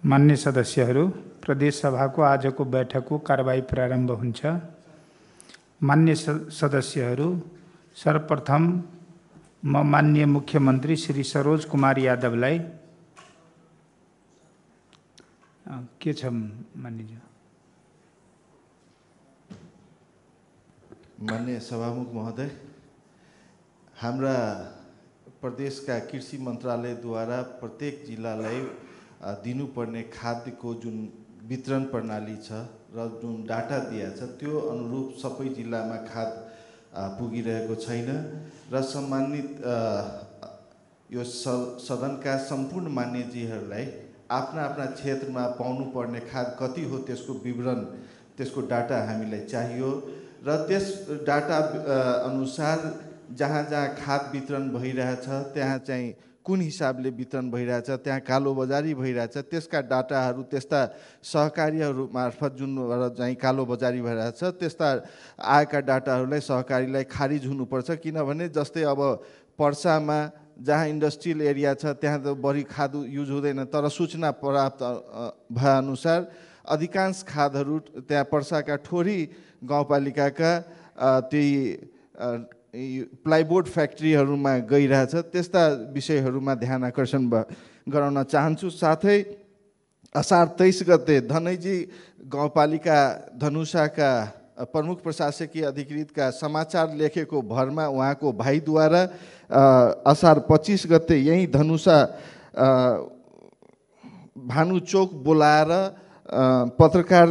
मान्य सदस्यहरू, प्रदेश सभाको आजको बैठकको कारबाही प्रारम्भ हुन्छ। मान्य सदस्यहरू, सर्वप्रथम म माननीय मुख्यमन्त्री श्री सरोज कुमार यादवलाई के छ मान्यज्यू। मान्य सभामुख महोदय, हाम्रा प्रदेशका कृषि मन्त्रालयद्वारा प्रत्येक जिल्लालाई दिनुपर्ने खाद्यको जुन वितरण प्रणाली छ र जुन डाटा दिएको छ त्यो अनुरूप सबै जिल्लामा खाद्य पुगिरहेको छैन र सम्मानित यो सदनका सम्पूर्ण मान्यजीहरूलाई आफ्ना आफ्ना क्षेत्रमा पाउनुपर्ने खाद्य कति हो त्यसको विवरण, त्यसको डाटा हामीलाई चाहियो र त्यस डाटा अनुसार जहाँ जहाँ खाद्य वितरण भइरहेछ त्यहाँ चाहिँ कुन हिसाबले वितरण भइरहेछ, त्यहाँ कालोबजारी भइरहेछ, त्यसका डाटाहरू त्यस्ता सहकारीहरू मार्फत जुनबाट चाहिँ कालोबजारी भइरहेछ त्यस्ता आएका डाटाहरूलाई सहकारीलाई खारिज हुनुपर्छ। किनभने जस्तै अब पर्सामा जहाँ इन्डस्ट्रियल एरिया छ त्यहाँ त बढी खाद युज हुँदैन, तर सूचना प्राप्त भएअनुसार अधिकांश खादहरू त्यहाँ पर्साका ठोरी गाउँपालिकाका त्यही प्लाइबोर्ड फ्याक्ट्रीहरूमा गइरहेछ। त्यस्ता विषयहरूमा ध्यान आकर्षण गराउन चाहन्छु। साथै असार 23 गते धनैजी गाउँपालिका धनुषाका प्रमुख प्रशासकीय अधिकृतका समाचार लेखेको भरमा उहाँको भाइद्वारा असार 25 गते यही धनुषा भानुचोक बोलाएर पत्रकार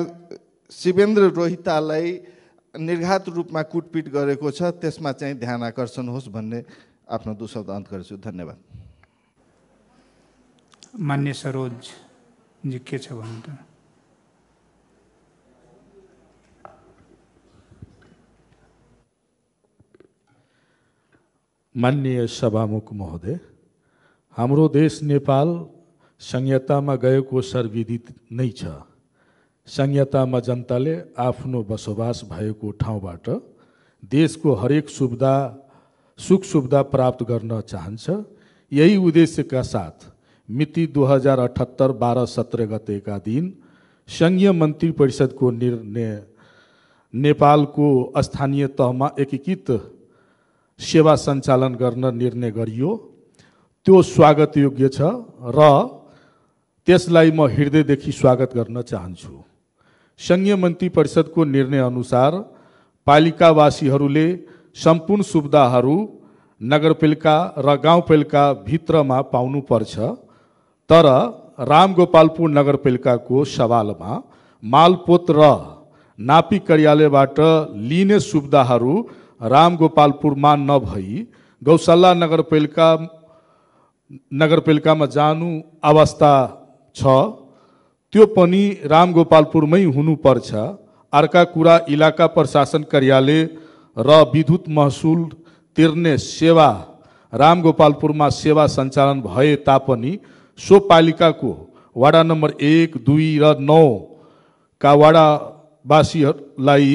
शिवेन्द्र रोहितालाई निर्घात रूपमा कुटपिट गरेको छ। त्यसमा चाहिँ ध्यान आकर्षण होस् भन्ने आफ्नो 2 शब्द अन्त गर्छु। धन्यवाद। मान्य सरोज जी के छ भन्नु त? माननीय सभामुख महोदय, हाम्रो देश नेपाल संहितामा गएको सर्वविदित नै छ। संहितामा जनताले आफ्नो बसोबास भएको ठाउँबाट देशको हरेक सुख सुविधा प्राप्त गर्न चाहन्छ। यही उद्देश्यका साथ मिति 2078 12 17 गतेका दिन संघीय मन्त्री परिषदको निर्णय नेपालको स्थानीय तहमा एकीकृत सेवा सञ्चालन गर्न निर्णय गरियो। त्यो स्वागत योग्य छ र त्यसलाई म हृदयदेखि स्वागत गर्न चाहन्छु। संघीय मन्त्री परिषदको निर्णय अनुसार पालिकावासीहरूले सम्पूर्ण सुविधाहरू नगरपालिका र गाउँपालिका भित्रमा पाउनुपर्छ, तर रामगोपालपुर नगरपालिकाको सवालमा मालपोत र नापी कार्यालयबाट लिने सुविधाहरू रामगोपालपुरमा नभई गौशाला नगरपालिकामा जानु अवस्था छ, त्यो पनि रामगोपालपुरमै हुनुपर्छ। अर्का कुरा, इलाका प्रशासन कार्यालय र विद्युत महसुल तिर्ने सेवा रामगोपालपुरमा सेवा सञ्चालन भए तापनि सो पालिकाको वडा नम्बर 1, 2 र 9 का वडावासीहरूलाई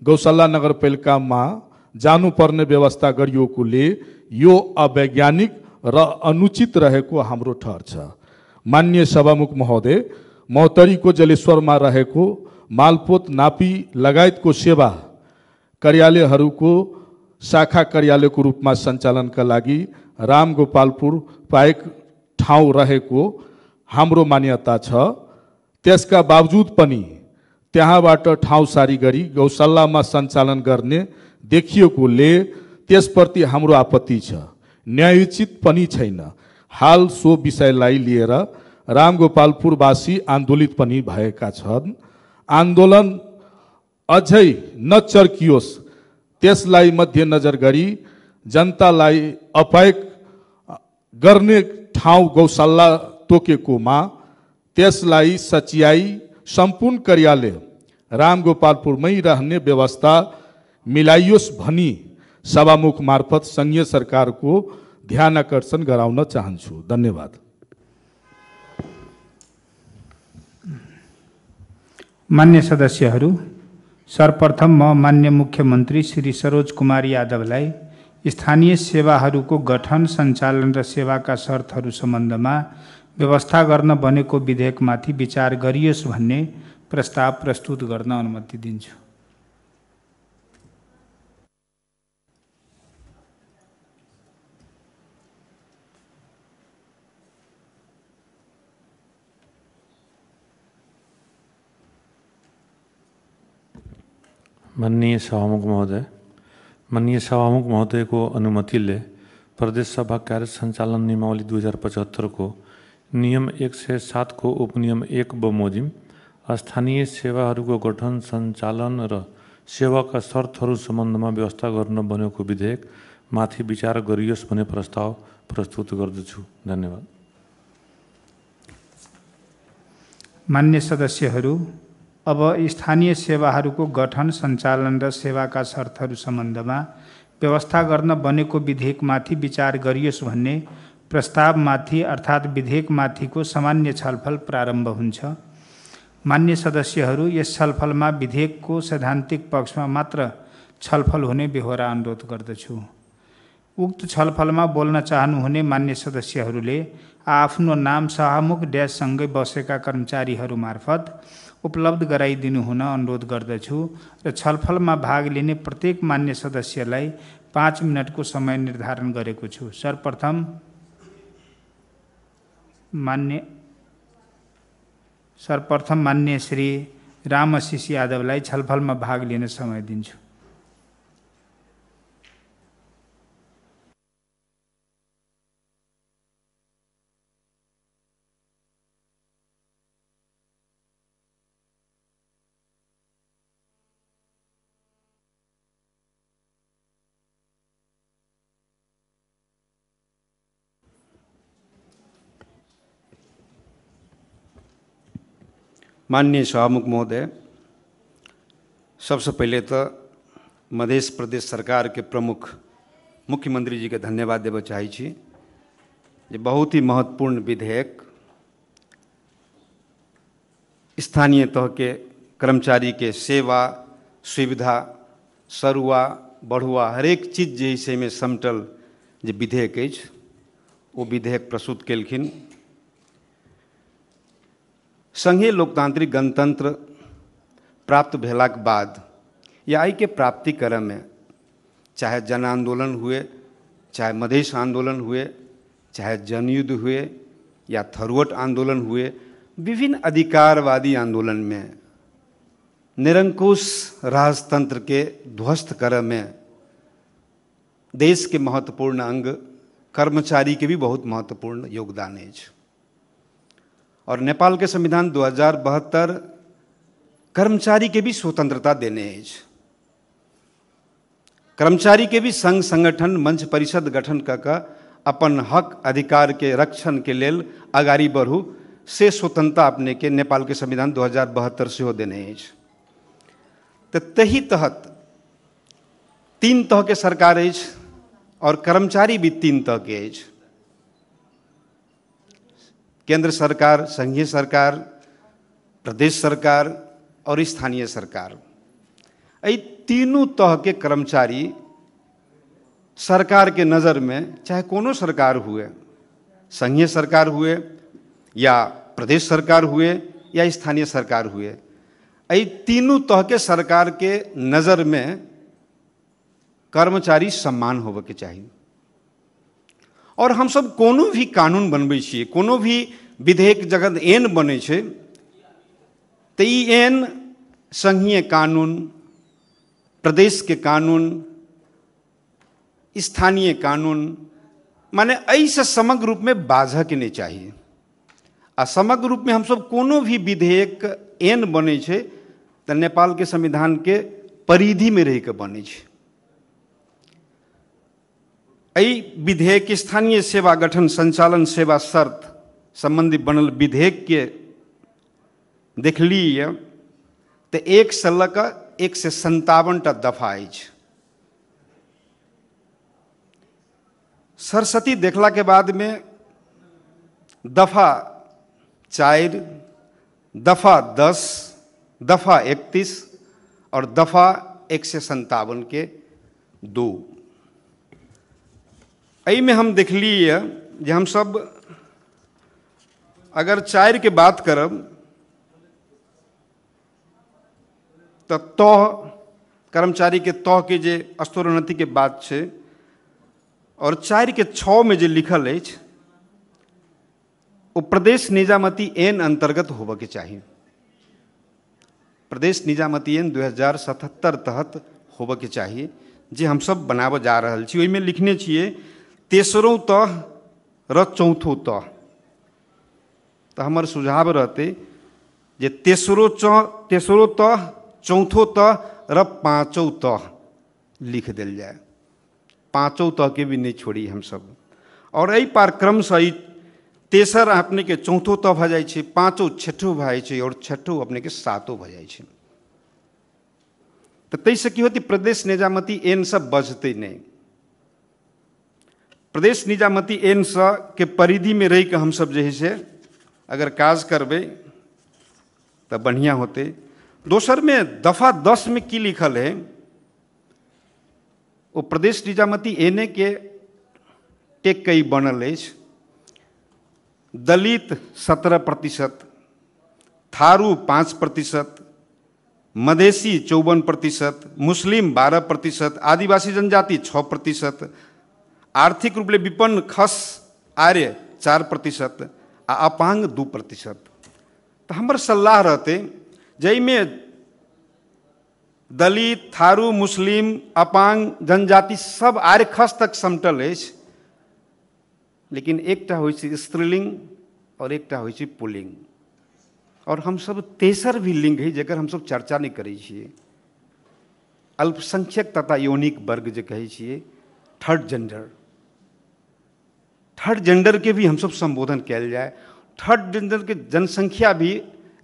गौशाला नगरपालिकामा जानुपर्ने व्यवस्था गरिएकोले यो अवैज्ञानिक र अनुचित रहेको हाम्रो ठहर छ। मान्य सभामुख महोदय, महोत्तरीको जलेश्वरमा रहेको मालपोत नापी लगायतको सेवा कार्यालयहरूको शाखा कार्यालयको रूपमा सञ्चालनका लागि रामगोपालपुर पाएक ठाउँ रहेको हाम्रो मान्यता छ। त्यसका बावजुद पनि त्यहाँबाट ठाउँ सारी गरी गौशालामा सञ्चालन गर्ने देखिएकोले त्यसप्रति हाम्रो आपत्ति छ। न्यायोचित पनि छैन। हाल सो विषयलाई लिएर रामगोपालपुरवासी आन्दोलित पनि भएका छन्। आन्दोलन अझै नचर्कियोस् त्यसलाई मध्यनजर गरी जनतालाई अपायक गर्ने ठाउँ गौशाला तोकेकोमा त्यसलाई सच्याई सम्पूर्ण कार्यालय रामगोपालपुरमै रहने व्यवस्था मिलाइयोस् भनी सभामुख मार्फत संघीय सरकारको ध्यान आकर्षण गराउन चाहन्छु। धन्यवाद। मान्य सदस्यहरू, सर्वप्रथम म मान्य मुख्यमन्त्री श्री सरोज कुमार यादवलाई स्थानीय सेवाहरूको गठन, सञ्चालन र सेवाका शर्तहरू सम्बन्धमा व्यवस्था गर्न बनेको विधेयकमाथि विचार गरियोस् भन्ने प्रस्ताव प्रस्तुत गर्न अनुमति दिन्छु। माननीय सभामुख महोदय को अनुमतिले प्रदेश सभा कार्य सञ्चालन नियमावली 2075 को नियम 107 को उपनियम 1 बमोजिम स्थानीय सेवाहरूको गठन सञ्चालन र सेवाका शर्तहरू सम्बन्धमा व्यवस्था गर्न बनेको विधेयक माथि विचार गरियोस् भन्ने प्रस्ताव प्रस्तुत गर्दछु। धन्यवाद। मान्य सदस्यहरू, अब स्थानीय सेवाहरूको गठन सञ्चालन र सेवाका शर्तहरू सम्बन्धमा व्यवस्था गर्न बनेको विधेयकमाथि विचार गरियोस् भन्ने प्रस्तावमाथि अर्थात् विधेयकमाथिको सामान्य छलफल प्रारम्भ हुन्छ। मान्य सदस्यहरू, यस छलफलमा विधेयकको सैद्धान्तिक पक्षमा मात्र छलफल हुने बेहोरा अनुरोध गर्दछु। उक्त छलफलमा बोल्न चाहनुहुने मान्य सदस्यहरूले आफ्नो नाम सभामुख ड्याससँगै बसेका कर्मचारीहरू मार्फत उपलब्ध गराइदिनु हुन अनुरोध गर्दछु र छलफलमा भाग लिने प्रत्येक मान्य सदस्यलाई 5 मिनटको समय निर्धारण गरेको छु। सर्वप्रथम मान्य श्री रामआशिष यादवलाई छलफलमा भाग लिन समय दिन्छु। माननीय सभामुख महोदय, सबसे पहले तो मध्य प्रदेश सरकार के प्रमुख मुख्यमंत्री जी के धन्यवाद देव चाहे छी जे बहुत ही महत्वपूर्ण विधेयक स्थानीय तह के कर्मचारी के सेवा सुविधा सरुआ बढ़ुआ हरेक चीज जे से में समटल जे विधेयक अछि वो विधेयक प्रस्तुत केलखिन। संघीय लोकतांत्रिक गणतंत्र प्राप्त भेलाक बाद या आई के प्राप्ति क्रम में चाहे जन आंदोलन हुए, चाहे मधेश आंदोलन हुए, चाहे जनयुद्ध हुए या थरवट आंदोलन हुए, विभिन्न अधिकारवादी आंदोलन में निरंकुश राजतंत्र के ध्वस्त क्रम में देश के महत्वपूर्ण अंग कर्मचारी के भी बहुत महत्वपूर्ण योगदान है। और नेपाल के संविधान 2072 कर्मचारी के भी स्वतंत्रता देने है। कर्मचारी के भी संघ संगठन मंच परिषद गठन करके अपन हक अधिकार के रक्षण के लेल अगाड़ी बढ़ू से स्वतंत्रता अपने के नेपाल के संविधान 2072 से हो देने है। तो तही तहत 3 तह के सरकार है और कर्मचारी भी 3 तह के है। केंद्र सरकार, संघीय सरकार, प्रदेश सरकार और स्थानीय सरकार, ये तीनों तह के कर्मचारी सरकार के नज़र में चाहे कोनो सरकार हुए, संघीय सरकार हुए या प्रदेश सरकार हुए या स्थानीय सरकार हुए, ये तीनों तह के सरकार के नज़र में कर्मचारी सम्मान होवे के चाहिए। और हम सब कोनो भी कानून बनबै छियै, कोनो भी विधेयक जगत एन बने छै तो ई एन संघीय कानून, प्रदेश के कानून, स्थानीय कानून माने ऐसे समग्र रूप में बाधक नहीं चाहिए। आ समग्र रूप में हम सब कोनो भी विधेयक एन बने छै तो नेपाल के संविधान के परिधि में रह के बने छै। विधेयक स्थानीय सेवा गठन संचालन सेवा शर्त संबंधी बनल विधेयक के देखलिए तो 1 से लऽ 157 दफा अछि। सरस्वती देखला के बाद में दफा 4, दफा 10, दफा 31 और दफा 157 के 2 में हम देखलिए जे हम सब अगर 4 के बात करब तो तह कर्मचारी के तह के जे स्तरोन्नति के बात है, और 4 के 6 में जो लिखल है वो प्रदेश निजामती एन अंतर्गत होबे के चाहिए। प्रदेश निजामती एन 2077 तहत होबे के चाहिए, जे हम सब बनाबे जा रहा छी। ओहिमे लिखने छिए तेसरों तह र चौथो तह। तो हमार सुझाव रहते जे तेसरो तह, चौथो तह र पाँचों तह लिख दिल जाए। पाँचों तह के भी नहीं छोड़ी हम सब। और एहि पार क्रम से तेसर अपने के चौथो तह भ जाए, पाँचों छठो भ जाए, और छठो अपने के सातो भ जाए। तो तैसे की होती प्रदेश निजामती एन सब बजते नहीं। प्रदेश निजामती एन के परिधि में रह के हम सब जे है अगर काज करबे तो बढ़िया होते। दोसर में दफा 10 में की लिखल है, वो प्रदेश निजामती एने के टेक कई बनल है। दलित 17%, थारू 5%, मधेसी 54%, मुस्लिम 12%, आदिवासी जनजाति 6%, आर्थिक रूप से विपन्न खस आर्य 4%, आ अपांग 2%। तो हमार सलाह रहते जैमें दलित, थारू, मुस्लिम, अपांग जनजाति सब आर्य खस तक समटल है, लेकिन एकटा होइ छै स्त्रीलिंग और एकटा होइ छै पुल्लिंग। और हम सब तेसर भी लिंग है जकर हम सब चर्चा नहीं करै छियै। अल्पसंख्यक तथा यौनिक वर्ग जे कहै छियै, थर्ड जेंडर। थर्ड जेंडर के भी हम सब संबोधन कयल जाए। थर्ड जेंडर के जनसंख्या भी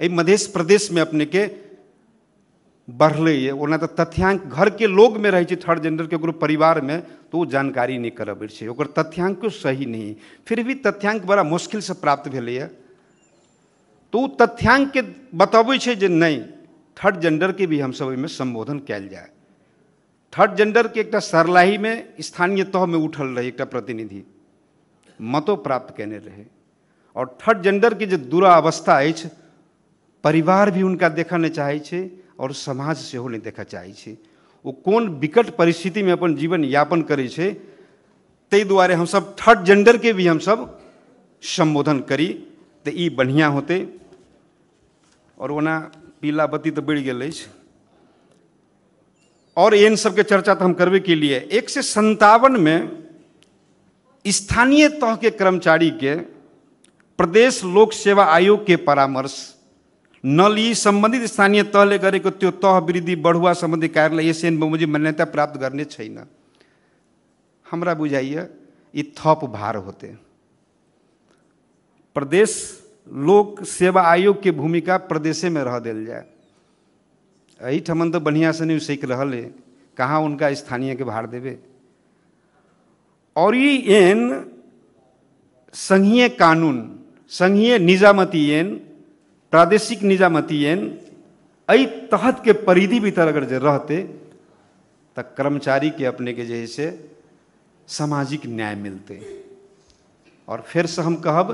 मध्य प्रदेश में अपने के बढ़ले है। ओना तो तथ्यांक घर के लोग में रहे थर्ड जेंडर के परिवार में, तो वो जानकारी नहीं करब छै, ओकर तथ्यांक सही नहीं। फिर भी तथ्यांक बड़ा मुश्किल से प्राप्त भेलै। तो तथ्यांक के बतबै छै जे नहीं, थर्ड जेंडर के भी हम सब में संबोधन कयल जाए। थर्ड जेंडर के एक सरलाही में स्थानीय तह में उठल रहे एक प्रतिनिधि, मतो प्राप्त केने रहे। और थर्ड जेंडर के जो दुरावस्था है, परिवार भी उनका देखा नहीं चाहे छे और समाज से नहीं देखा चाहे छे। वो कौन विकट परिस्थिति में अपन जीवन यापन करे छे, ते दुआरे हम सब थर्ड जेंडर के भी हम सब संबोधन करी तो ई बढ़िया होते। और ओना पीला बत्ती तो बढ़ गई। और इन सब के चर्चा तो हम करवे के लिए 157 में स्थानीय तह के कर्मचारी के प्रदेश लोक सेवा आयोग के परामर्श न ली संबंधित स्थानीय तहले गरेको त्यो तह वृद्धि बढ़ुवा संबंधी कार्यालय एसएन बमोजिम मान्यता प्राप्त करने छैन। हमरा बुझाइए ये थप भार होते। प्रदेश लोक सेवा आयोग के भूमिका प्रदेशे में रह दिल जाए। यही ठमन तो बढ़िया से नहीं सीख रहा है, कहाँ उनका स्थानीय के भार देवे। और ये एन संघीय कानून, संघीय निजामती एन, प्रादेशिक निजामती एन अई तहत के परिधि भीतर अगर जे रहते तो कर्मचारी के अपने के जैसे सामाजिक न्याय मिलते। और फिर से हम कहब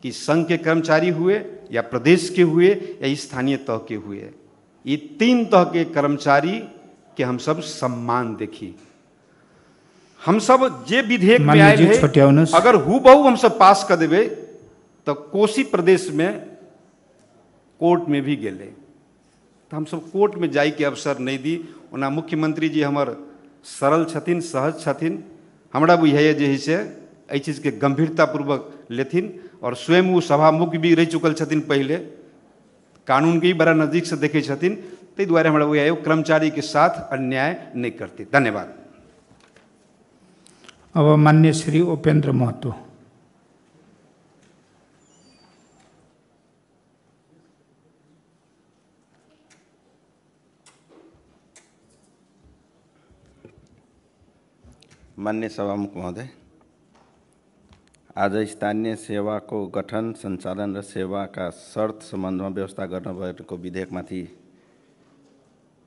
कि संघ के कर्मचारी हुए या प्रदेश के हुए या स्थानीय तह के हुए, ये 3 तह के कर्मचारी के हम सब सम्मान देखी। हम सब जे विधेयक में आए है अगर हुबहू हम सब पास कर देवे तो कोसी प्रदेश में कोर्ट में भी गेले, तो हम सब कोर्ट में जाए के अवसर नहीं दी। ओना मुख्यमंत्री जी हमर सरल छथिन, सहज छथिन। हमरा बुझाइए जे है से एहि चीज के गंभीरता पूर्वक लेथिन। और स्वयं वो सभामुख भी रह चुकल छथिन, पहले कानून के ही बड़ा नजदीक से देखे छथिन। ताहि दुआरे हमरा बुझाइए कर्मचारी के साथ अन्याय नहीं करते। धन्यवाद। अब माननीय श्री उपेंद्र महतो। माननीय सभामुख महोदय, आज स्थानीय सेवा को गठन, सञ्चालन र सेवाका शर्त सम्बन्धमा व्यवस्था गर्न भएको विधेयकमाथि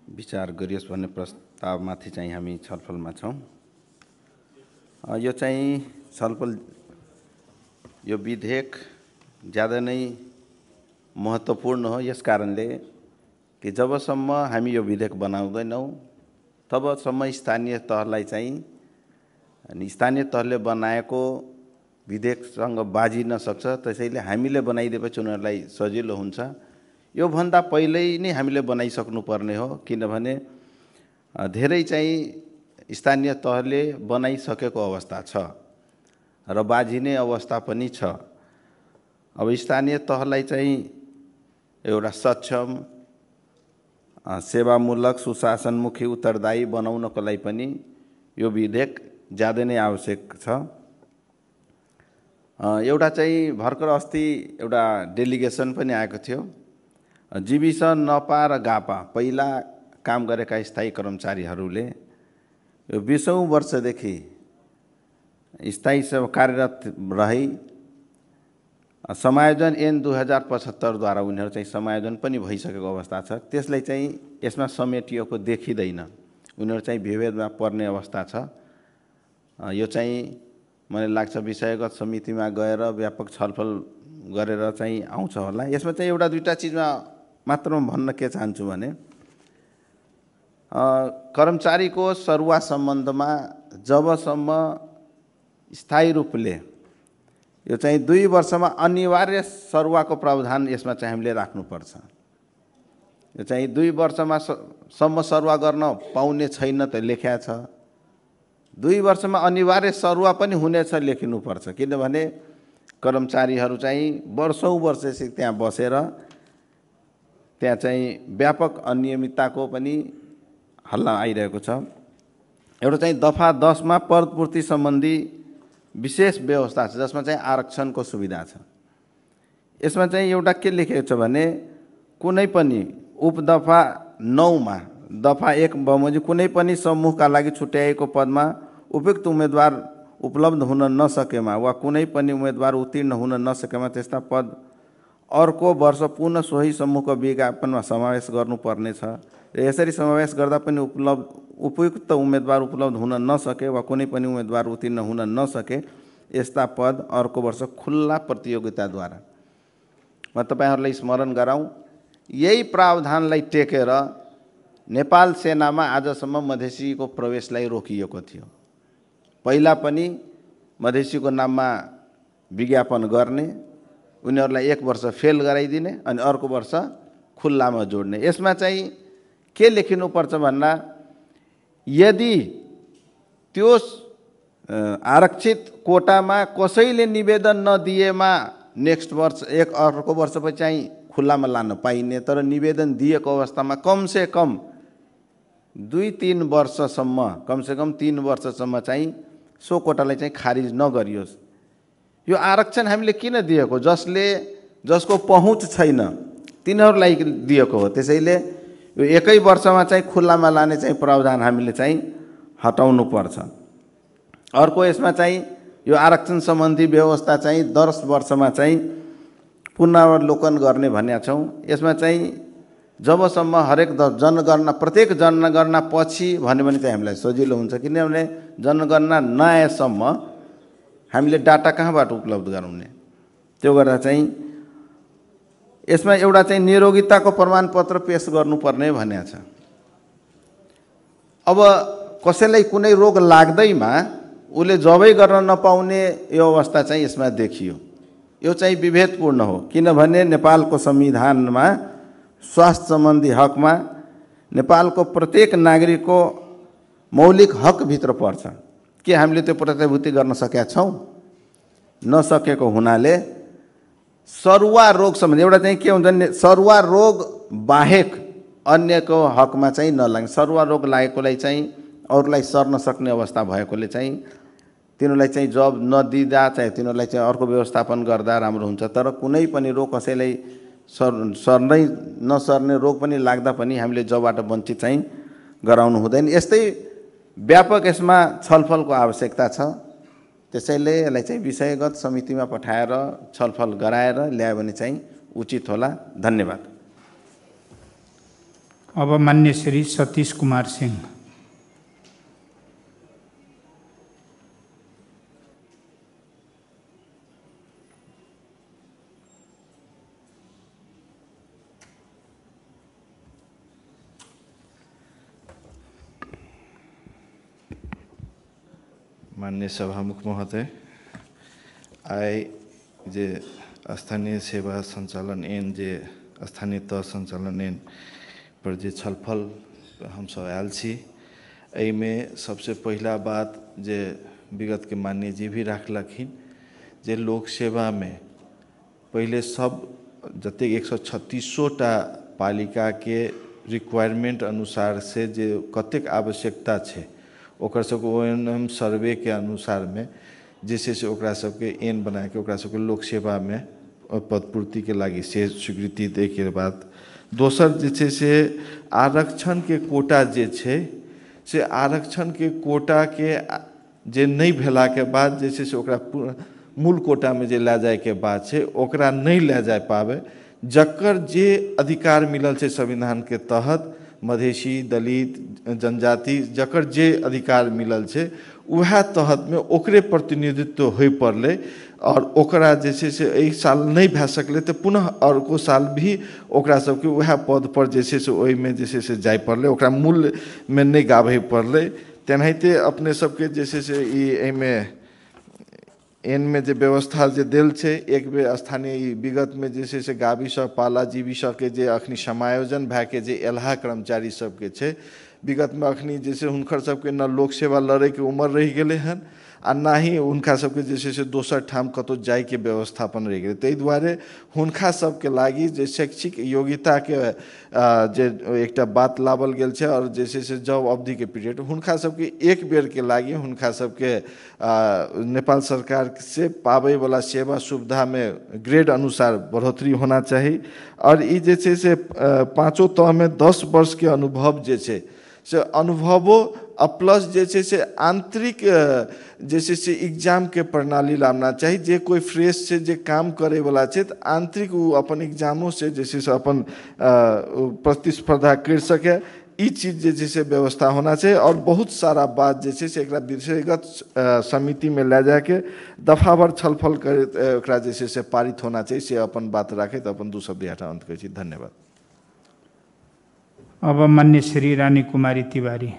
विचार गरियोस् भन्ने प्रस्तावमाथि चाहिँ हामी छलफलमा छौँ। यो चाहिँ छलफल, यो विधेयक ज़्यादा नै महत्त्वपूर्ण हो। यस कारणले कि जबसम्म हामी यो विधेयक बनाउँदैनौँ तबसम्म स्थानीय तहलाई चाहिँ अनि स्थानीय तहले बनाएको विधेयकसँग बाजिन सक्छ। त्यसैले हामीले बनाइदिएपछि उनीहरूलाई सजिलो हुन्छ। योभन्दा पहिल्यै नै हामीले बनाइसक्नुपर्ने हो, किनभने धेरै चाहिँ स्थानीय तहले बनाइसकेको अवस्था छ र बाजिने अवस्था पनि छ। अब स्थानीय तहलाई चाहिँ एउटा सक्षम, सेवामूलक, सुशासनमुखी, उत्तरदायी बनाउनको लागि पनि यो विधेयक ज्यादै नै आवश्यक छ। एउटा चाहिँ भर्खर अस्ति एउटा डेलिगेसन पनि आएको थियो। जीविस, नपा र गापा पहिला काम गरेका स्थायी कर्मचारीहरूले यो 20औं वर्षदेखि स्थायी सेवा कार्यरत रही समायोजन ऐन 2075 द्वारा उनीहरू चाहिँ समायोजन पनि भइसकेको अवस्था छ। त्यसलाई चाहिँ यसमा समेटिएको देखिँदैन, उनीहरू चाहिँ विभेदमा पर्ने अवस्था छ। यो चाहिँ मलाई लाग्छ विषयगत समितिमा गएर व्यापक छलफल गरेर चाहिँ आउँछ होला। यसमा चाहिँ एउटा दुईटा चिजमा मात्र भन्न के चाहन्छु भने कर्मचारीको सरुवा सम्बन्धमा जबसम्म स्थायी रूपले यो चाहिँ 2 वर्षमा अनिवार्य सरुवाको प्रावधान यसमा चाहिँ हामीले राख्नुपर्छ। यो चाहिँ 2 वर्षमा सम्म सरुवा गर्न पाउने छैन त लेख्या छ। 2 वर्षमा अनिवार्य सरुवा पनि हुनेछ लेखिनुपर्छ, किनभने कर्मचारीहरू चाहिँ वर्षौं वर्षदेखि त्यहाँ बसेर त्यहाँ चाहिँ व्यापक अनियमितताको पनि हल्ला आइरहेको छ। एउटा चाहिँ दफा 10 मा पदपूर्ति सम्बन्धी विशेष व्यवस्था छ, जसमा चाहिँ आरक्षणको सुविधा छ। यसमा चाहिँ एउटा के लेखेको छ भने कुनै पनि उपदफा 9 मा दफा 1 बमोजिम कुनै पनि समूहका लागि छुट्याइएको पदमा उपयुक्त उम्मेदवार उपलब्ध हुन नसकेमा वा कुनै पनि उम्मेदवार उत्तीर्ण हुन नसकेमा त्यस्ता पद अर्को वर्ष पुनः सोही समूहको विज्ञापनमा समावेश गर्नुपर्ने छ। र यसरी समावेश गर्दा पनि उपयुक्त उम्मेदवार उपलब्ध हुन नसके वा कुनै पनि उम्मेदवार उत्तीर्ण हुन नसके यस्ता पद अर्को वर्ष खुल्ला प्रतियोगिताद्वारा। म तपाईहरुलाई स्मरण गराउँ, यही प्रावधानलाई टेकेर नेपाल सेनामा आजसम्म मधेसीको प्रवेशलाई रोकिएको थियो। पहिला पनि मधेसीको नाममा विज्ञापन गर्ने, उनीहरूलाई 1 वर्ष फेल गराइदिने अनि अर्को वर्ष खुल्लामा जोड्ने। यसमा चाहिँ के लेखिनुपर्छ भन्दा यदि त्यो आरक्षित कोटामा कसैले निवेदन नदिएमा नेक्स्ट वर्ष अर्को वर्षपछि चाहिँ खुल्लामा लान पाइने, तर निवेदन दिएको अवस्थामा कमसे कम 2-3 वर्षसम्म, कमसेकम 3 वर्षसम्म चाहिँ सो कोटालाई चाहिँ खारिज नगरियोस्। यो आरक्षण हामीले किन दिएको? जसको पहुँच छैन तिनीहरूलाई दिएको हो। त्यसैले यो 1 वर्षमा चाहिँ खुल्लामा लाने चाहिँ प्रावधान हामीले चाहिँ हटाउनु पर्छ। अर्को यसमा चाहिँ यो आरक्षण सम्बन्धी व्यवस्था चाहिँ 10 वर्षमा चाहिँ पुनरावलोकन गर्ने भनेका छौँ। यसमा चाहिँ जबसम्म हरेक जनगणना प्रत्येक जनगणना पछि भन्यो भने चाहिँ हामीलाई सजिलो हुन्छ, किनभने जनगणना नआएसम्म हामीले डाटा कहाँबाट उपलब्ध गराउने। त्यो गर्दा चाहिँ यसमा एउटा चाहिँ निरोगिताको प्रमाणपत्र पेश गर्नुपर्ने भनेको छ। अब कसैलाई कुनै रोग लाग्दैमा उसले जबै गर्न नपाउने यो अवस्था चाहिँ यसमा देखियो। यो चाहिँ विभेदपूर्ण हो, किनभने नेपालको संविधानमा स्वास्थ्य सम्बन्धी हकमा नेपालको प्रत्येक नागरिकको मौलिक हकभित्र पर्छ। के हामीले त्यो प्रतिभूति गर्न सकेका छौँ? नसकेको हुनाले सरुवा रोग सम्बन्धी एउटा चाहिँ के हुन्छ भने सरुवा रोग बाहेक अन्यको हकमा चाहिँ नलाग्ने, सरुवा रोग लागेकोलाई चाहिँ अरूलाई सर्न सक्ने अवस्था भएकोले चाहिँ तिनीहरूलाई चाहिँ जब नदिँदा चाहिँ तिनीहरूलाई चाहिँ अर्को व्यवस्थापन गर्दा राम्रो हुन्छ। तर कुनै पनि रोग कसैलाई सर्नै नसर्ने रोग पनि लाग्दा पनि हामीले जबबाट वञ्चित चाहिँ गराउनु हुँदैन। यस्तै व्यापक यसमा छलफलको आवश्यकता छ। त्यसैले यसलाई चाहिँ विषयगत समितिमा पठाएर छलफल गराएर ल्यायो भने चाहिँ उचित होला। धन्यवाद। अब मान्य श्री सतीश कुमार सिंह। माननीय सभामुख महोदय, आइ जे स्थानीय सेवा संचालन ऐन जे स्थानीय तह संचालन ऐन पर जे छलफल हम सब आयल छी, एहिमे सबसे पहिला बात जे विगत के माननीय जी भी रखलखिन जे लोक सेवा में पहले सब जते 136टा पालिका के रिक्वायरमेंट अनुसार से जे कतेक आवश्यकता छे ओकर सबके ओएनएम सर्वे के अनुसार में जैसे से ओकरा सबके एन बना के ओकरा सबके लोक सेवा में पदपूर्ति के लागी से स्वीकृति दे के बाद दोसर जे छे से आरक्षण के कोटा जे छे से आरक्षण के कोटा के जे नहीं भेला के बाद जैसे से ओकरा मूल कोटा में जे ला जाए के बाद छे ओकरा नहीं ला जाए पावे, जकर जे अधिकार मिलल छे संविधान के तहत मधेसी दलित जनजाति जकर जे अधिकार मिलल छे वह तहत में ओकरे प्रतिनिधित्व हो पड़े और ओकरा जैसे से एक साल नहीं भे सकले तो पुनः और को साल भी ओकरा सबके वह पद पर जैसे से ओहि में जैसे से जाय पड़ले, ओकरा मूल्य में नहीं गाभे पड़ले। तेनाहिते अपने सबके जैसे से एमे एन में जे व्यवस्था जे दिल छे एक बेर स्थानीय विगत में जैसे से गावी सब पाला जीवी सब के जे अखनी समायोजन भे के जे एलहा कर्मचारी सबके छे विगत में अखनी जैसे हुनकर सबके न लोक सेवा लड़े के उम्र रह गए हन आ ना ही हुनका सबके जैसे से दोसर ठाम कतो जाय के व्यवस्थापन रह गए। ताहि दुआरे हुनका सबके लागी जे शैक्षिक योग्यता के जे एकटा बात लावल गेल छे और जैसे से जॉब अवधि के पीरियड हुनका सबके एक बेर के लागी हुनका सबके नेपाल सरकार से पावे वाला सेवा सुविधा में ग्रेड अनुसार बढ़ोतरी होना चाहिए और ई जे छे से पांचों तह में 10 वर्ष के अनुभव जे छे से अनुभवो प्लस जैसे से आंतरिक जैसे से एग्जाम के प्रणाली लाना चाहिए। जे कोई फ्रेश से जे काम करे वाला छे तो आंतरिक वो अपन एग्जामों से जैसे से अपन प्रतिस्पर्धा कर सके, ई चीज जैसे से व्यवस्था होना चाहिए। और बहुत सारा बात जैसे से एकरा विषयगत समिति में ले जाके दफावार छलफल करे एकरा जैसे से पारित होना चाहिए से अपन बात रखे तो अपन 2 शब्द यहाँ अंत करी। धन्यवाद। अब माननीय श्री रानी कुमारी तिवारी।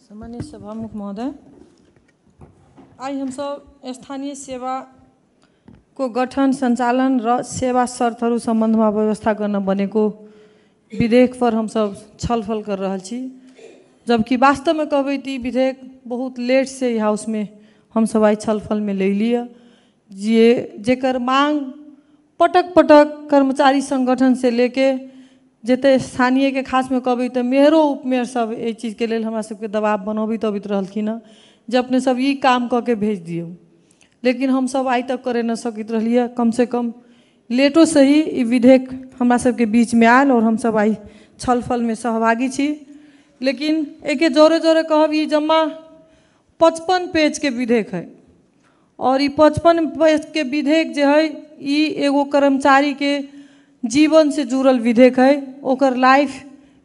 सम्मानित सभामुख महोदय, आज हम सब स्थानीय सेवा को गठन संचालन र सेवा शर्तहरू सम्बन्धमा व्यवस्था गर्न बनेको विधेयक पर हम सब छलफल कर रहा छी, जबकि वास्तव में कहबे ती विधेयक बहुत लेट से हाउस में हम सब आई छलफल में ले लिया जेकर मांग पटक पटक कर्मचारी संगठन से लेके जते स्थानीय के खास में कहबे तो मेयरो उपमेयर सब ये चीज के लिए हमरा सबके दबाव बनबैत अबित रहलखिन जे अपने सब ई काम क के भेज दियो, लेकिन हम सब आई तक करे न सकित रहिए। कम से कम लेटो सही ई विधेयक हमरा सबके बीच में आयल और हम सब आई छलफल में सहभागी छी। लेकिन एके जोरे जोरे कहब ई जम्मा 55 पेज के विधेयक है और ई 55 पेज के विधेयक जे है ई एगो कर्मचारी के जीवन से जुड़ल विधेयक है। ओकर लाइफ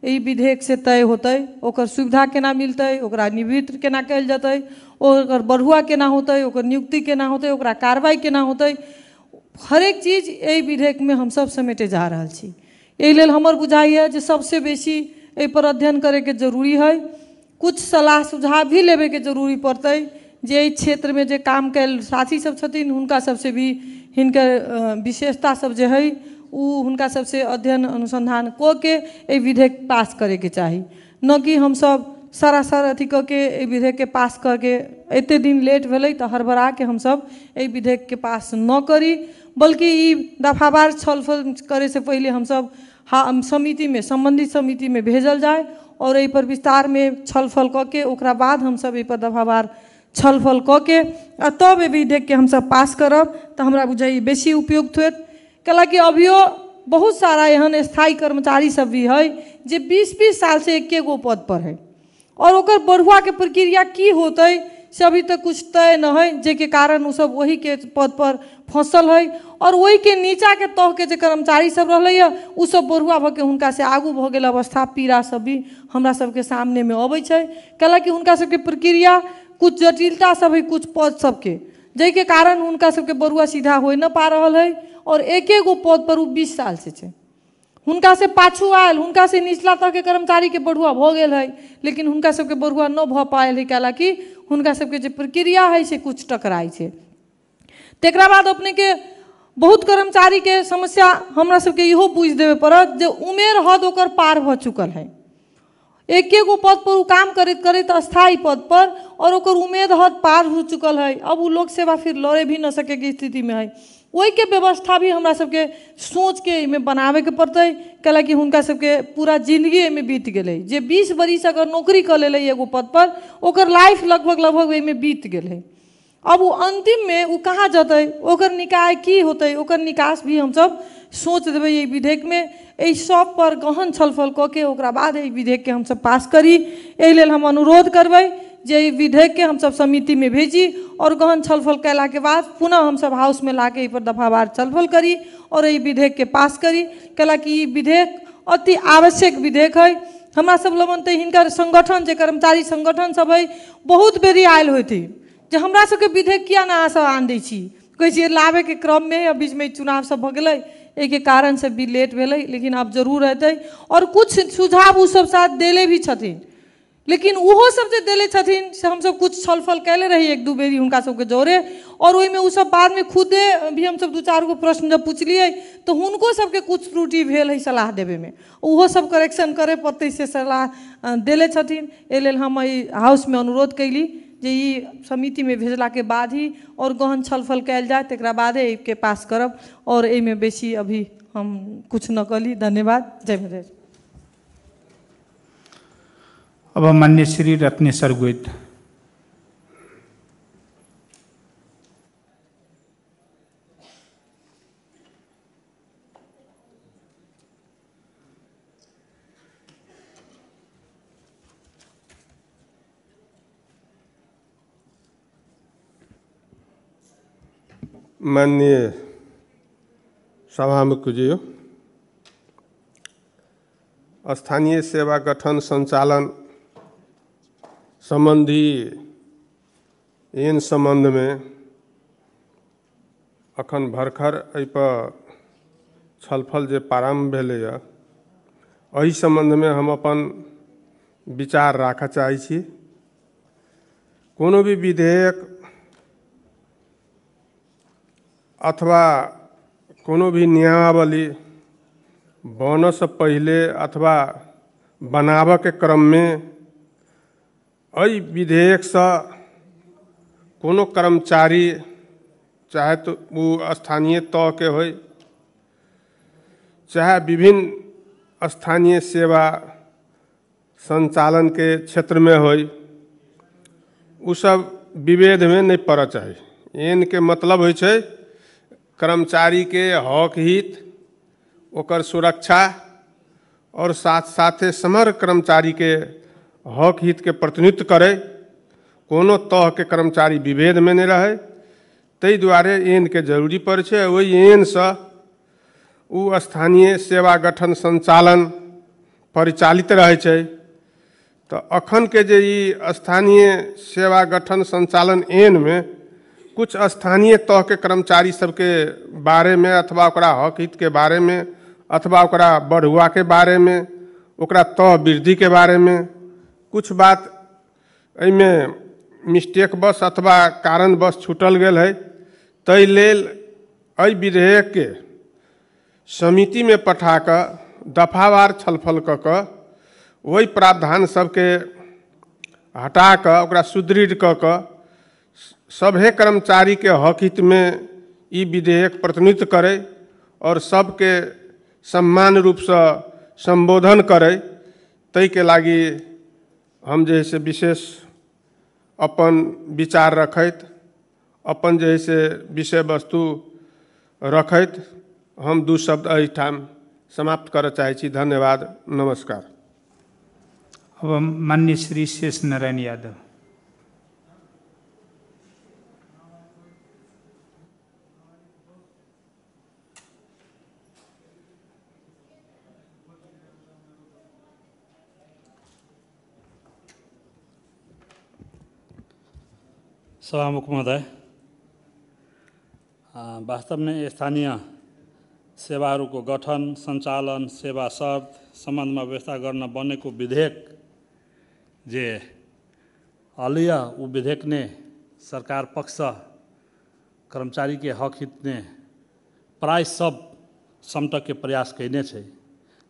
यही विधेयक से तय होते, ओकर सुविधा केना मिलते, ओकरा निवृत्त केना कल जते, ओकर बढ़ुआ केना होते, ओकर नियुक्ति केना होते, ओकरा कार्रवाई केना होते, हर एक चीज यही विधेयक में हम सब समेटे जा रहा छी। एहि लेल हमर बुझाई है जे सबसे बेसी एहि पर अध्ययन करे के जरूरी है, कुछ सलाह सुझाव भी लेवे के जरूरी पड़ते जे एहि क्षेत्र में जे काम कैल साथी सब छथिन हुनका सबसे भी हिनकर विशेषता सब जे है उ हुनका सबसे अध्ययन अनुसंधान को के ए विधेयक पास करे के चाहिए, न कि हम सब सरासर अथी क के ए विधेयक के पास करके एते दिन लेट भेले तो हड़बड़ा के हम सब ए विधेयक के पास न करी, बल्कि ई दफावार छलफल करे से पहले हम सब समिति में संबंधित समिति में भेजल जाए और एहि पर विस्तार में छलफल क के ओकरा बाद हम सब एहि पर दफावार छलफल क के तब ए विधेयक के हम सब पास करब तो हमरा बुझाई बेसी उपयुक्त होत। कैलाकि अभियो बहुत सारा एहन स्थायी कर्मचारी सब भी है जे 20-20 साल से एके गो पद पर है और ओकर बढ़ुआ के प्रक्रिया की होते से अभी तक कुछ तय न है, जे के कारण उ सब वही के पद पर फंसल है और वही के नीचा के तह के जे कर्मचारी सब रहले उ सब बढ़ुआ भ के हुनका से आगू भ गेल अवस्था पीड़ा सब भी हमरा सबके सामने में अबै छै। कैलाकि हुनका सबके प्रक्रिया कुछ जटिलता सब है कुछ पद सबके, जै के कारण उनका सबके बरुआ सीधा हो न पा रहा है और एक गो पद पर 20 साल से छे। हुनका से पाछू आयल, हुनका से निचला तक के कर्मचारी के बढ़ुआ भ गेल है, लेकिन हुनका सबके बढ़ुआ न भ पायल है, कैलाकि हुनका सबके जो प्रक्रिया है से कुछ टकराई छे। तेकरा बाद अपने के बहुत कर्मचारी के समस्या हमरा सबके इहो बुझ देवे पड़त जे उमेर हद ओकर पार भ चुकल है। एक गो पद पर उ काम करते करते अस्थायी पद पर और ओकर उम्मीद हद पार हो चुकल है, अब वो लोक सेवा फिर लड़े भी न सके की स्थिति में है। वही के व्यवस्था भी हमरा सबके सोच के में बनावे के पड़ते, कैलाकि हुनका सबके पूरा जिंदगी में बीत गए। जे 20 बरिस अगर नौकरी कर ले एगो पद पर, ओकर लाइफ लगभग में बीत गए। अब वो अंतिम में वो कहाँ जतै, ओकर निकाय की होते, ओकर निकास भी हम सब सोच देवे ये विधेयक में। एहि सब पर गहन छलफल क के ओकरा बाद एहि विधेयक के हम सब पास करी। एहि लेल हम अनुरोध करबै जे ई विधेयक के हम सब समिति में भेजी और गहन छलफल कैला के बाद पुनः हम सब हाउस में लाके पर दफावार छलफल करी और एहि विधेयक के पास करी, कैलाकि ई विधेयक अति आवश्यक विधेयक है। हमरा सब लगन तो हिनकर संगठन जे कर्मचारी संगठन सब है बहुत बेरी आयल होती जे हमरा सबके विधेयक किया ना सब आन दै छी, कहै छियै लावे के क्रम में या बीच में चुनाव सब भ गेलै, एहि कारण से भी लेट भेलै, लेकिन अब जरूर हेतै। और कुछ सुझाव उ सब साथ देले भी छथिन, लेकिन उहो सब जे देले छथिन से हम सब कुछ छलफल कैले रही एक दू बेरी हुनका सबके जोरे, और ओहि में उ सब बाद में खुदे भी हम सब 2-4 गो प्रश्न जब पूछलिए तो हुनको सबके कुछ त्रुटि भेल है सलाह देवे में, उहो सब करेक्शन करे पड़ते से सलाह देले छथिन। एहि लेल हम एहि हाउस में अनुरोध कैली जे ई समिति में भेजला के बाद ही और गहन छलफल कैल जाए, तकरा बादे के पास करब। और एहि में बेसी अभी हम कुछ न कली। धन्यवाद। जय महाराज। अब माननीय श्री रत्नेश्वर गोइट। माननीय सभामुखज्यू, स्थानीय सेवा गठन संचालन संबंधी इन संबंध में अखन भरखर एहि पर छलफल जे प्रारंभ भेलैया, एहि संबंध में हम अपन विचार राखऽ चाहै छी। कोनो भी विधेयक अथवा कोनो भी नियमावली बनऽ से पहले अथवा बनाबऽ के क्रम में एहि विधेयक से कोनो कर्मचारी चाहे तो वो स्थानीय तह के होय चाहे विभिन्न स्थानीय सेवा संचालन के क्षेत्र में होय, उ सब विभेद में नहीं पड़ऽ चाही। इनके मतलब होय छै कर्मचारी के हक हित, ओकर सुरक्षा और साथ साथे समग्र कर्मचारी के हक हित के प्रतिनिधित्व करे, कोनो तह के कर्मचारी विभेद में नहीं रहे, ताहि दुआरे एन के जरूरी पड़े छै। वही एन से उ स्थानीय सेवा गठन संचालन परिचालित रहे छै। तो अखन के जे ई स्थानीय सेवा गठन संचालन एन में कुछ स्थानीय तह के कर्मचारी सबके बारे में अथवा ओकरा हक हित के बारे में अथवा ओकरा बढ़ुआ के बारे में, ओकरा तह वृद्धि के बारे में कुछ बात एहिमें मिस्टेक बस अथवा कारण बस छूटल गेल है। ताहि लेल एहि विधेयक के समिति में पठा कऽ दफावार छलफल कऽ कऽ वही प्रावधान सबके हटा कऽ ओकरा सुदृढ़ कऽ कऽ सभे कर्मचारी के हक हित में ई विधेयक प्रतिनिधित्व करे और सबके सम्मान रूप से संबोधन करे, तै के लागी हम जे है से विशेष अपन विचार रखैत, अपन जे है से विषय वस्तु रखैत हम 2 शब्द एहिठाम समाप्त करऽ चाहै छी। धन्यवाद। नमस्कार। अब माननीय श्री शेष नारायण यादव। सभामुख महोदय, वास्तव में स्थानीय सेवाहरूको गठन, सञ्चालन, सेवा शर्त सम्बन्धमा व्यवस्था गर्न बनेको विधेयक जे हालिया ऊ विधेयक ने सरकार पक्ष कर्मचारी के हक हित ने प्राय सब समटक के प्रयास कैने छे,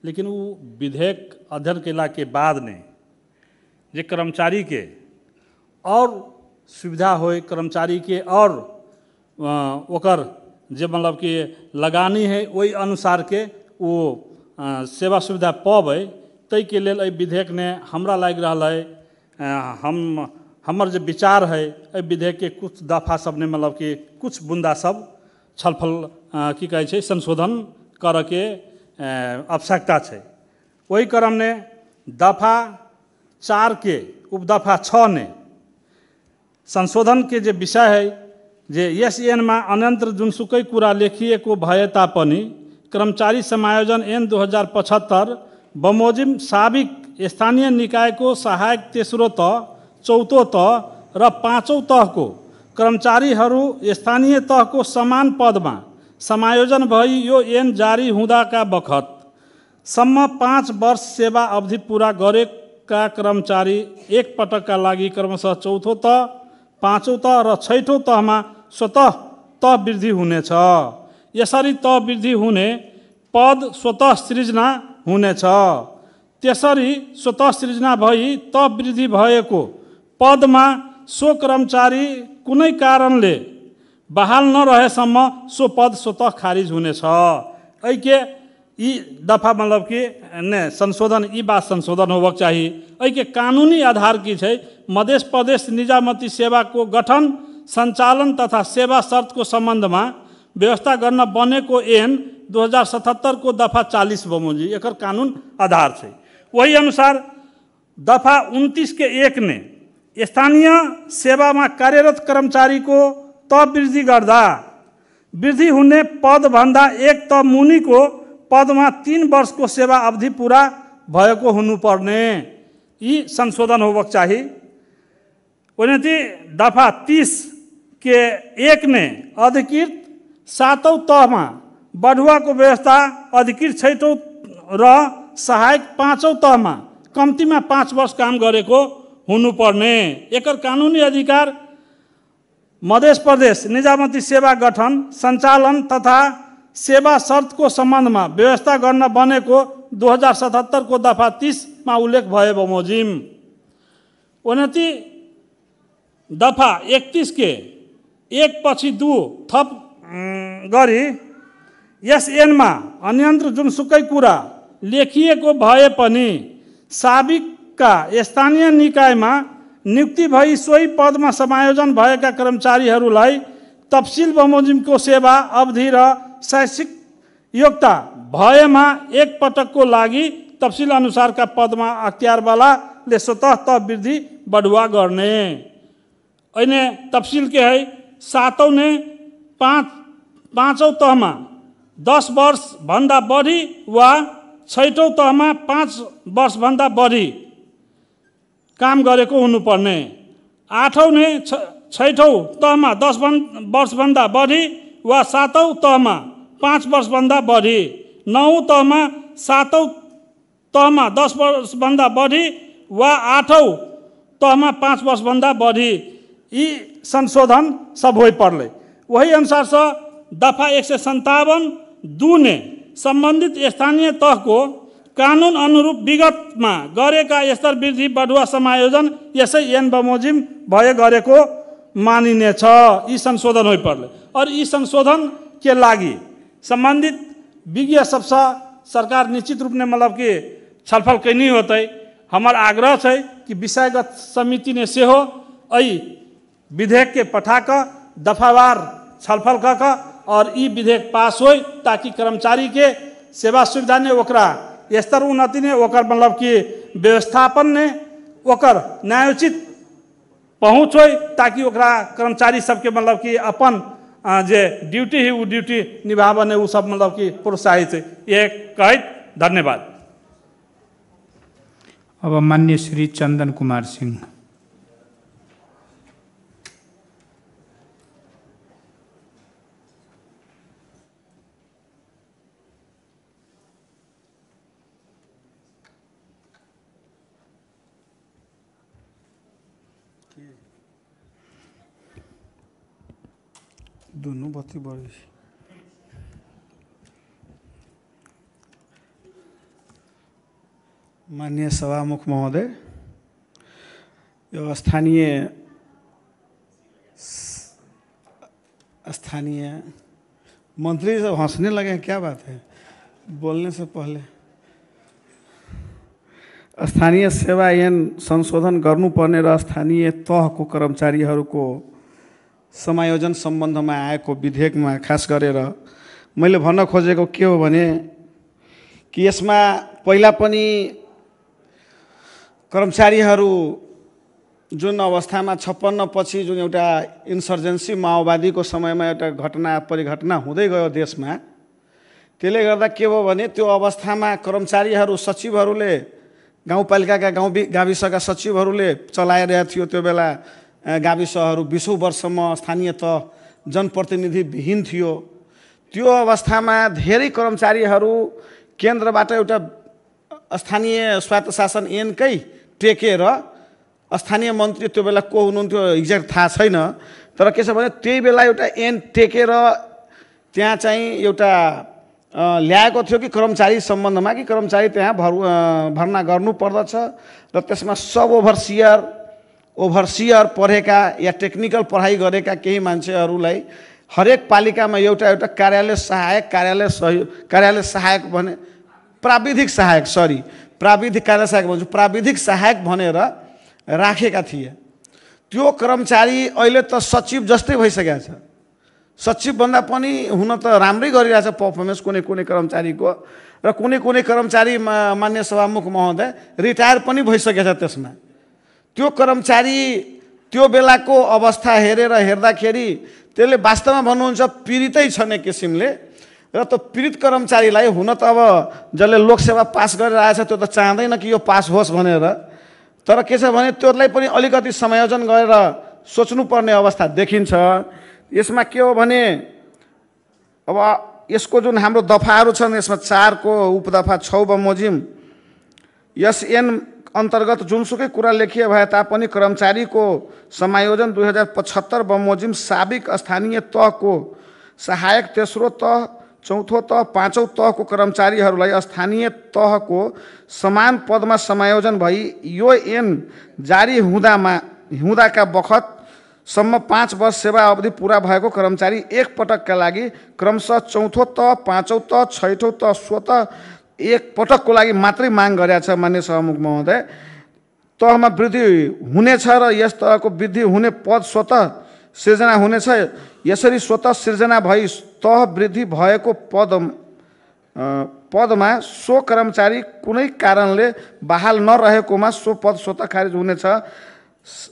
लेकिन वो विधेयक अध्ययन केला के बाद ने जे कर्मचारी के और सुविधा होय, कर्मचारी के और ओकर जे मतलब कि लगानी है वही अनुसार के वो सेवा सुविधा पाबै, तै के लेल विधेयक ने हमरा लागि रहा है। हमर जो विचार है विधेयक के कुछ दफा सब ने मतलब कि कुछ बुंदा सब छलफल की कहे छे संशोधन कर के आवश्यकता है। वही क्रम ने दफा 4 के उपदफा 6 ने संशोधन के जो विषय है जे एसएन में अन्यंत्र जुनसुकै कुरा लेखिएको भए तापनि कर्मचारी समायोजन ऐन 2075 बमोजिम साबिक स्थानीय निकाय को सहायक तेस्रो तह, चौथो तह र पाँचौं तह को कर्मचारीहरू स्थानीय तह को समान पदमा समायोजन भई यो ऐन जारी हुँदाका बखत सम्म 5 वर्ष सेवा अवधि पूरा गरेका कर्मचारी एक पटकका लागि क्रमशः चौथो तह, पाँचौं तह र छैठौं तहमा स्वतः तह वृद्धि हुनेछ। यसरी तह वृद्धि हुने पद स्वतः सृजना हुनेछ। त्यसरी स्वतः सृजना भई तह वृद्धि भएको पदमा सो कर्मचारी कुनै कारणले बहाल नरहेसम्म सो पद स्वतः खारिज हुनेछ। ऐके यी दफा मतलब कि ने संशोधन यी बात संशोधन होबक चाहिए। ऐके कानूनी आधार की छै मध्य प्रदेश निजामती सेवा को गठन, संचालन तथा सेवा शर्त को संबंध में व्यवस्था गर्न बनेको ऐन 2077 को दफा 40 बमोजी एकर कानून आधार है। वही अनुसार दफा 29 के 1 ने स्थानीय सेवा में कार्यरत कर्मचारी को तह वृद्धि गर्दा वृद्धि हुने पद भन्दा एक तह मुनि को पद में 3 वर्ष को सेवा अवधि पूरा भएको हुनुपर्ने यी संशोधन होबक चाहिए। उन्नति दफा 30 के 1 ने अधिकृत 7औं तहमा बढ़ुआ को व्यवस्था अधिकृत 6औं र सहायक 5औं तहमा कम्ती में 5 वर्ष काम गरेको हुनुपर्ने एकर कानूनी अधिकार मध्य प्रदेश निजामती सेवा गठन, संचालन तथा सेवा शर्त को संबंध में व्यवस्था गर्न बनेको 2077 को दफा 30 में उल्लेख भए बमोजिम। उन्नति दफा 31 के 1 पछि 2 थप गरी एसएन में अन्यन्त्र जुनसुकै कुरा लेखिएको भए पनि साबिकका स्थानीय निकायमा नियुक्ति भई सोही पदमा समायोजन भएका कर्मचारीहरूलाई तफसिल बमोजिमको सेवा अवधि र शैक्षिक योग्यता भएमा एक पटकको लागि तफसिल अनुसारका पदमा अख्तियारवालाले स्वतः तह वृद्धि बढुवा गर्ने। ऐने तफसिल के है 7औं ने 5औं तहमा 10 वर्ष भन्दा बढी वा 6औं तहमा 5 वर्ष भन्दा बढी काम गरेको हुनुपर्ने। 8औं ने 6औं तहमा 10 वर्ष भन्दा बढी वा 7औं तहमा 5 वर्ष भन्दा बढी, 9औं तहमा 7औं तहमा 10 वर्ष भन्दा बढी वा 8औं तहमा 5 वर्ष भन्दा बढी यी संशोधन सब होइ पर्ले। वही अनुसार से दफा 157 2 ने संबंधित स्थानीय तह को कानून अनुरूप विगत में गरेका स्तर वृद्धि बढुवा समायोजन यसै ऐन बमोजिम भए गरेको मानिनेछ। यी संशोधन होइ पर्ले और यी संशोधन के लागि संबंधित विज्ञ सबसे सरकार निश्चित रूप में मतलब कि छलफल कैनी होते। हमार आग्रह है कि विषयगत समिति ने सेहो ऐ विधेयक के पठाक दफावार छलफल कर और ई विधेयक पास हो ताकि कर्मचारी के सेवा सुविधा ने ओकरा स्तर उन्नति ने ओकर मतलब कि व्यवस्थापन ने ओकर न्यायोचित पहुँच हो ताकि ओकरा कर्मचारी सबके मतलब कि अपन जे ड्यूटी है वो ड्यूटी निभावने वो सब मतलब कि प्रोत्साहित है। ये कहत धन्यवाद। अब माननीय श्री चंदन कुमार सिंह। दोनों बत्ती बढी माननीय सभामुख महोदय, यो स्थानीय मंत्री सब हंसने लगे हैं, क्या बात है बोलने से पहले। स्थानीय सेवा ऐन संशोधन गर्नुपर्ने र स्थानीय तहको कर्मचारीहरूको समायोजन सम्बन्धमा आएको विधेयकमा खास गरेर मैले भन्न खोजेको के हो भने कि यसमा पहिला पनि कर्मचारीहरू जुन अवस्थामा 56 पछि जुन एउटा इन्सर्जेन्सी माओवादीको समयमा एउटा घटना परिघटना हुँदै गयो देशमा, त्यसले गर्दा के भयो भने त्यो अवस्थामा कर्मचारीहरू सचिवहरूले गाउँपालिकाका गाविसका सचिवहरूले चलाइरहेको थियो। त्यो बेला गाविसहरू 20औं वर्षसम्म स्थानीय तह जनप्रतिनिधि विहीन थियो। त्यो अवस्थामा धेरै कर्मचारीहरू केन्द्रबाट एउटा स्थानीय स्वायत्त शासन ऐनकै टेकेर, स्थानीय मन्त्री त्यो बेला को हुनुहुन्थ्यो एक्ज्याक्ट थाहा छैन, तर के छ भने त्यही बेला एउटा ऐन टेकेर त्यहाँ चाहिँ एउटा ल्याएको थियो कि कर्मचारी सम्बन्धमा कि कर्मचारी त्यहाँ भर्ना गर्नु पर्दछ र त्यसमा सब ओभरसियर पढेका या टेक्निकल पढाइ गरेका केही मान्छेहरूलाई हरेक पालिकामा एउटा एउटा कार्यालय सहायक भने प्राविधिक सहायक भनेर राखेका थिए। त्यो कर्मचारी अहिले त सचिव जस्तै भइसकेको छ। सचिव भन्दा पनि हुन त राम्रै गरिरहेछ पर्फर्मेन्स कुनै कर्मचारीको, र कुनै कर्मचारी मान्य सभामुख महोदय रिटायर पनि भइसकेको छ। त्यसमा त्यो कर्मचारी त्यो बेलाको अवस्था हेर्दाखेरि त्यसले वास्तवमा भन्नुहुन्छ पीडितै छन् एक किसिमले, र त्यो पीडित कर्मचारीलाई हुन त अब जसले लोकसेवा पास गरेर आएछ त्यो त चाहँदैन कि यो पास होस् भनेर, तर के छ भने त्यसलाई पनि अलिकति समायोजन गरेर सोच्नुपर्ने अवस्था देखिन्छ। यसमा के हो भने अब यसको जुन हाम्रो दफाहरू छन्, यसमा 4 को उपदफा 6 बमोजिम यस ऐन अन्तर्गत जुनसुकै कुरा लेखिए भए तापनि कर्मचारीको समायोजन 2075 बमोजिम साबिक स्थानीय तहको सहायक तेस्रो तह, चौथो तह, पाँचौं तहको कर्मचारीहरूलाई स्थानीय तहको समान पदमा समायोजन भई यो ऐन जारी हुँदाका बखतसम्म 5 वर्ष सेवा अवधि पूरा भएको कर्मचारी एक पटकका लागि क्रमशः चौथो तह, पाँचौं तह, छैठौं तह स्वतः एक पटकको लागि मात्रै माग गरेका छ। मान्य सभामुख महोदय, तहमा वृद्धि हुनेछ र यस तहको वृद्धि हुने पद स्वतः सिर्जना हुनेछ। यसरी स्वतः सिर्जना भई तह वृद्धि भएको पदमा सो कर्मचारी कुनै कारणले बहाल नरहेकोमा सो पद स्वतः खारिज हुनेछ।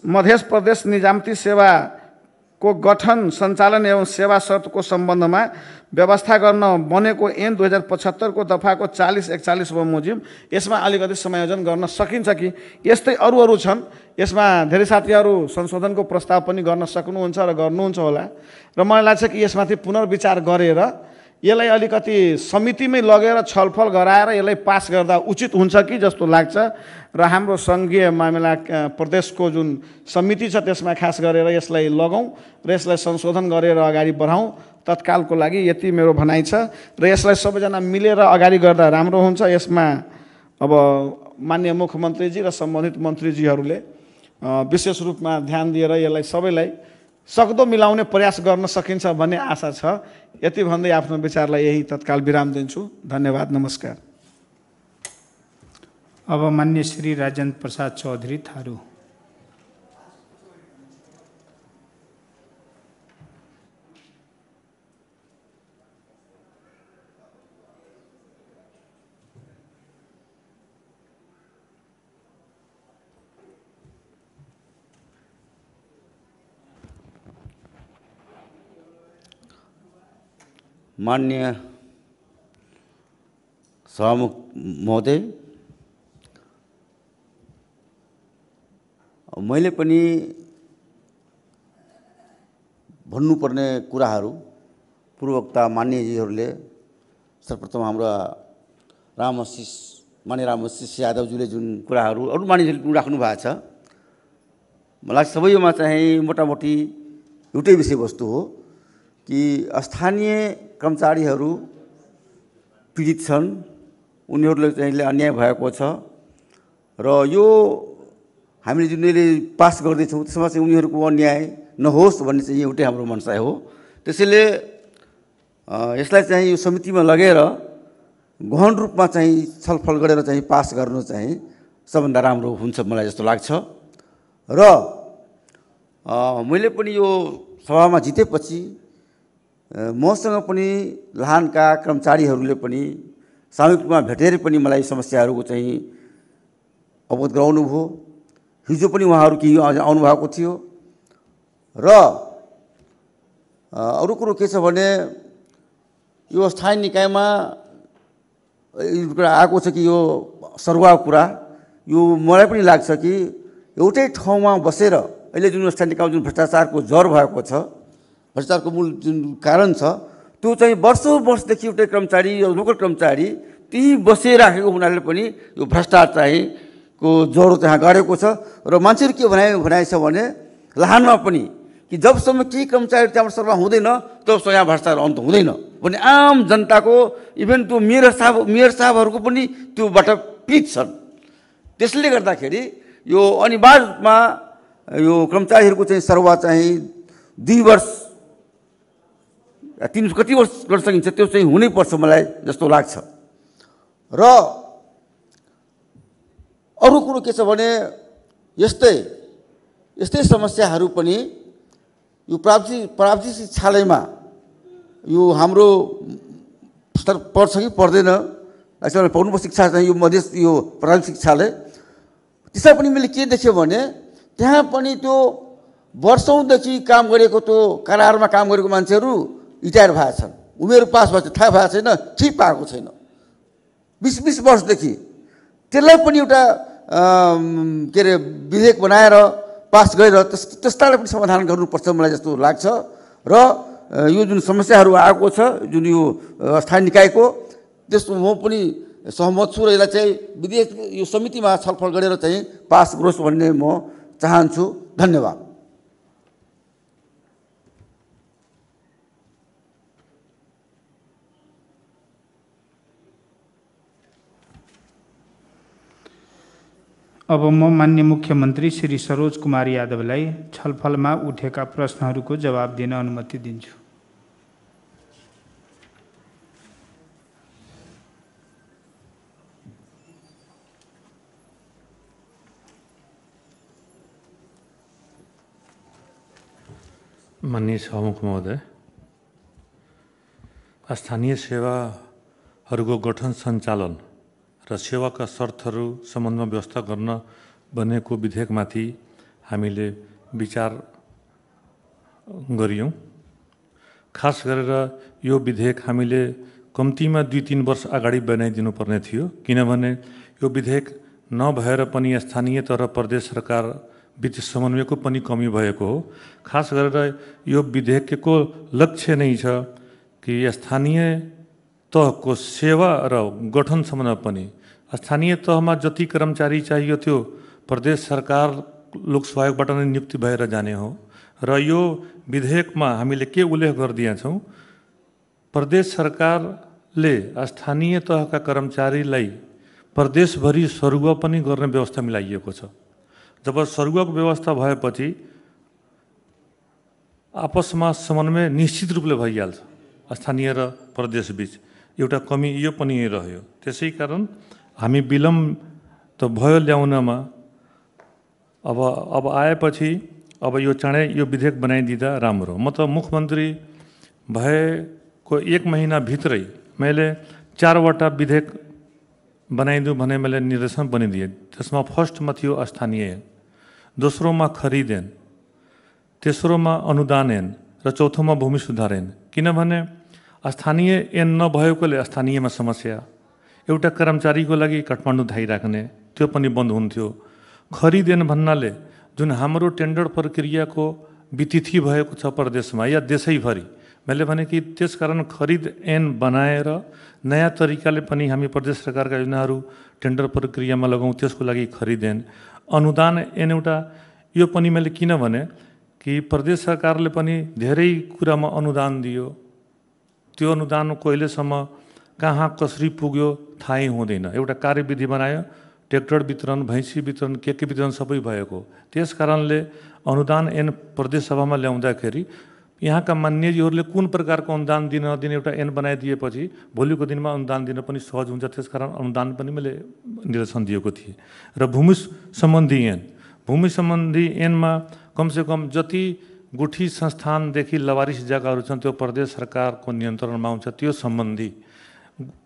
मध्य प्रदेश निजामती सेवाको गठन, सञ्चालन एवं सेवा शर्तको सम्बन्धमा व्यवस्था गर्न बनेको ऐन 2075 को दफाको 40-41 बमोजिम यसमा अलिकति समायोजन गर्न सकिन्छ कि। यस्तै अरू छन्। यसमा धेरै साथीहरू संशोधनको प्रस्ताव पनि गर्न सक्नुहुन्छ र गर्नुहुन्छ होला, र मलाई लाग्छ कि यसमाथि पुनर्विचार गरेर यसलाई अलिकति समितिमै लगेर छलफल गराएर यसलाई पास गर्दा उचित हुन्छ कि जस्तो लाग्छ। र हाम्रो सङ्घीय मामिला प्रदेशको जुन समिति छ त्यसमा खास गरेर यसलाई लगौँ र यसलाई संशोधन गरेर अगाडि बढाउँ। तत्कालको लागि यति मेरो भनाइ छ र यसलाई सबैजना मिलेर अगाडि गर्दा राम्रो हुन्छ। यसमा अब माननीय मुख्यमन्त्रीजी र सम्बन्धित मन्त्रीजीहरूले विशेष रूपमा ध्यान दिएर यसलाई सबैलाई सक्दो मिलाउने प्रयास गर्न सकिन्छ भन्ने आशा छ। यति भन्दै आफ्नो विचारलाई यही तत्काल विराम दिन्छु। धन्यवाद, नमस्कार। अब मान्य श्री राजेन्द्र प्रसाद चौधरी थारू। माननीय सभामुख महोदय, मैले पनि भन्नुपर्ने कुराहरू पूर्ववक्ता मान्यजीहरूले सर्वप्रथम हाम्रा मान्य रामशिष यादवज्यूले जुन कुराहरू अरू मानिसहरूले राख्नु भएको छ, मलाई सबैमा चाहिँ मोटामोटी एउटै विषयवस्तु हो। कि स्थानीय कर्मचारीहरू पीडित छन्, उनीहरूले चाहिँ अन्याय भएको छ र यो हामीले जुन पास गर्दैछौँ त्यसमा चाहिँ उनीहरूको अन्याय नहोस् भन्ने चाहिँ एउटै हाम्रो मनसाय हो। त्यसैले यसलाई चाहिँ यो समितिमा लगेर गहन रूपमा चाहिँ छलफल गरेर चाहिँ पास गर्नु चाहिँ सबभन्दा राम्रो हुन्छ मलाई जस्तो लाग्छ। र मैले पनि यो सभामा जितेपछि मसँग पनि लाहानका कर्मचारीहरूले पनि सामूहिक रूपमा भेटेर पनि मलाई समस्याहरूको चाहिँ अवगत गराउनु भयो। हिजो पनि उहाँहरू केही आउनुभएको थियो। र अरू कुरो के छ भने यो स्थानीय निकायमा कुरा आएको छ कि यो सरुवाको कुरा, यो मलाई पनि लाग्छ कि एउटै ठाउँमा बसेर अहिले जुन स्थानीय निकायमा जुन भ्रष्टाचारको जर भएको छ, भ्रष्टाचारको मूल जुन कारण छ त्यो चाहिँ वर्षौँ वर्षदेखि एउटै कर्मचारी लोकल कर्मचारी त्यही बसिराखेको हुनाले पनि यो भ्रष्टाचार चाहिँ को ज्वरो त्यहाँ गाडेको छ। र मान्छेहरू के भनाइ छ भने लाहानमा पनि कि जबसम्म केही कर्मचारी त्यहाँबाट सरुवा हुँदैन तबसम्म यहाँ भ्रष्टाचार अन्त हुँदैन भन्ने आम जनताको इभन त्यो मेयर साहबहरूको पनि त्योबाट पीडित छन्। त्यसले गर्दाखेरि यो अनिवार्य रूपमा यो कर्मचारीहरूको चाहिँ सरुवा चाहिँ 2 वर्ष 3 कति वर्ष गर्न सकिन्छ त्यो चाहिँ हुनैपर्छ मलाई जस्तो लाग्छ। र अरू कुरो के छ भने यस्तै समस्याहरू पनि यो प्राविधिक शिक्षालयमा यो हाम्रो स्तर पर्छ कि पर्दैन, पढ्नुपर्ने शिक्षा चाहिँ यो मधेस यो प्राविधिक शिक्षालय त्यसमा पनि मैले के देखेँ भने त्यहाँ पनि त्यो वर्षौँदेखि काम गरेको त्यो कारागारमा काम गरेको मान्छेहरू रिटायर भएका छन्, उमेर पास भएको थाहा भएको छैन, ठीक पाएको छैन 20 वर्षदेखि। त्यसलाई पनि एउटा के अरे विधेयक बनाएर पास गरेर त्यस्तालाई पनि समाधान गर्नुपर्छ मलाई जस्तो लाग्छ। र यो जुन समस्याहरू आएको छ जुन यो स्थानीय निकायको त्यसको म पनि सहमत छु र यसलाई चाहिँ विधेयक यो समितिमा छलफल गरेर चाहिँ पास गरोस् भन्ने म चाहन्छु। धन्यवाद। अब म माननीय मुख्यमन्त्री श्री सरोज कुमार यादवलाई छलफलमा उठेका प्रश्नहरूको जवाब दिन अनुमति दिन्छु। माननीय सभामुख महोदय, स्थानीय सेवाहरूको गठन सञ्चालन र सेवाका शर्तहरू सम्बन्धमा व्यवस्था गर्न बनेको विधेयकमाथि हामीले विचार गरियौँ। खास गरेर यो विधेयक हामीले कम्तीमा 2-3 वर्ष अगाडि बनाइदिनु पर्ने थियो, किनभने यो विधेयक नभएर पनि स्थानीय तर प्रदेश सरकार बीच समन्वयको पनि कमी भएको हो। खास गरेर यो विधेयकको लक्ष्य नै छ कि स्थानीय तहको सेवा र गठन सम्बन्धमा पनि स्थानीय तहमा जति कर्मचारी चाहियो त्यो प्रदेश सरकार लोक सहयोगबाट नै नियुक्ति भएर जाने हो। र यो विधेयकमा हामीले के उल्लेख गरिदिएका छौँ, प्रदेश सरकारले स्थानीय तहका कर्मचारीलाई प्रदेशभरि सरुवा पनि गर्ने व्यवस्था मिलाइएको छ। जब सरुवाको व्यवस्था भएपछि आपसमा समन्वय निश्चित रूपले भइहाल्छ स्थानीय र प्रदेश बीच। एउटा कमी यो पनि रह्यो। त्यसै कारण हामी विलम्ब त भयो ल्याउनमा, अब आएपछि अब यो चाँडै यो विधेयक बनाइदिँदा राम्रो। म त मुख्यमन्त्री भएको 1 महिनाभित्रै मैले 4वटा विधेयक बनाइदिउँ भने मैले निर्देशन पनि दिएँ। त्यसमा फर्स्टमा थियो स्थानीय ऐन, दोस्रोमा खरिद ऐन, तेस्रोमा अनुदान ऐन र चौथोमा भूमि सुधार ऐन। किनभने स्थानीय ऐन नभएकोले स्थानीयमा समस्या, एउटा कर्मचारीको लागि काठमाडौँ धाइ राख्ने त्यो पनि बन्द हुन्थ्यो। खरिद ऐन भन्नाले जुन हाम्रो टेन्डर प्रक्रियाको वितिथि भएको छ प्रदेशमा या देशैभरि, मैले भने कि त्यसकारण खरिद ऐन बनाएर नयाँ तरिकाले पनि हामी प्रदेश सरकारका योजनाहरू टेन्डर प्रक्रियामा लगाउँ, त्यसको लागि खरिद ऐन। अनुदान ऐन एउटा यो पनि मैले किनभने कि प्रदेश सरकारले पनि धेरै कुरामा अनुदान दियो, त्यो अनुदान कहिलेसम्म कहाँ कसरी पुग्यो थाहै हुँदैन। एउटा कार्यविधि बनायो, ट्र्याक्टर वितरण, भैँसी वितरण, के वितरण सबै भएको। त्यस कारणले अनुदान ऐन प्रदेश सभामा ल्याउँदाखेरि यहाँका मान्यजीहरूले कुन प्रकारको अनुदान दिन नदिने एउटा ऐन बनाइदिएपछि भोलिको दिनमा अनुदान दिन पनि सहज हुन्छ। त्यसकारण अनुदान पनि मैले निर्देशन दिएको थिएँ। र भूमि सम्बन्धी ऐनमा कमसेकम जति गुठी संस्थानदेखि लवारिस जग्गाहरू छन् त्यो प्रदेश सरकारको नियन्त्रणमा हुन्छ। त्यो सम्बन्धी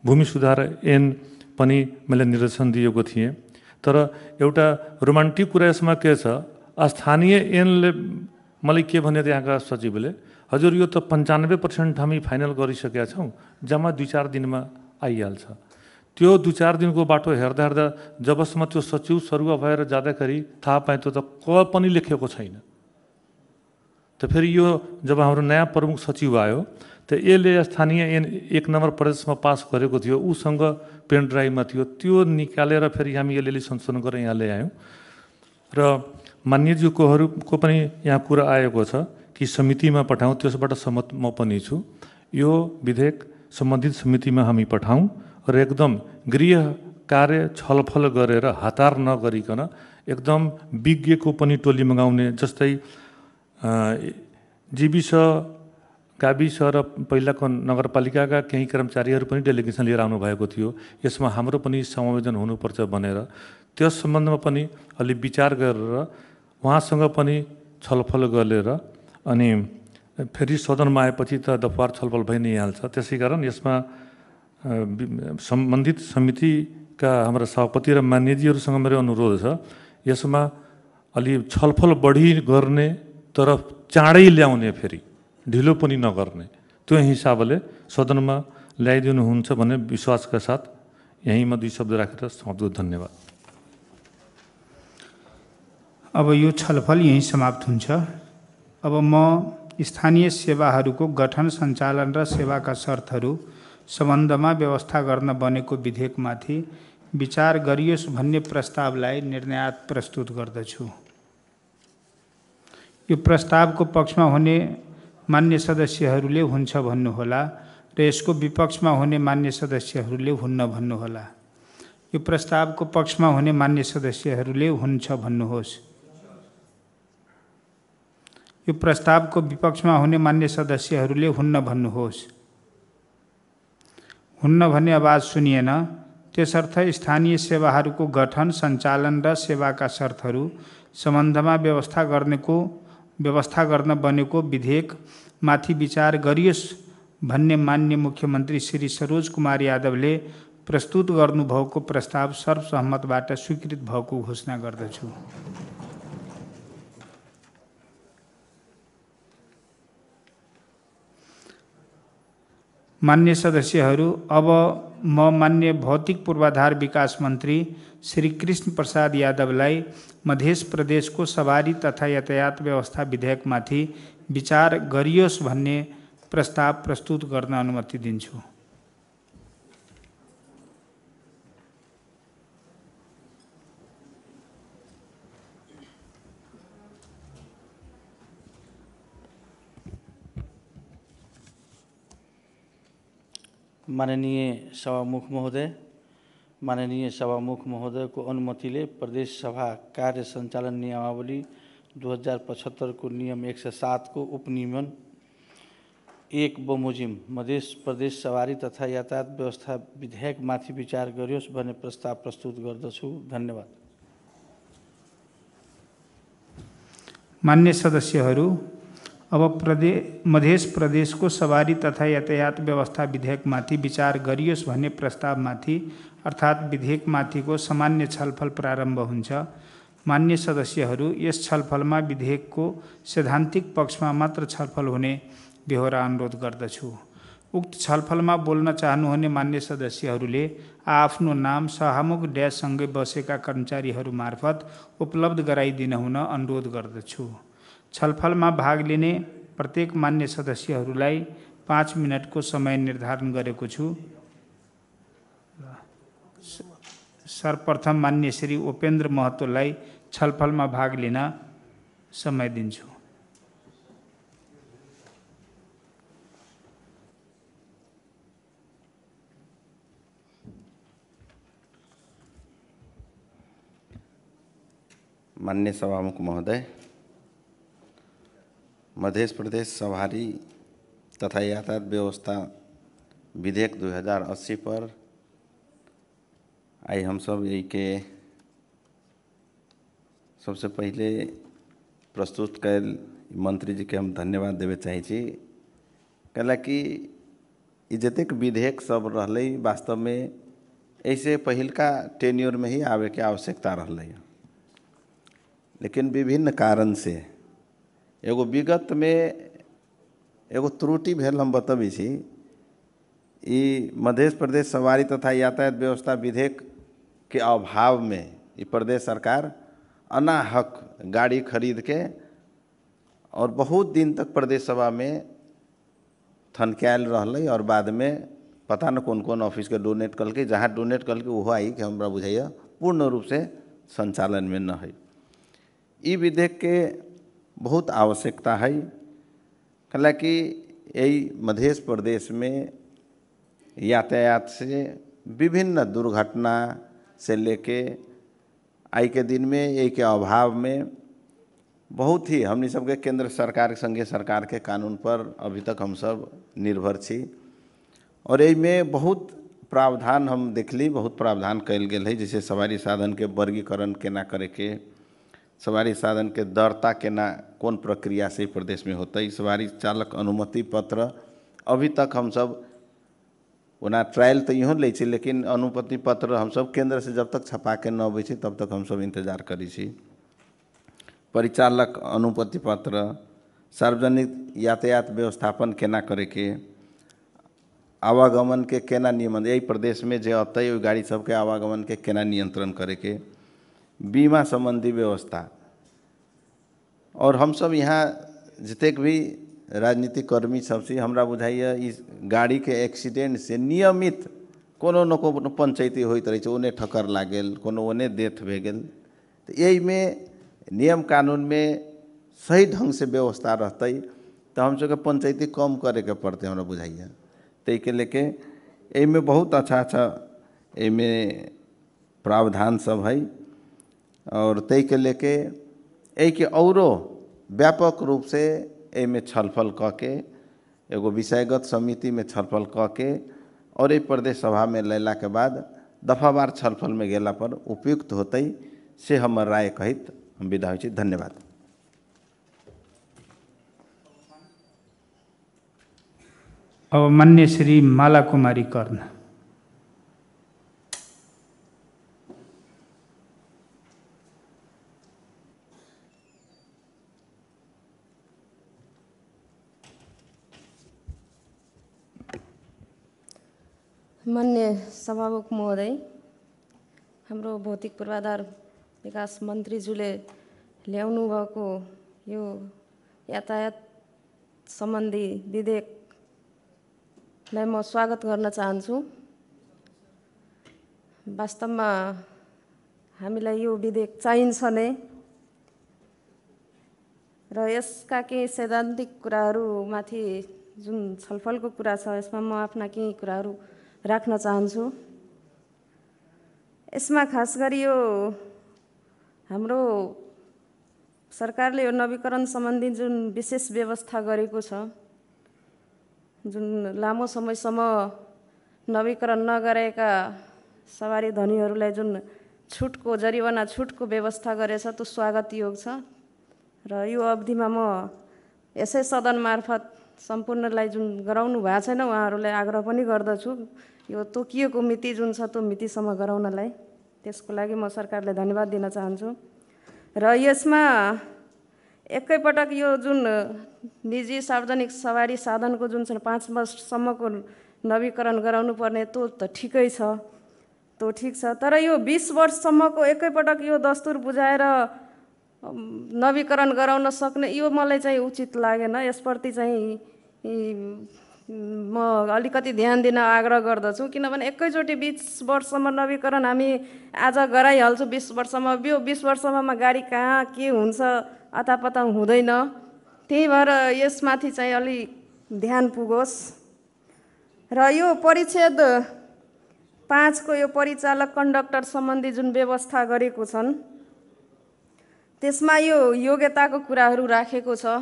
भूमि सुधार ऐन पनि मैले निर्देशन दिएको थिएँ। तर एउटा रोमान्टिक कुरा यसमा के छ, स्थानीय ऐनले मलाई के भने यहाँका सचिवले, हजुर यो त 95% हामी फाइनल गरिसकेका छौँ, जम्मा 2-4 दिनमा आइहाल्छ। त्यो 2-4 दिनको बाटो हेर्दा हेर्दा जबसम्म त्यो सचिव सरुवा भएर जाँदाखेरि थाहा पाएँ त्यो त पनि लेखेको छैन। त फेरि यो जब हाम्रो नयाँ प्रमुख सचिव आयो त यसले स्थानीय ऐन 1 नम्बर प्रदेशमा पास गरेको थियो, उसँग पेन ड्राइभमा थियो, त्यो निकालेर फेरि हामी यसले संशोधन गरेर यहाँ ल्यायौँ। र मान्यज्यूको पनि यहाँ कुरा आएको छ कि समितिमा पठाउँ, त्यसबाट सहमत म पनि छु। यो विधेयक सम्बन्धित समितिमा हामी पठाउँ र एकदम गृह कार्य छलफल गरेर हतार नगरिकन एकदम विज्ञको पनि टोली मगाउने, जस्तै जीविस गाविस र पहिलाको नगरपालिकाका केही कर्मचारीहरू पनि डेलिगेसन लिएर आउनुभएको थियो। यसमा हाम्रो पनि संयोजन हुनुपर्छ भनेर त्यस सम्बन्धमा पनि अलि विचार गरेर उहाँसँग पनि छलफल गरेर अनि फेरि सदनमा आएपछि त दफार छलफल भइ नै हाल्छ। त्यसै कारण यसमा सम्बन्धित समितिका हाम्रा सभापति र मान्यजीहरूसँग मेरो अनुरोध छ, यसमा अलि छलफल बढी गर्ने तर चाँडै ल्याउने, फेरि ढिलो पनि नगर्ने, त्यो हिसाबले सदनमा ल्याइदिनुहुन्छ भन्ने विश्वासका साथ यहीँ म 2 शब्द राखेर समाप्त। धन्यवाद। अब यो छलफल यहीँ समाप्त हुन्छ। अब म स्थानीय सेवाहरूको गठन, सञ्चालन र सेवाका शर्तहरू सम्बन्धमा व्यवस्था गर्न बनेको विधेयकमाथि विचार गरियोस् भन्ने प्रस्तावलाई निर्णयात् प्रस्तुत गर्दछु। यो प्रस्तावको पक्षमा हुने मान्य सदस्यहरूले हुन्छ भन्नुहोला र यसको विपक्षमा हुने मान्य सदस्यहरूले हुन्न भन्नुहोला। यो प्रस्तावको पक्षमा हुने मान्य सदस्यहरूले हुन्छ भन्नुहोस्। यो प्रस्तावको विपक्षमा हुने मान्य सदस्यहरूले हुन्न भन्नुहोस्। हुन्न भन्ने आवाज सुनिएन, त्यसर्थ स्थानीय सेवाहरूको गठन, सञ्चालन र सेवाका शर्तहरू सम्बन्धमा व्यवस्था गर्न बनेको विधेयक माथि विचार गरियोस् भन्ने मान्य मुख्यमन्त्री श्री सरोज कुमार यादवले प्रस्तुत गर्नुभएको प्रस्ताव सर्वसहमतबाट स्वीकृत भएको घोषणा गर्दछु। मान्य सदस्यहरू, अब म मान्य भौतिक पूर्वाधार विकास मन्त्री श्री कृष्ण प्रसाद यादवलाई मध्य प्रदेशको सवारी तथा यातायात व्यवस्था विधेयकमाथि विचार गरियोस् भन्ने प्रस्ताव प्रस्तुत गर्न अनुमति दिन्छु। माननीय सभामुख महोदय को अनुमतिले प्रदेश सभा कार्य सञ्चालन नियमावली 2075 को नियम 107 को उपनियमन 1 बमोजिम मध्य प्रदेश सवारी तथा यातायात व्यवस्था विधेयक माथि विचार गरियोस् भन्ने प्रस्ताव प्रस्तुत गर्दछु। धन्यवाद। मान्य सदस्यहरू, अब मध्य प्रदेशको सवारी तथा यातायात व्यवस्था विधेयकमाथि विचार गरियोस् भन्ने प्रस्तावमाथि अर्थात् विधेयकमाथिको सामान्य छलफल प्रारम्भ हुन्छ। मान्य सदस्यहरू, यस छलफलमा विधेयकको सैद्धान्तिक पक्षमा मात्र छलफल हुने बेहोरा अनुरोध गर्दछु। उक्त छलफलमा बोल्न चाहनुहुने मान्य सदस्यहरूले आफ्नो नाम सभामुख ड्याससँगै बसेका कर्मचारीहरू मार्फत उपलब्ध गराइदिन हुन अनुरोध गर्दछु। छलफलमा भाग लिने प्रत्येक मान्य सदस्यहरूलाई 5 मिनटको समय निर्धारण गरेको छु। सर्वप्रथम मान्य श्री उपेन्द्र महतोलाई छलफलमा भाग लिन समय दिन्छु। माननीय सभामुख महोदय, मध्य प्रदेश सवारी तथा यातायात व्यवस्था विधेयक 2080 पर आई हम सब यही के सबसे पहले प्रस्तुत कैल मंत्री जी के हम धन्यवाद देवे चाहिए। कहला कि जतेक विधेयक सब रहलै वास्तव में ऐसे पहिलका टेन्योर में ही आवे के आवश्यकता रहलै, लेकिन विभिन्न कारण से एगो विगत में एगो त्रुटि भेल हम बतबै छी। ई मध्य प्रदेश सवारी तथा यातायात व्यवस्था विधेयक के अभाव में ई प्रदेश सरकार अनाहक गाड़ी खरीद के और बहुत दिन तक प्रदेश सभा में थनकायल रहलै और बाद में पता न कौन कौन ऑफिस के डोनेट कल के, जहाँ डोनेट कल के वो आई कि हमरा बुझाइए पूर्ण रूप से संचालन में न है। ई विधेयक के बहुत आवश्यकता है। कहला कि यही मध्य प्रदेश में यातायात से विभिन्न दुर्घटना से लेके आई के दिन में यही के अभाव में बहुत ही हमनी सबके केंद्र सरकार संघीय सरकार के कानून पर अभी तक हम सब निर्भर छी और यही में बहुत प्रावधान हम देखली, बहुत प्रावधान कैल गेल है। जैसे सवारी साधन के वर्गीकरण केना करे के, सवारी साधन के दरता केना कौन प्रक्रिया से प्रदेश में होता है, सवारी चालक अनुमति पत्र अभी तक हम सब ओना ट्रायल तो इहो ले छी, लेकिन अनुमति पत्र हम सब केंद्र से जब तक छपा के न अबै छै तब तक हम सब इंतजार करी छी। परिचालक अनुमति पत्र, सार्वजनिक यातायात व्यवस्थापन केना करे के, आवागमन के केना नियमन, यही प्रदेश में जे अतै ओइ गाड़ी सबके आवागमन के केना नियंत्रण करे के, बीमा संबंधी व्यवस्था। और हम सब यहाँ जतेक भी राजनीतिक कर्मी सब छी हमरा बुझाइए इस गाड़ी के एक्सीडेंट से नियमित कोनो न कोनो पंचायती होइत रहे छै, ओने ठक्कर लाग गेल, कोनो ओने डेथ भे गेल। तो यही में नियम कानून में सही ढंग से व्यवस्था रहते तो हम सबके पंचायती कम करे के पड़ते हमरा बुझाइए। तै के लेके एहि में बहुत अच्छा अच्छा एहि में प्रावधान सब है और तै के लेके एहि के औरो व्यापक रूप से एहि में छलफल क के एगो विषयगत समिति में छलफल क के और एहि प्रदेश सभा में लैला के बाद दफावार छलफल में गेला पर उपयुक्त होतै से हमर राय कहित हम विदा होइ छी। धन्यवाद। अब माननीय श्री माला कुमारी कर्ण। माननीय सभामुख महोदय, हाम्रो भौतिक पूर्वाधार विकास मन्त्रीज्यूले ल्याउनु भएको यो यातायात सम्बन्धी विधेयकलाई म स्वागत गर्न चाहन्छु। वास्तवमा हामीलाई यो विधेयक चाहिन्छ नै र यसका केही सैद्धान्तिक कुराहरूमाथि जुन छलफलको कुरा छ यसमा म आफ्ना केही कुराहरू राख्न चाहन्छु। यसमा खास गरी यो हाम्रो सरकारले यो नवीकरण सम्बन्धी जुन विशेष व्यवस्था गरेको छ, जुन लामो समयसम्म नवीकरण नगरेका सवारी धनीहरूलाई जुन छुटको जरिवाना छुटको व्यवस्था गरेछ त्यो स्वागत योग छ र यो अवधिमा म यसै सदन मार्फत सम्पूर्णलाई जुन गराउनु भएको छैन उहाँहरूलाई आग्रह पनि गर्दछु यो तोकिएको मिति जुन छ त्यो मितिसम्म गराउनलाई, त्यसको लागि म सरकारलाई धन्यवाद दिन चाहन्छु। र यसमा एकैपटक यो जुन निजी सार्वजनिक सवारी साधनको जुन छ 5 वर्षसम्मको नवीकरण गराउनु पर्ने त्यो त ठिकै छ, त्यो ठिक छ, तर यो 20 वर्षसम्मको एकैपटक यो दस्तुर बुझाएर नवीकरण गराउन सक्ने यो मलाई चाहिँ उचित लागेन। यसप्रति चाहिँ म अलिकति ध्यान दिन आग्रह गर्दछु, किनभने एकैचोटि 20 वर्षसम्म नवीकरण हामी आज गराइहाल्छौँ। 20 वर्षमा यो 20 वर्षमा गाडी कहाँ के हुन्छ अतापता हुँदैन, त्यही भएर यसमाथि चाहिँ अलि ध्यान पुगोस्। र यो परिच्छेद 5 को यो परिचालक कन्डक्टर सम्बन्धी जुन व्यवस्था गरेको छन् त्यसमा यो योग्यताको कुराहरू राखेको छ।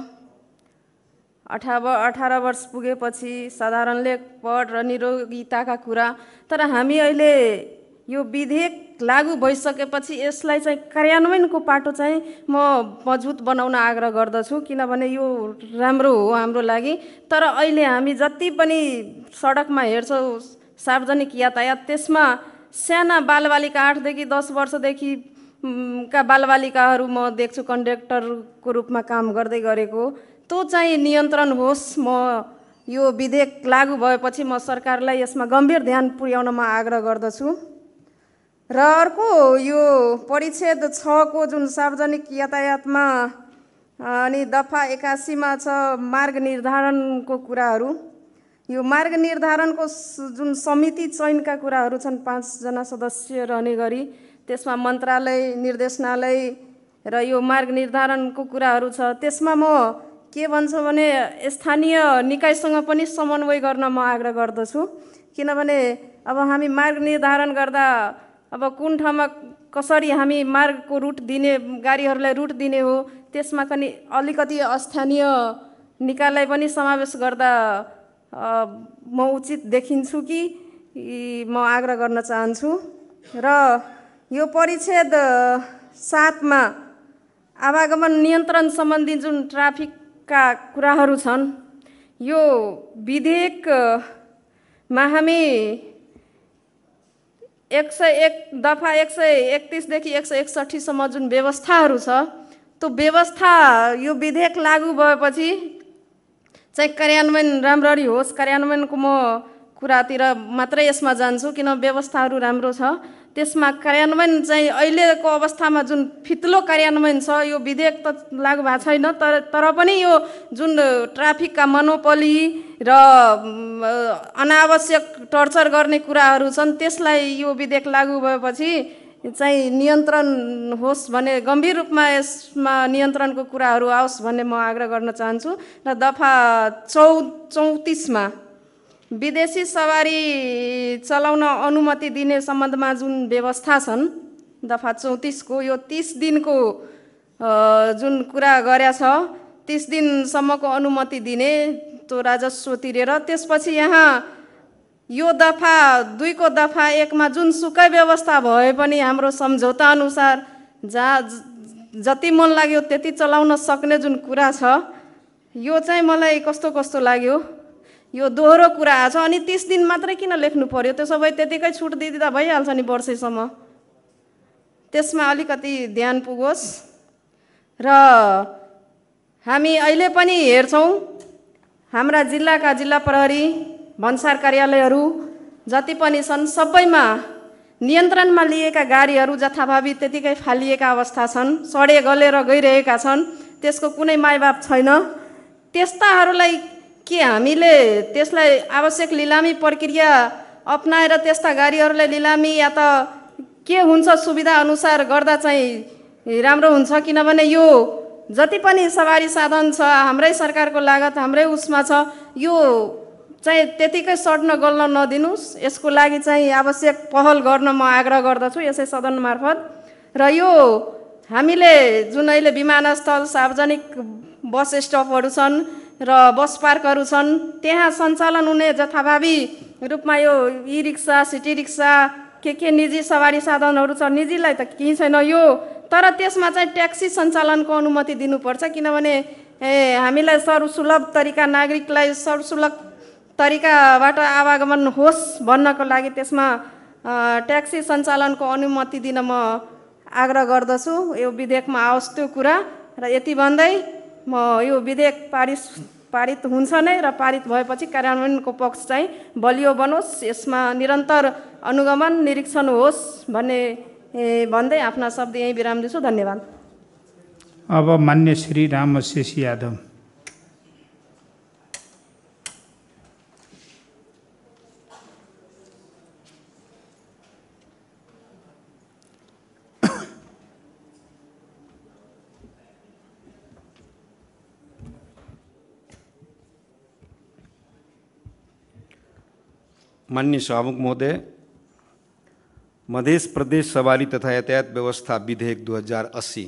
18 वर्ष पुगेपछि साधारण लेख पढ र निरोगिताका कुरा। तर हामी अहिले यो विधेयक लागू भइसकेपछि यसलाई चाहिँ कार्यान्वयनको पाटो चाहिँ म मजबुत बनाउन आग्रह गर्दछु, किनभने यो राम्रो हो हाम्रो लागि। तर अहिले हामी जति पनि सडकमा हेर्छौँ सार्वजनिक यातायात, त्यसमा साना बालबालिका 8 देखि 10 वर्षदेखि का बालबालिकाहरू म देख्छु कन्डक्टरको रूपमा काम गर्दै गरेको। त्यो चाहिँ नियन्त्रण होस्। म यो विधेयक लागू भएपछि म सरकारलाई यसमा गम्भीर ध्यान पुर्याउन म आग्रह गर्दछु। र अर्को यो परिच्छेद 6 को जुन सार्वजनिक यातायातमा अनि दफा 81 मा छ मार्ग निर्धारणको कुराहरू। यो मार्ग निर्धारणको जुन समिति चयनका कुराहरू छन् 5 जना सदस्य रहने गरी, त्यसमा मन्त्रालय, निर्देशनालय र यो मार्ग निर्धारणको कुराहरू छ। त्यसमा म के भन्छु भने स्थानीय निकायसँग पनि समन्वय गर्न म आग्रह गर्दछु, किनभने अब हामी मार्ग निर्धारण गर्दा अब कुन ठाउँमा कसरी हामी मार्गको रुट दिने, गाडीहरूलाई रुट दिने हो, त्यसमा पनि अलिकति स्थानीय निकायलाई पनि समावेश गर्दा म उचित देखिन्छु कि म आग्रह गर्न चाहन्छु। र यो परिच्छेद 7 मा आवागमन नियन्त्रण सम्बन्धी जुन ट्राफिकका कुराहरू छन्, यो विधेयकमा हामी 101 दफा 131 देखि 161 सम्म जुन व्यवस्थाहरू छ, त्यो व्यवस्था यो विधेयक लागू भएपछि चाहिँ कार्यान्वयन राम्ररी होस्। कार्यान्वयनको म कुरातिर मात्रै यसमा जान्छु, किन व्यवस्थाहरू राम्रो छ। त्यसमा कार्यान्वयन चाहिँ अहिलेको अवस्थामा जुन फितलो कार्यान्वयन छ, यो विधेयक त लागू भएको छैन, तर पनि यो जुन ट्राफिकका मोनोपोली र अनावश्यक टर्चर गर्ने कुराहरू छन्, त्यसलाई यो विधेयक लागू भएपछि चाहिँ नियन्त्रण होस् भने, गम्भीर रूपमा यसमा नियन्त्रणको कुराहरू आओस् भन्ने म आग्रह गर्न चाहन्छु। र दफा 34 मा विदेशी सवारी चलाउन अनुमति दिने सम्बन्धमा जुन व्यवस्था छन्, दफा 34 को यो 30 दिनको जुन कुरा गरेछ, 30 दिनसम्मको अनुमति दिने त्यो राजस्व तिरेर। त्यसपछि यहाँ यो दफा 2 को दफा 1 मा जुन सुकै व्यवस्था भए पनि हाम्रो सम्झौता अनुसार जहाँ जति मन लाग्यो त्यति चलाउन सक्ने जुन कुरा छ, यो चाहिँ मलाई कस्तो लाग्यो, यो दोहोरो कुरा छ। अनि 30 दिन मात्रै किन लेख्नु पर्यो? त्यसो भए त्यतिकै छुट दिँदा भइहाल्छ नि वर्षैसम्म। त्यसमा अलिकति ध्यान पुगोस्। र हामी अहिले पनि हेर्छौँ हाम्रा जिल्लाका जिल्ला प्रहरी, भन्सार कार्यालयहरू जति पनि छन्, सबैमा नियन्त्रणमा लिएका गाडीहरू जथाभावी त्यतिकै फालिएका अवस्था छन्, सडे गलेर गइरहेका छन्, त्यसको कुनै माइबाप छैन। त्यस्ताहरूलाई के हामीले त्यसलाई आवश्यक लिलामी प्रक्रिया अपनाएर त्यस्ता गाडीहरूलाई लिलामी या त के हुन्छ सुविधा अनुसार गर्दा चाहिँ राम्रो हुन्छ? किनभने यो जति पनि सवारी साधन छ, हाम्रै सरकारको लागत हाम्रै उसमा छ, यो चाहिँ त्यतिकै सड्न गल्न नदिनुस्। यसको लागि चाहिँ आवश्यक पहल गर्न म आग्रह गर्दछु यसै सदन मार्फत। र यो हामीले जुन अहिले विमानस्थल, सार्वजनिक बस स्टपहरू छन् र बस पार्कहरू छन्, त्यहाँ सञ्चालन हुने जथाभावी रूपमा यो ई रिक्सा, सिटी रिक्सा, के निजी सवारी साधनहरू छ, निजीलाई त केही छैन यो, तर त्यसमा चाहिँ ट्याक्सी सञ्चालनको अनुमति दिनुपर्छ। किनभने हामीलाई सर्वसुलभ तरिका, नागरिकलाई सर्वसुलभ तरिकाबाट आवागमन होस् भन्नको लागि त्यसमा ट्याक्सी सञ्चालनको अनुमति दिन म आग्रह गर्दछु। यो विधेयकमा आओस् त्यो कुरा। र यति भन्दै म यो विधेयक पारित हुन्छ नै, र पारित भएपछि कार्यान्वयनको पक्ष चाहिँ बलियो बनोस्, यसमा निरन्तर अनुगमन निरीक्षण होस् भन्ने भन्दै आफ्ना शब्द यहीँ विराम दिन्छु। धन्यवाद। अब मान्य श्री रामशेष यादव। माननीय सभामुख महोदय, मध्य प्रदेश सवारी तथा यातायात व्यवस्था विधेयक 2080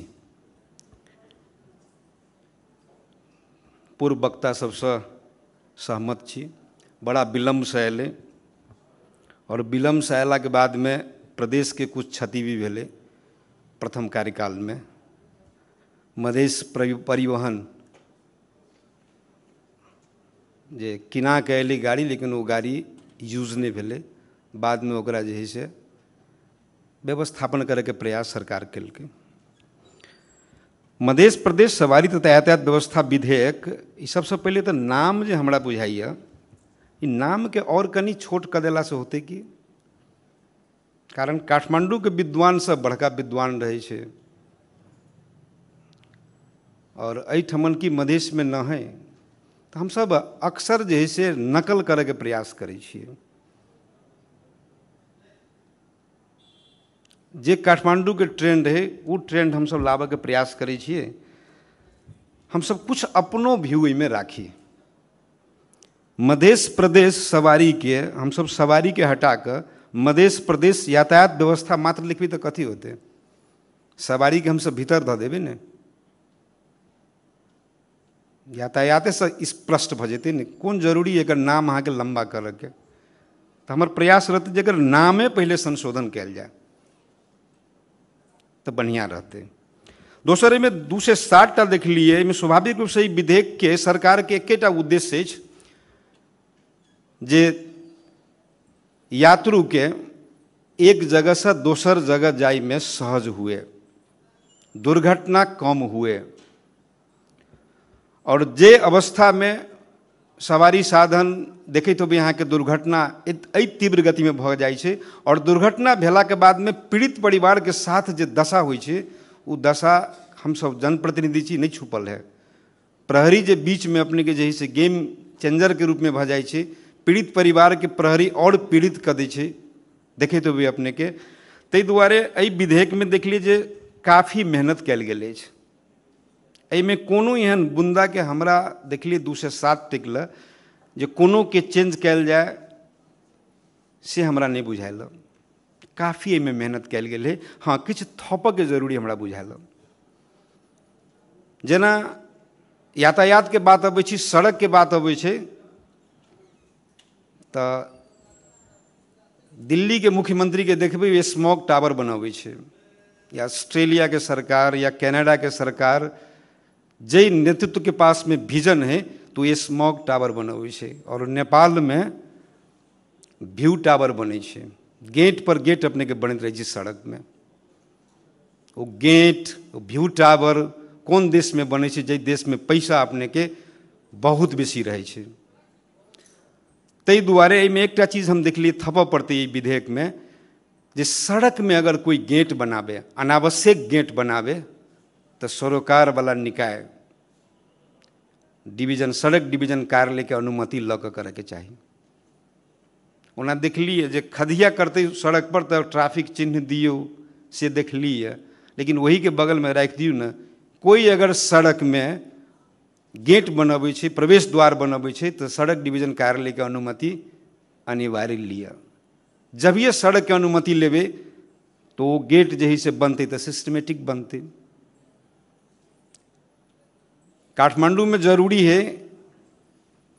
पूर्व वक्ता सबसँ सहमत छी। बड़ा विलम्ब से अयलै और विलम्ब से अयला के बाद में प्रदेश के कुछ क्षति भी भेलै। प्रथम कार्यकाल में मधेश परिवहन जे किना के अयलै गाड़ी, लेकिन वो गाड़ी यूज नहीं भेलै। बाद में ओकरा जे है से व्यवस्थापन करे के प्रयास सरकार केलकै। मध्य प्रदेश सवारी तथा यातायात व्यवस्था विधेयक, ई सबसे पहले तो नाम जे हमरा बुझाइए, ई नाम के और कनी छोट क देला से होते कि, कारण काठमांडू के विद्वान सब बड़का विद्वान रहे छे और एहिठमन की मधेश में न है, तो हम सब अक्सर जे है से नकल करे के प्रयास करै छियै। जे काठमांडू के ट्रेंड है वो ट्रेंड हम सब लाबे के प्रयास करै छियै। हम सब कुछ अपनो व्यू में राखी। मध्य प्रदेश सवारी के हम सब सवारी के हटा कर मध्य प्रदेश यातायात व्यवस्था मात्र लिखबी तो कथी होते? सवारी के हम सब भीतर ध देबे ने, यातायात से स्पष्ट भ जेते ने। कौन जरूरी एकर नाम अहाँ के लंबा करे के? तो हमार प्रयास रहते जे एकर नामे पहले संशोधन कैल जाए तो बढ़िया रहते। दोसर में 2 से 60 टा देख लिए, में स्वाभाविक रूप से ई विधेयक के सरकार के एकेटा उद्देश्य अछि जे यात्रु के एक जगह से दोसर जगह जाय में सहज हुए, दुर्घटना कम हुए और जे अवस्था में सवारी साधन देखे तो भी यहाँ के दुर्घटना एहि तीव्र गति में भ जाय छे और दुर्घटना भेला के बाद में पीड़ित परिवार के साथ जे दशा होय छे, उ दशा हम सब जनप्रतिनिधि छी नहीं छुपल है। प्रहरी जे बीच में अपने के जे से गेम चेंजर के रूप में भ जाय छे, पीड़ित परिवार के प्रहरी और पीड़ित क दै छे, देखे तो भी अपने के। तै दुआरे एहि विधेयक में देख लिए जे काफी मेहनत कैल गेल अछि। एहिमे कोनो एहन बुंदा के हमरा देखलिए 2 से 7 टिकल जे कोनो के चेंज कैल जाए से हमरा नहीं बुझायल। काफी एहिमे मेहनत कैल गेल है। हाँ, किछ थपक के जरूरी हमरा बुझायल। जेना यातायात के बात अबै छी, सड़क के बात अबै छै, तो दिल्ली के मुख्यमंत्री के देखबै स्मॉग टावर बनाबै छै, या ऑस्ट्रेलिया के सरकार या कनाडा के सरकार जे नेतृत्व के पास में विजन है तो ये स्मॉग टावर बनाबै छै। और नेपाल में व्यू टावर बनै छै, गेट पर गेट अपने के बनैत रहै छै सड़क में। वो गेट व्यू टावर कोन देश में बनै छै? जे देश में पैसा अपने के बहुत बेसी रहै छै। तै दुआरे एहिमे एकटा चीज हम देखलिए थपऽ पड़तै ई विधेयक में, जे सड़क में अगर कोई गेट बनावे, अनावश्यक गेट बनावे, तो सरोकार वाला निकाय डिवीजन सड़क डिवीजन कार्यालय के अनुमति ल के करे के चाही। ओना देखलिए जे खदिया करते सड़क पर तो ट्रैफिक चिन्ह दियो से देखलिए, लेकिन वही के बगल में राख दियो न। कोई अगर सड़क में गेट बनबै छै, प्रवेश द्वार बनबै छै, तो सड़क डिवीजन कार्यालय के अनुमति अनिवार्य लिया। जब ये सड़क के अनुमति लेवे तो वो गेट जे है से बनते तो सिस्टमेटिक बनते। काठमांडू में जरूरी है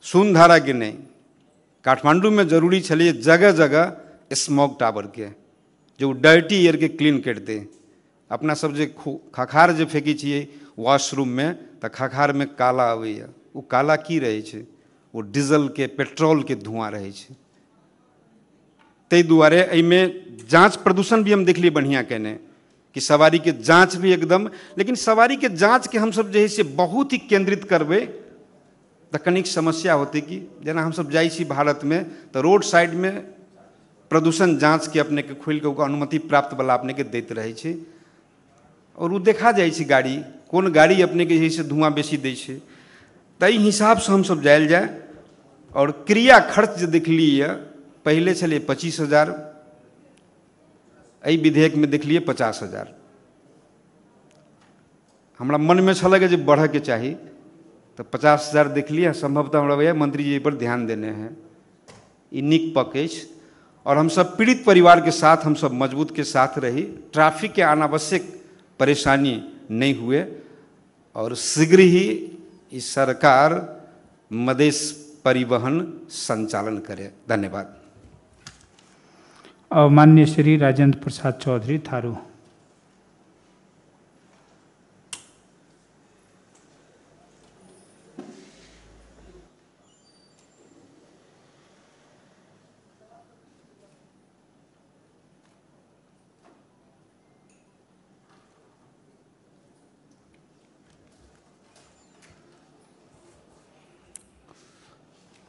शून्य धारा के नहीं, काठमांडू में जरूरी छलिए जगह जगह स्मॉग टावर के, जो डर्टी एयर के क्लीन करते। अपना सब जे खखार जे फेंकी छिए वॉशरूम में, तो खखार में काला आबैया। वो काला की रहे छे? वो डीजल के पेट्रोल के धुआं रहे छे। तै दुआरे एहिमे जांच प्रदूषण भी हम देखलिए बढ़िया कहने कि सवारी के जांच भी एकदम, लेकिन सवारी के जांच के हम सब जे है से बहुत ही केंद्रित करबे तो कनिक समस्या होती कि जेना हम सब जाइ छी भारत में तो रोड साइड में प्रदूषण जांच के अपने के खोल के अनुमति प्राप्त वाला अपने के दैत रहे छे और वो देखा जाइ छी गाड़ी कौन गाड़ी अपने के जैसे धुआं बेसी दै छे। तई हिसाब से हम सब जायल जाए और क्रिया खर्च जो देखलिए पहले चलिए 25,000, एहि विधेयक में देखलिए 50,000। हमरा मन में छल जे बढ़े के चाहिए तो 50,000 देखलिए। संभवतः हमरा भैया मंत्री जी पर ध्यान देने हैं, ई नीक पक्ष। और हम सब पीड़ित परिवार के साथ हम सब मजबूत के साथ रही, ट्रैफिक के अनावश्यक परेशानी नहीं हुए और शीघ्र ही ई सरकार मधेश परिवहन संचालन करे। धन्यवाद। माननीय श्री राजेंद्र प्रसाद चौधरी थारू।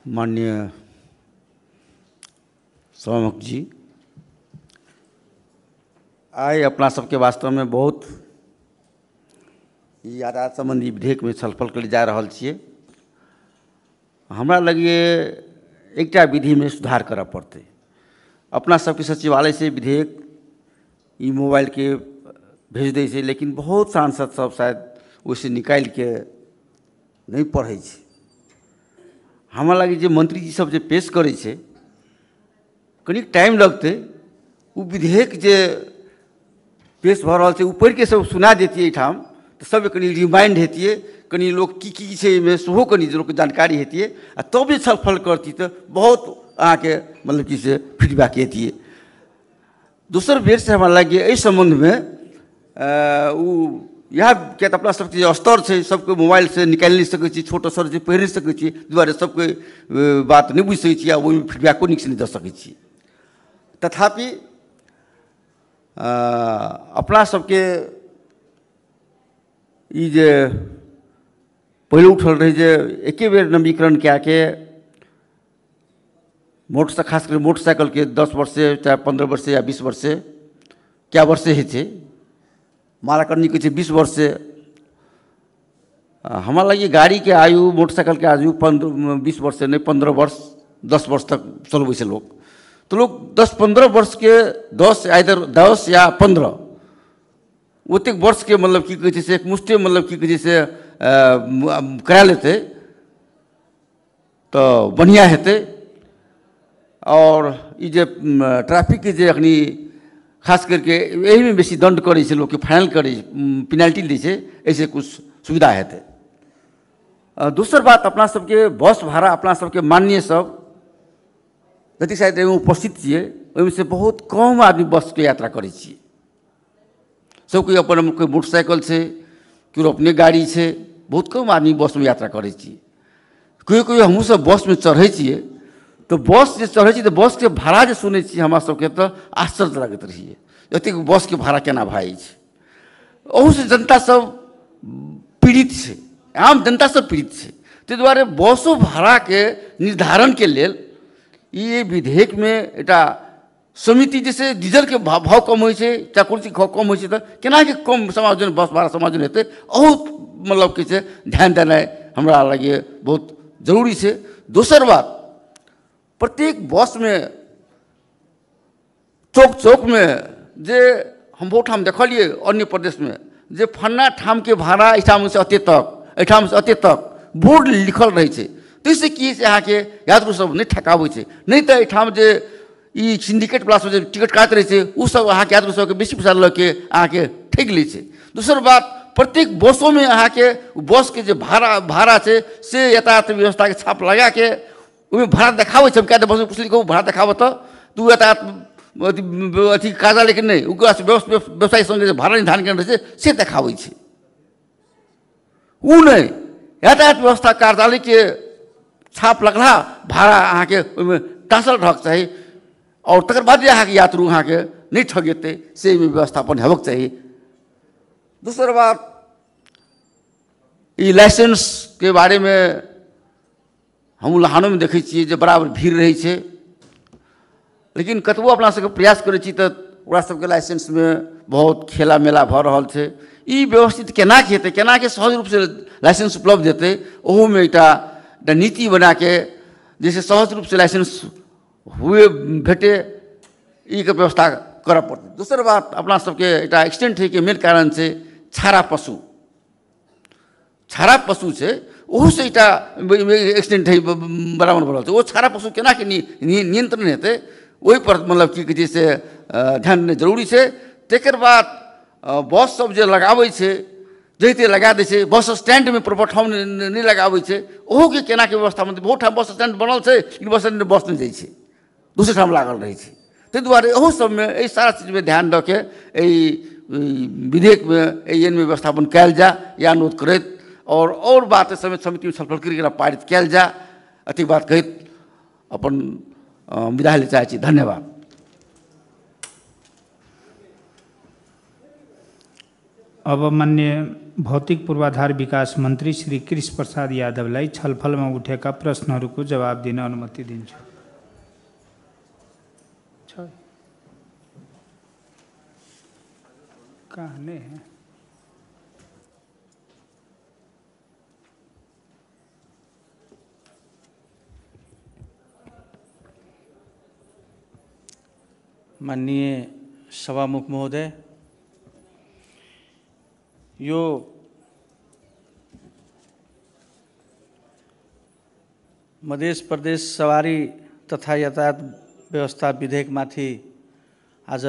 माननीय सभामुख जी, आइ अपना सबके वास्तव में बहुत यातायात संबंधी विधेयक में छलफल कर जा रहा छिए। हमरा लगे एकटा विधि में सुधार करऽ पड़ते। अपना सबके सचिवालय से विधेयक ई मोबाइल के भेज दै छै, लेकिन बहुत सांसद सब शायद उसे निकाल के नहीं पढ़े छै। हमरा लगे जे मंत्री जी सब जे पेश करे छै, कनिक टाइम लगते। वो विधेयक जे पेश भ रहा है ऊपर के सब सुना देती ठाम, तो सब कनी रिमाइंड हेतिए, कनी लोग की छै में सेहो कनी लोग जानकारी हेतिए, आ तब छलफल करती तो बहुत अहाँके मतलब कि से फीडबैक हेतिए। दोसर बेर से हमरा लगे एहि संबंध में यह क्या अपना सबके स्तर है, सबके मोबाइल से निकाल नहीं सकै छी, छोट स्तर से पढ़ नहीं सकै छी, दुआरे सबके बात नहीं बुझ सकै छी, आ ओहि फीडबैको नीक से नहीं दे सकै छी। तथापि अपना सबके ई जे पहले उठल रहे जे एके बेर नवीकरण क्या के मोटरसाइकिल, खास कर मोटरसाइकिल के 10 वर्ष से चाहे 15 वर्ष से या 20 वर्ष से क्या वर्ष से है मारा करनी के 20 वर्ष से। हमारा लगे गाड़ी के आयु, मोटरसाइकिल के आयु 20 वर्ष से नहीं 15 वर्ष 10 वर्ष तक चलबै छै लोग। तो लोग 10-15 वर्ष के 10 या 15 ओतेक वर्ष के मतलब की कहै छै से एक मुष्टे मतलब की कहै छै से करा लेते तो बढ़िया हेते। और ये जे ट्रैफिक के जे अखनी खास करके यही में बेसी दंड करे छै लोग के, फाइनल करे पेनाल्टी दै छै, ऐसे कुछ सुविधा हेते। दोसर बात अपना सबके बस भाड़ा, अपना सबके माननीय सब जति शायद उपस्थित छिए, ओहिमे से बहुत कम आदमी बस के यात्रा करे छिए। सब कोई अपन कोई मोटरसाइकिल से, कोई अपने गाड़ी से, बहुत कम आदमी बस में यात्रा करे छिए। कोई हमहूँ सब बस में चढ़े छिए, तो बस जे चढ़े छी तो बस के भाड़ा जे सुने छी हमरा सबके तो आश्चर्य लगत रहिए, एतेक बस के भाड़ा केना भाई छै। ओहू से जनता सब पीड़ित छै, आम जनता सब पीड़ित छै। ताहि दुआरे बसो भाड़ा के निर्धारण के लेल ये विधेयक में एटा समिति जैसे डीजल के भाव कम हो, चाहे कुर्सी कम हो, तो केना के कम समायोजन बस भाड़ा समायोजन हेतै, बहुत मतलब कि से ध्यान देनाइ हमरा लगे बहुत जरूरी है। दोसर बात, प्रत्येक बस में चौक चौक में जे हम बहुत ठाम देखलिए अन्य प्रदेश में जे फन्ना ठाम के भाड़ा एठाम से अते तक, एठाम से अते तक बोर्ड लिखल रहे छै। तो इससे की से अहाँ के यात्रु सब नहीं ठकाबै छै, नहीं तो एठाम जे ई सिंडिकेट वाला सब जे टिकट काट रहे छै उ सब अहाँ के यात्रु सब के बेसी पैसा लग के अहाँ के ठग लै छै। दोसर बात, प्रत्येक बसों में अहाँ के बस के जे भाड़ा छै से यातायात व्यवस्था के छाप लगा के उसमें भाड़ा देखाबै छै। क्या बस कुछ लिखो भाड़ा देखाब तो यातायात अथी कार्यालय के नहीं व्यवसायी संघ भाड़ा निर्धारण करने रहे से देखाबै छै। उ नहीं यातायात व्यवस्था कार्यालय के छाप लगला भाड़ा अहाँ के टाँसल रहक चाहिए, और तकर बाद अहाँ के यात्रु अहाँ के नहीं ठगेते से व्यवस्थापन हेबाक चाहिए। दूसर बात, ये लाइसेंस के बारे में हम लहानों में देखै छियै जे बराबर भीड़ रहै छै, लेकिन कतबो अपना सबके प्रयास करै छी तऽ ओकरा सबके लाइसेंस में बहुत खेला मेला भऽ रहल छै। ई व्यवस्थित केना के हेतै, केना के सहज रूप से लाइसेंस उपलब्ध हेतै, ओहू में एकटा नीति बना के जैसे सहज रूप से लाइसेंस हुए भेटे ई के व्यवस्था करऽ पड़तै। दोसर बात, अपना सबके एकटा एक्सीडेंट है के मेन कारण छै छाड़ा पशु। छाड़ा पशु छै ओहू से एकटा एक्सीडेंट है बराबर बढ़ल छै। वो छाड़ा पशु केना के नियंत्रण हेतै ओहि पर मतलब की कहै छै से ध्यान देनाइ जरूरी छै। तकर बाद बस सब जे लगाबै छै जैसे लगा दै छै बस स्टैंड में प्रॉपर ठाम नहीं लगाबै छै ओहो के केना के व्यवस्था में बहुत ठाम बस स्टैंड बनल छै लेकिन बस स्टैंड बस नहीं जाइ छै दूसरे ठाम लागल रहै छै ताहि दुआरे ओहो सब में एहि सारा चीज में ध्यान दऽ के एहि विधेयक में एन में व्यवस्थापन कयल जाय या अनुरोध करैत और बात समिति में छलफल करके पारित कयल जाय अति बात कहैत अपन विदा ले चाहै छी। धन्यवाद। अब माननीय भौतिक पूर्वाधार विकास मंत्री श्री कृष्ण प्रसाद यादवलाई छलफलमा उठेका प्रश्नहरूको जवाब दिन अनुमति दिन्छु। कहाँ नहीं है? माननीय सभामुख महोदय, यो मध्य प्रदेश सवारी तथा यातायात व्यवस्था विधेयकमाथि आज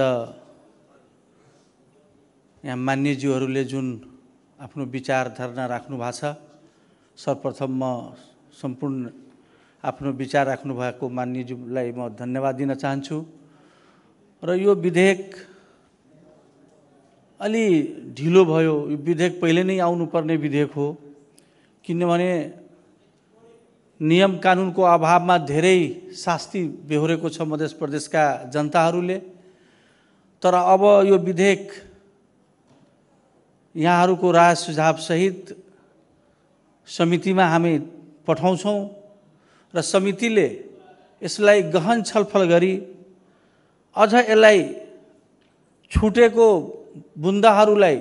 यहाँ मान्यज्यूहरूले जुन आफ्नो विचार धारणा राख्नु भएको छ, सर्वप्रथम म सम्पूर्ण आफ्नो विचार राख्नु भएको मान्यज्यूलाई म धन्यवाद दिन चाहन्छु। र यो विधेयक अलि ढिलो भयो। यो विधेयक पहिले नै आउनुपर्ने विधेयक हो, किनभने नियम कानुनको अभावमा धेरै शास्ति बेहोरेको छ मध्य प्रदेशका जनताहरूले। तर अब यो विधेयक यहाँहरूको राय सुझाव सहित समितिमा हामी पठाउँछौँ र समितिले यसलाई गहन छलफल गरी अझ यसलाई छुटेको बुन्दाहरूलाई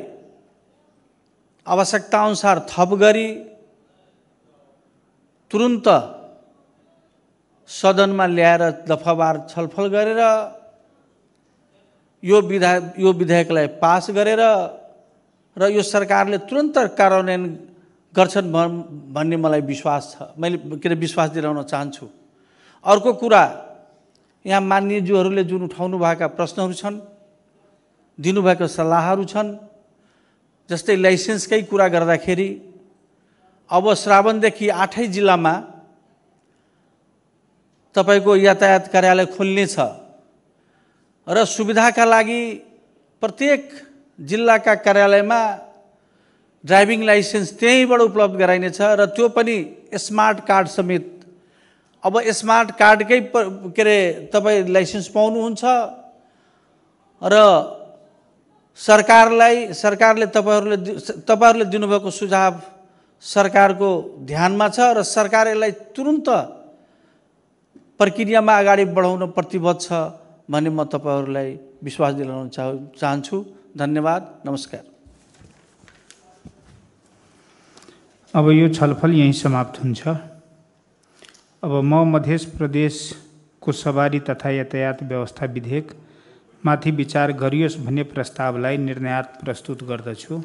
आवश्यकताअनुसार थप गरी तुरुन्त सदनमा ल्याएर दफावार छलफल गरेर यो विधेयकलाई पास गरेर र यो सरकारले तुरन्त कार्यान्वयन गर्छन् भन्ने मलाई विश्वास छ। मैले विश्वास दिलाउन चाहन्छु। अर्को कुरा, यहाँ मान्यज्यूहरूले जुन उठाउनु भएका प्रश्नहरू छन्, दिनुभएका सल्लाहहरू छन्, जस्तै लाइसेन्सकै कुरा गर्दाखेरि अब श्रावणदेखि 8 जिल्लामा तपाईको यातायात कार्यालय खोल्ने छ र सुविधाका लागि प्रत्येक जिल्लाका कार्यालयमा ड्राइभिङ लाइसेन्स त्यहीँबाट उपलब्ध गराइनेछ र त्यो पनि स्मार्ट कार्ड समेत। अब स्मार्ट कार्डकै के अरे तपाईँ लाइसेन्स पाउनुहुन्छ र सरकारले तपाईहरूले दिनुभएको सुझाव सरकारको ध्यानमा छ र सरकार यसलाई तुरुन्त प्रक्रियामा अगाडि बढाउन प्रतिबद्ध छ भन्ने म तपाईहरूलाई विश्वास दिलाउन चाहन्छु। धन्यवाद। नमस्कार। अब यो छलफल यहीं समाप्त हुन्छ। अब म मध्य प्रदेशको सवारी तथा यातायात व्यवस्था विधेयक माथि विचार गरियोस् भन्ने प्रस्तावलाई निर्णयार्थ प्रस्तुत गर्दछु।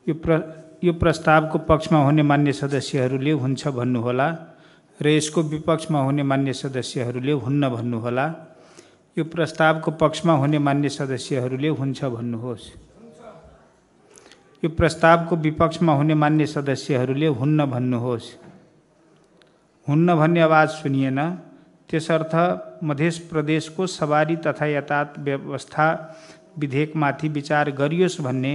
यो प्रस्तावको पक्षमा हुने मान्य सदस्यहरूले हुन्छ भन्नुहोला र यसको विपक्षमा हुने मान्य सदस्यहरूले हुन्न भन्नुहोला। यो प्रस्तावको पक्षमा हुने मान्य सदस्यहरूले हुन्छ भन्नुहोस्। यो प्रस्तावको विपक्षमा हुने मान्य सदस्यहरूले हुन्न भन्नुहोस्। हुन्न भन्ने आवाज सुनिएन, त्यसर्थ मध्य प्रदेशको सवारी तथा यातायात व्यवस्था विधेयकमाथि विचार गरियोस् भन्ने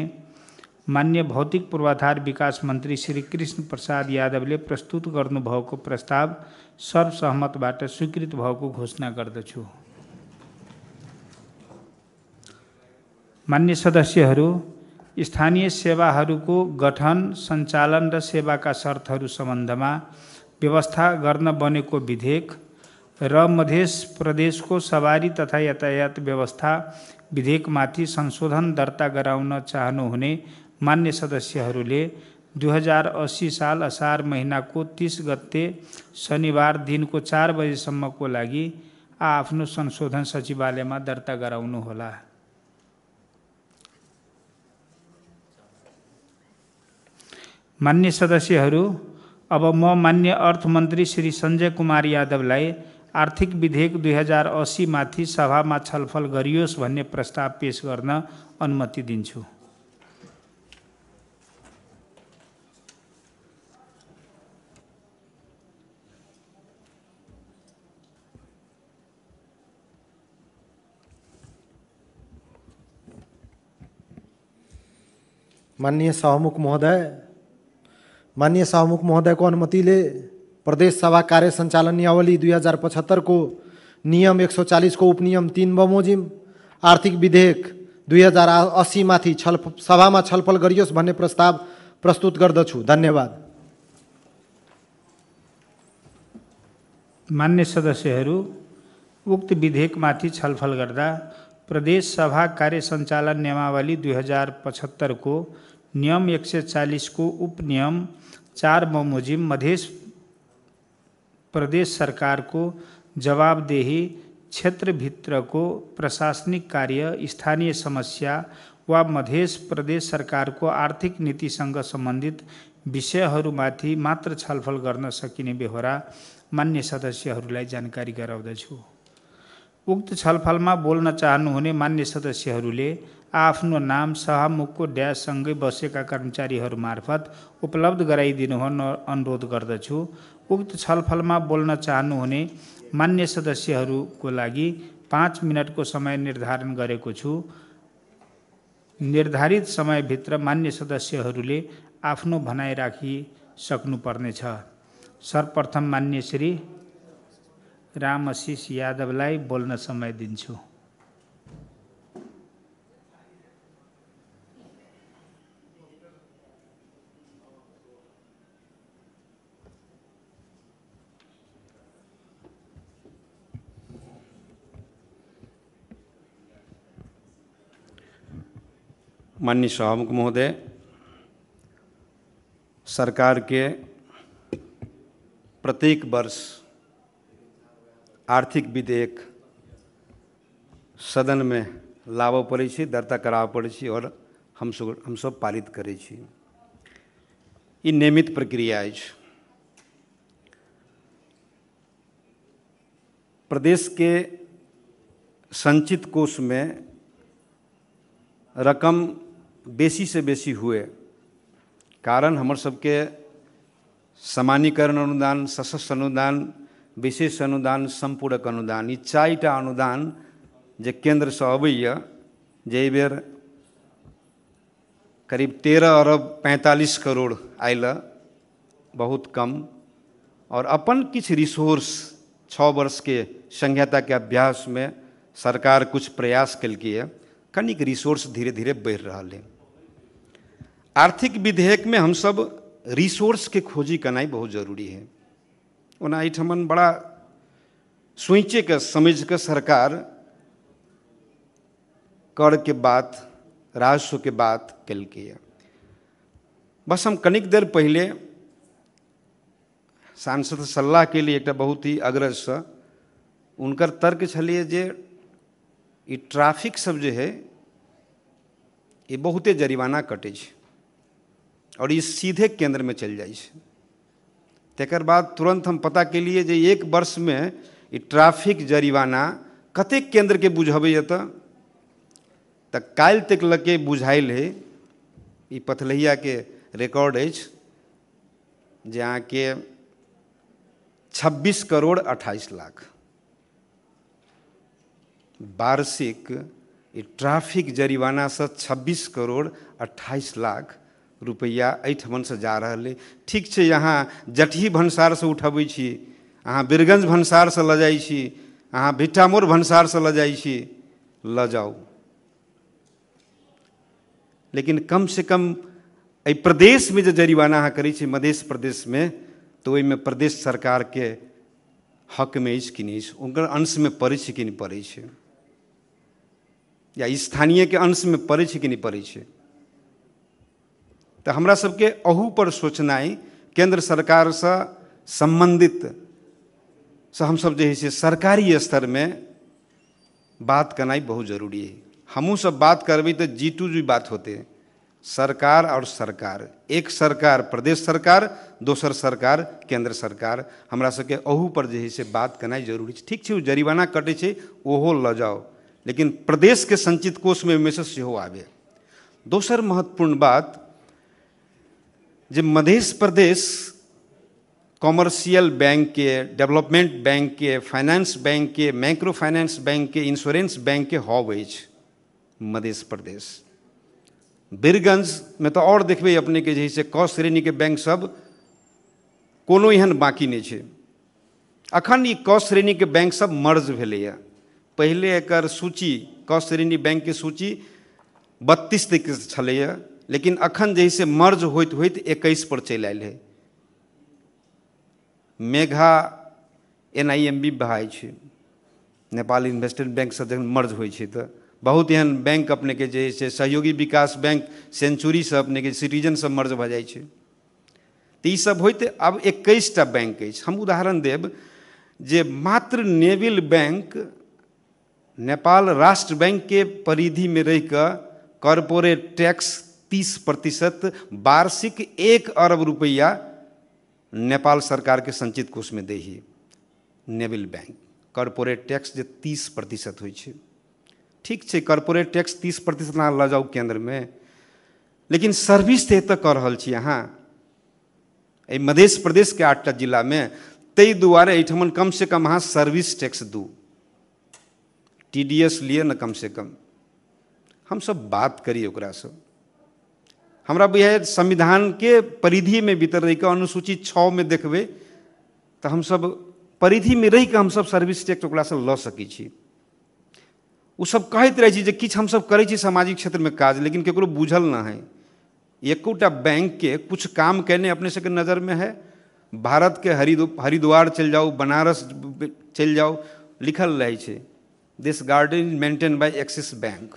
मान्य भौतिक पूर्वाधार विकास मन्त्री श्री कृष्ण प्रसाद यादवले प्रस्तुत गर्नुभएको प्रस्ताव सर्वसहमतबाट स्वीकृत भएको घोषणा गर्दछु। मान्य सदस्यहरू, स्थानीय सेवाहरूको गठन, सञ्चालन र सेवाका शर्तहरू सम्बन्धमा व्यवस्था गर्न बनेको विधेयक र मध्य प्रदेशको सवारी तथा यातायात व्यवस्था विधेयकमाथि संशोधन दर्ता गराउन चाहनुहुने मान्य सदस्यहरूले 2080 साल असार महिनाको 30 गते शनिबार दिनको 4 बजेसम्मको लागि आफ्नो संशोधन सचिवालयमा दर्ता गराउनुहोला। मान्य सदस्यहरू, अब म मान्य अर्थमन्त्री श्री सञ्जय कुमार यादवलाई आर्थिक विधेयक 2080 माथि सभामा छलफल गरियोस् भन्ने प्रस्ताव पेश गर्न अनुमति दिन्छु। माननीय सभामुख महोदय को अनुमतिले प्रदेश सभा कार्य सञ्चालन नियावली 2075 को नियम 140 को उपनियम 3 बमोजिम आर्थिक विधेयक 2080 माथि सभामा छलफल गरियोस् भन्ने प्रस्ताव प्रस्तुत गर्दछु। धन्यवाद। मान्य सदस्यहरू, उक्त विधेयकमाथि छलफल गर्दा प्रदेश सभा कार्य सञ्चालन नियमावली 2075 को नियम 140 को उपनियम 4 बमोजिम मध्य प्रदेश सरकार को जवाबदेही क्षेत्रभित्रको प्रशासनिक कार्य, स्थानीय समस्या वा मध्य प्रदेश सरकार को आर्थिक नीतिसँग सम्बन्धित विषयहरूमाथि मात्र छलफल गर्न सकिने बेहोरा मान्य सदस्यहरूलाई जानकारी गराउँदछु। उक्त छलफलमा बोल्न चाहनुहुने मान्य सदस्यहरूले आफ्नो नाम सभामुखको ड्याससँगै बसेका कर्मचारीहरू मार्फत उपलब्ध गराइदिनु हुन अनुरोध गर्दछु। उक्त छलफलमा बोल्न चाहनुहुने मान्य सदस्यहरूको लागि 5 मिनटको समय निर्धारण गरेको छु। निर्धारित समयभित्र मान्य सदस्यहरूले आफ्नो भनाइ राखी सक्नुपर्नेछ। सर्वप्रथम मान्य श्री रामआशिष यादवलाई बोल्न समय दिन्छु। माननीय सभामुख महोदय, सरकार के प्रत्येक वर्ष आर्थिक विधेयक सदन में लाबऽ पड़ै छै, दर्ता कराबऽ पड़ै छै और हम सब पारित करै छी। ई नियमित प्रक्रिया अछि। प्रदेश के संचित कोष में रकम बेसी से बेसी हुए कारण हमर सबके सामान्यीकरण अनुदान, सशस्त्र अनुदान, विशेष अनुदान, संपूरक अनुदान, ई 4टा अनुदान जे केंद्र से अबैया, जे बेर करीब 13 अरब 45 करोड़ आयल, बहुत कम। और अपन किछ रिसोर्स 6 वर्ष के संहिता के अभ्यास में सरकार कुछ प्रयास कलकै, कनिक रिसोर्स धीरे धीरे बढ़ रहा है। आर्थिक विधेयक में हम सब रिसोर्स के खोजी करना बहुत जरूरी है। ओना एठमन बड़ा सोचे के समझ के सरकार कर के बात, राजस्व के बात कलकै। बस हम कनिक देर पहले सांसद सलाह के लिए एक बहुत ही अग्रज से उनकर तर्क छलिए जे ई ट्रैफिक सब जो है ये बहुते जरिमाना कटे और ये सीधे केंद्र में चल जाए। तकर बाद तुरंत हम पता के लिए जे 1 वर्ष में ये ट्रैफिक जरिमाना कतेक केंद्र के बुझबैया तो काल तक लके बुझाइल है। ये पथलहिया के रिकॉर्ड है जहाँ के 26 करोड़ 28 लाख वार्षिक ट्रैफिक जरिमाना से 26 करोड़ 28 लाख रुपया एठमन से जा रहा है। ठीक है, यहाँ जटही भंसार से उठबै छी, अहाँ बीरगंज भंसार से ल जाइ छी, अहाँ भिट्ठामोर भंसार से ल जाइ छी, ल जाओ। लेकिन कम से कम ए प्रदेश में जो जरिमाना अहाँ करै छी मध्य प्रदेश में, तो ओहिमे प्रदेश सरकार के हक में अछि कि नहीं, उनकर अंश में पड़ै छै कि नहीं पड़ै छै, या स्थानीय के अंश में पड़ै छै कि नहीं पड़ै छै। तो हमरा सबके अहू पर सोचनाइ, केंद्र सरकार से संबंधित से हम सब जे है से सरकारी स्तर में बात करना बहुत जरूरी है। हमू सब बात करबै तो जी बात होते, सरकार और सरकार, एक सरकार प्रदेश सरकार, दोसर सरकार केंद्र सरकार, हमरा सबके अहू पर जे है से बात करना जरूरी है। ठीक है, जरिमाना कटे छै ओहो ल जाओ, लेकिन प्रदेश के संचित कोष में मैसेज सेहो आवे। दोसर महत्वपूर्ण बात, जे मध्य प्रदेश कॉमर्शियल बैंक के, डेवलपमेंट बैंक के, फाइनेंस बैंक के, माइक्रो फाइनेंस बैंक के, इंश्योरेंस बैंक के हब अछि मध्य प्रदेश। बीरगंज में तो और देखबे अपने के जैसे क श्रेणी के बैंक सब कोनो एहन बाकी नहीं है। अखन ई क श्रेणी के बैंक सब मर्ज भेलैया। पहले एकर सूची क श्रेणी बैंक के सूची 32 तक छलैया, लेकिन अखन जैसे मर्ज होइत होइत 21 पर चलि आयल है। मेघा NIMB बहाय छै, नेपाल इन्वेस्टमेंट बैंक से जखन मर्ज होइ छै तऽ बहुत एहन बैंक अपने के जे छै सहयोगी विकास बैंक सेंचुरी से अपने के सिटीजन सब मर्ज भऽ जाइ छै। तऽ ई सब होइत अब 21टा बैंक अछि। हम उदाहरण देब जे मात्र नेविल बैंक नेपाल राष्ट्र बैंक के परिधि में रह कऽ कॉरपोरेट टैक्स 30% वार्षिक 1 अरब रुपया नेपाल सरकार के संचित कोष में दै ही। नेविल बैंक कॉरपोरेट टैक्स जे 30% होइ छै, ठीक छै, कॉरपोरेट टैक्स 30% अहाँ लऽ जाउ केंद्र में, लेकिन सर्विस तऽ एतऽ कऽ रहल छी अहाँ एहि मध्य प्रदेश के 8टा जिला में। ताहि दुआरे एहिठमन कम से कम अहाँ सर्विस टैक्स दू, TDS लिए न कम से कम। हम सब बात करी ओकरा से। हमरा बुझाइए संविधान के परिधि में भीतर रह के अनुसूची 6 में देखबे तो हम सब परिधि में रह के हम सब सर्विस टैक्स ओकरा से लऽ सकै छी। ओ सब कहैत रहै छी जे किछु हम सब करै छी सामाजिक क्षेत्र में काज, लेकिन केकरो बुझल ना है। एकोटा बैंक के कुछ काम कहने अपने सबके नज़र में है। भारत के हरिद्वार चल जाओ, बनारस चल जाओ, लिखल रहे छै this garden is maintain by Axis bank,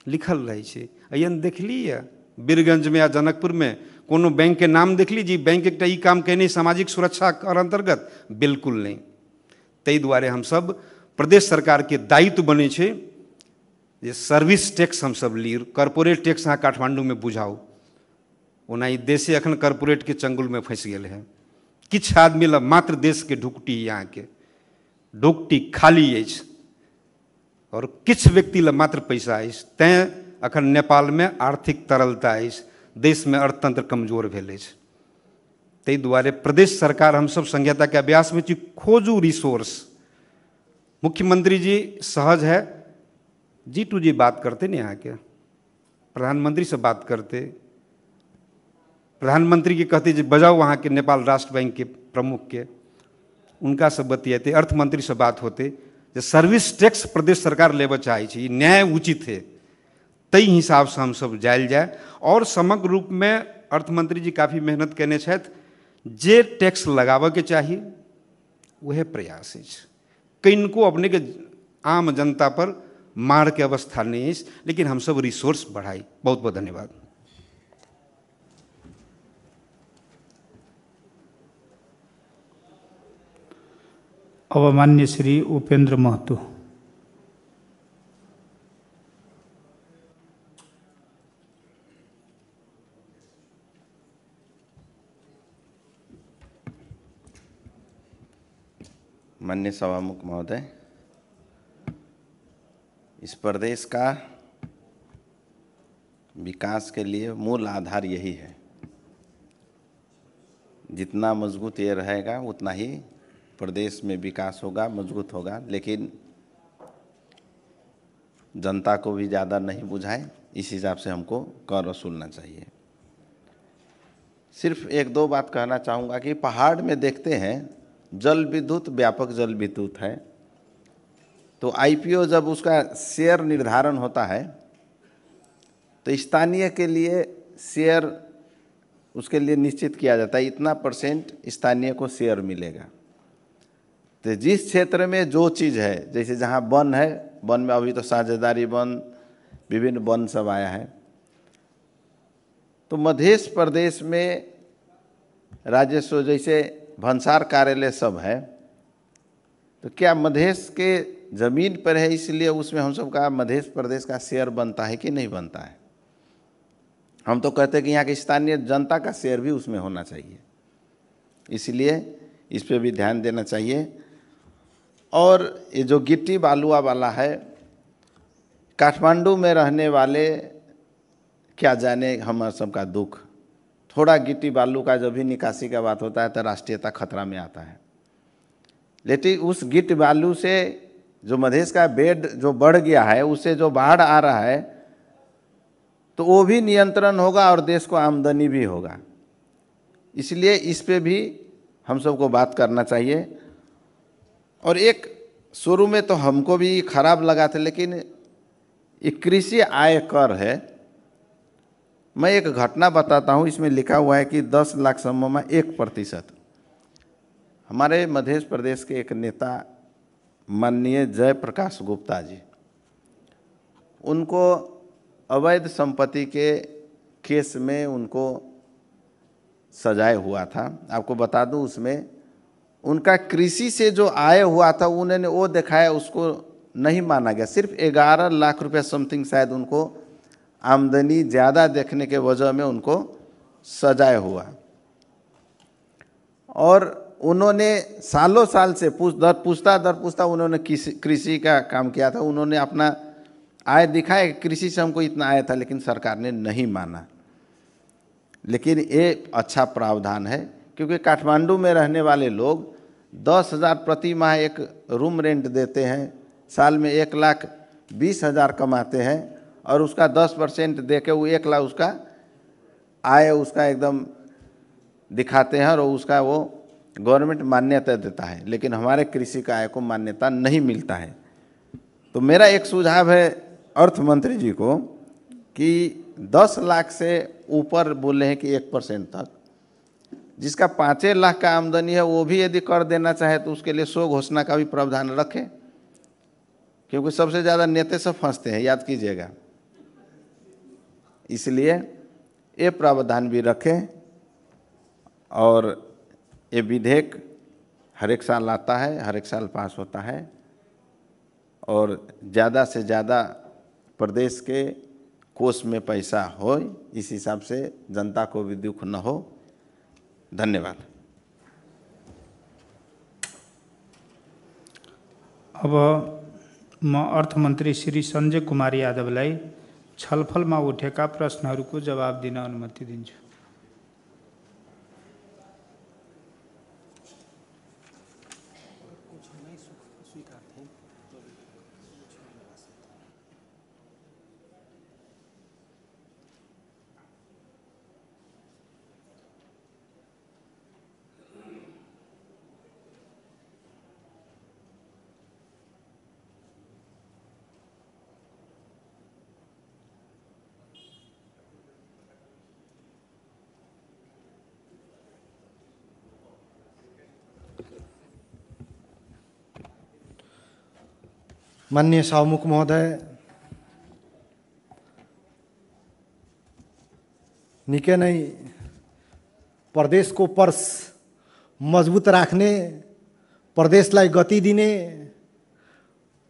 लिखल रहे छै। अयन देखली है बीरगंज में या जनकपुर में कोनो बैंक के नाम देखली जी बैंक एकटा ई काम कहने सामाजिक सुरक्षा कर अंतर्गत? बिल्कुल नहीं। ताहि दुआरे हम सब प्रदेश सरकार के दायित्व बने छे जे सर्विस टैक्स हम सब ली। कॉर्पोरेट टैक्स अहाँ काठमांडू में बुझाओ, ओना ई देशे अखन कॉर्पोरेट के चंगुल में फंस गेल है। किछ आदमी ला मात्र देश के ढुकटी, यहाँ के ढुकटी खाली अछि और किछ व्यक्ति ला मात्र पैसा अछि। तैं अखन नेपाल में आर्थिक तरलता अछि, देश में अर्थतंत्र कमजोर भेल अछि। ताहि दुआरे प्रदेश सरकार हम सब संघीयता के अभ्यास में छी, खोजू रिसोर्स। मुख्यमंत्री जी सहज है, G2G बात करते नहीं, यहाँ के प्रधानमंत्री से बात करते, प्रधानमंत्री के कहते जी बजाओ वहाँ के नेपाल राष्ट्र बैंक के प्रमुख के, उनका से बतियाते, अर्थ मंत्री से बात होते जे सर्विस टैक्स प्रदेश सरकार लेबऽ चाहे छी, न्याय उचित है, तई हिसाब से हम सब जायल जाए। और समग्र रूप में अर्थमंत्री जी काफ़ी मेहनत केने छथि, जे टैक्स लगाबऽ के चाहिए वह प्रयास है। किनको अपने के आम जनता पर मार के अवस्था नहीं है, लेकिन हम सब रिसोर्स बढ़ाई। बहुत बहुत धन्यवाद। अब माननीय श्री उपेंद्र महतो। माननीय सभामुख महोदय, इस प्रदेश का विकास के लिए मूल आधार यही है। जितना मजबूत ये रहेगा उतना ही प्रदेश में विकास होगा, मजबूत होगा। लेकिन जनता को भी ज़्यादा नहीं बुझाए, इस हिसाब से हमको कर वसूलना चाहिए। सिर्फ एक दो बात कहना चाहूँगा कि पहाड़ में देखते हैं जल विद्युत, व्यापक जल विद्युत है, तो IPO जब उसका शेयर निर्धारण होता है तो स्थानीय के लिए शेयर उसके लिए निश्चित किया जाता है, इतना % स्थानीय को शेयर मिलेगा। तो जिस क्षेत्र में जो चीज़ है, जैसे जहाँ वन है, वन में अभी तो साझेदारी वन, विभिन्न वन सब आया है, तो मध्य प्रदेश में राजस्व जैसे भंसार कार्यालय सब है, तो क्या मध्य के ज़मीन पर है इसलिए उसमें हम सब का मध्य प्रदेश का शेयर बनता है कि नहीं बनता है? हम तो कहते हैं कि यहाँ की स्थानीय जनता का शेयर भी उसमें होना चाहिए, इसलिए इस पे भी ध्यान देना चाहिए। और ये जो गिट्टी बालुआ वाला है, काठमांडू में रहने वाले क्या जाने हमारे सबका दुख। थोड़ा गिट्टी बालू का जब भी निकासी का बात होता है तो राष्ट्रीयता खतरा में आता है। लेकिन उस गिट्टी बालू से जो मधेश का बेड जो बढ़ गया है, उससे जो बाढ़ आ रहा है तो वो भी नियंत्रण होगा और देश को आमदनी भी होगा। इसलिए इस पे भी हम सबको बात करना चाहिए। और एक शुरू में तो हमको भी खराब लगा था, लेकिन एक कृषि आय कर है। मैं एक घटना बताता हूँ, इसमें लिखा हुआ है कि 10 लाख सम्म में 1%। हमारे मध्य प्रदेश के एक नेता माननीय जयप्रकाश गुप्ता जी, उनको अवैध संपत्ति के केस में उनको सजाए हुआ था। आपको बता दूं, उसमें उनका कृषि से जो आय हुआ था उन्होंने वो दिखाया, उसको नहीं माना गया। सिर्फ 11 लाख रुपए समथिंग शायद उनको आमदनी ज़्यादा देखने के वजह में उनको सजाए हुआ। और उन्होंने सालों साल से पूछता दर पूछता उन्होंने कृषि का काम किया था। उन्होंने अपना आय दिखाया, कृषि से हमको इतना आया था, लेकिन सरकार ने नहीं माना। लेकिन ये अच्छा प्रावधान है, क्योंकि काठमांडू में रहने वाले लोग 10,000 प्रति माह एक रूम रेंट देते हैं, साल में 1,20,000 कमाते हैं, और उसका 10% दे के वो 1 लाख उसका आय उसका एकदम दिखाते हैं, और उसका वो गवर्नमेंट मान्यता देता है। लेकिन हमारे कृषि का आय को मान्यता नहीं मिलता है। तो मेरा एक सुझाव है अर्थ मंत्री जी को कि 10 लाख से ऊपर बोले हैं कि 1% तक, जिसका 5 लाख का आमदनी है वो भी यदि कर देना चाहे तो उसके लिए 100 घोषणा का भी प्रावधान रखें, क्योंकि सबसे ज़्यादा नेता सब फंसते हैं, याद कीजिएगा। इसलिए ये प्रावधान भी रखें। और ये विधेयक हर एक साल आता है, हर एक साल पास होता है, और ज़्यादा से ज़्यादा प्रदेश के कोष में पैसा हो, इस हिसाब से जनता को भी दुख न हो। धन्यवाद। अब म अर्थमन्त्री श्री सञ्जय कुमार यादवलाई छलफलमा उठेका प्रश्नहरूको जवाब दिन अनुमति दिन्छु। माननीय सभामुख महोदय, निकै नै प्रदेशको पर्स मजबुत राख्ने, प्रदेशलाई गति दिने,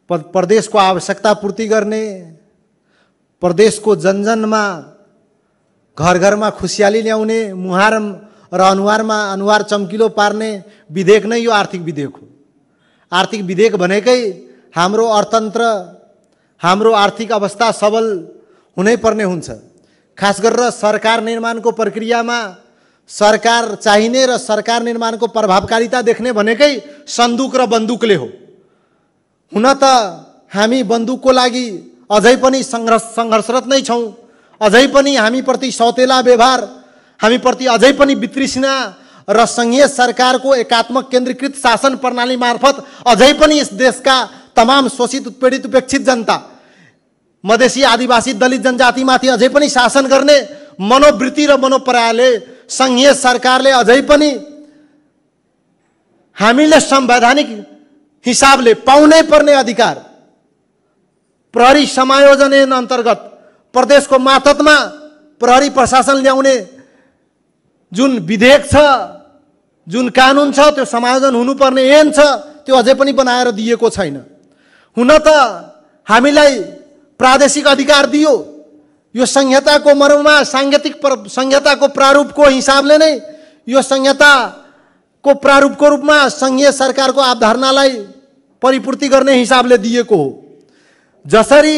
प्रदेशको आवश्यकता पूर्ति गर्ने, प्रदेशको जनजनमा घर घरमा खुसियाली ल्याउने, मुहार र अनुहार चम्किलो पार्ने विधेयक नै यो आर्थिक विधेयक हो। आर्थिक विधेयक भनेकै हाम्रो अर्थतन्त्र, हाम्रो आर्थिक अवस्था सबल हुनै पर्ने हुन्छ। खास गरेर सरकार निर्माणको प्रक्रियामा सरकार चाहिने र सरकार निर्माणको प्रभावकारिता देख्ने भनेकै सन्दुक र बन्दुकले हो। हुन त हामी बन्दुकको लागि अझै पनि सङ्घर्षरत नै छौँ। अझै पनि हामीप्रति सौतेला व्यवहार, हामीप्रति अझै पनि वितृष्णा र सङ्घीय सरकारको एकात्मक केन्द्रीकृत शासन प्रणाली मार्फत अझै पनि यस देशका तमाम शोषित, उत्पीडित, उपेक्षित जनता, मधेसी, आदिवासी, दलित जनजातिमाथि अझै पनि शासन गर्ने मनोवृत्ति र मनोपरायले सङ्घीय सरकारले अझै पनि हामीले संवैधानिक हिसाबले पाउनै पर्ने अधिकार प्रहरी समायोजन अन्तर्गत प्रदेशको मातहतमा प्रहरी प्रशासन ल्याउने जुन विधेयक छ, जुन कानुन छ, त्यो समायोजन हुनुपर्ने ऐन छ, त्यो अझै पनि बनाएर दिएको छैन। हुन त हामीलाई प्रादेशिक अधिकार दियो, यो संहिताको मर्ममा संहिताको प्रारूपको हिसाबले नै यो संहिताको प्रारूपको रूपमा सङ्घीय सरकारको अवधारणालाई परिपूर्ति गर्ने हिसाबले दिएको हो। जसरी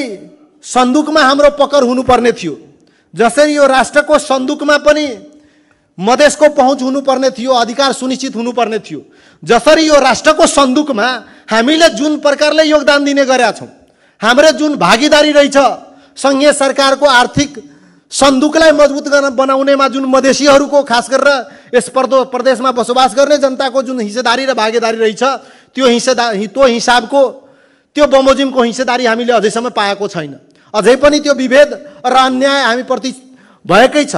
सन्दुकमा हाम्रो पकड हुनुपर्ने थियो, जसरी यो राष्ट्रको सन्दुकमा पनि मधेसको पहुँच हुनुपर्ने थियो, अधिकार सुनिश्चित हुनुपर्ने थियो, जसरी यो राष्ट्रको सन्दुकमा हामीले जुन प्रकारले योगदान दिने गरेका छौँ, हाम्रो जुन भागीदारी रहेछ सङ्घीय सरकारको आर्थिक सन्दुकलाई मजबुत बनाउनेमा जुन मधेसीहरूको खास गरेर यस प्रदेशमा बसोबास गर्ने जनताको जुन हिस्सेदारी र भागीदारी रहेछ त्यो हिसाबको त्यो बमोजिमको हिस्सेदारी हामीले अझैसम्म पाएको छैन। अझै पनि त्यो विभेद र अन्याय हामीप्रति भएकै छ।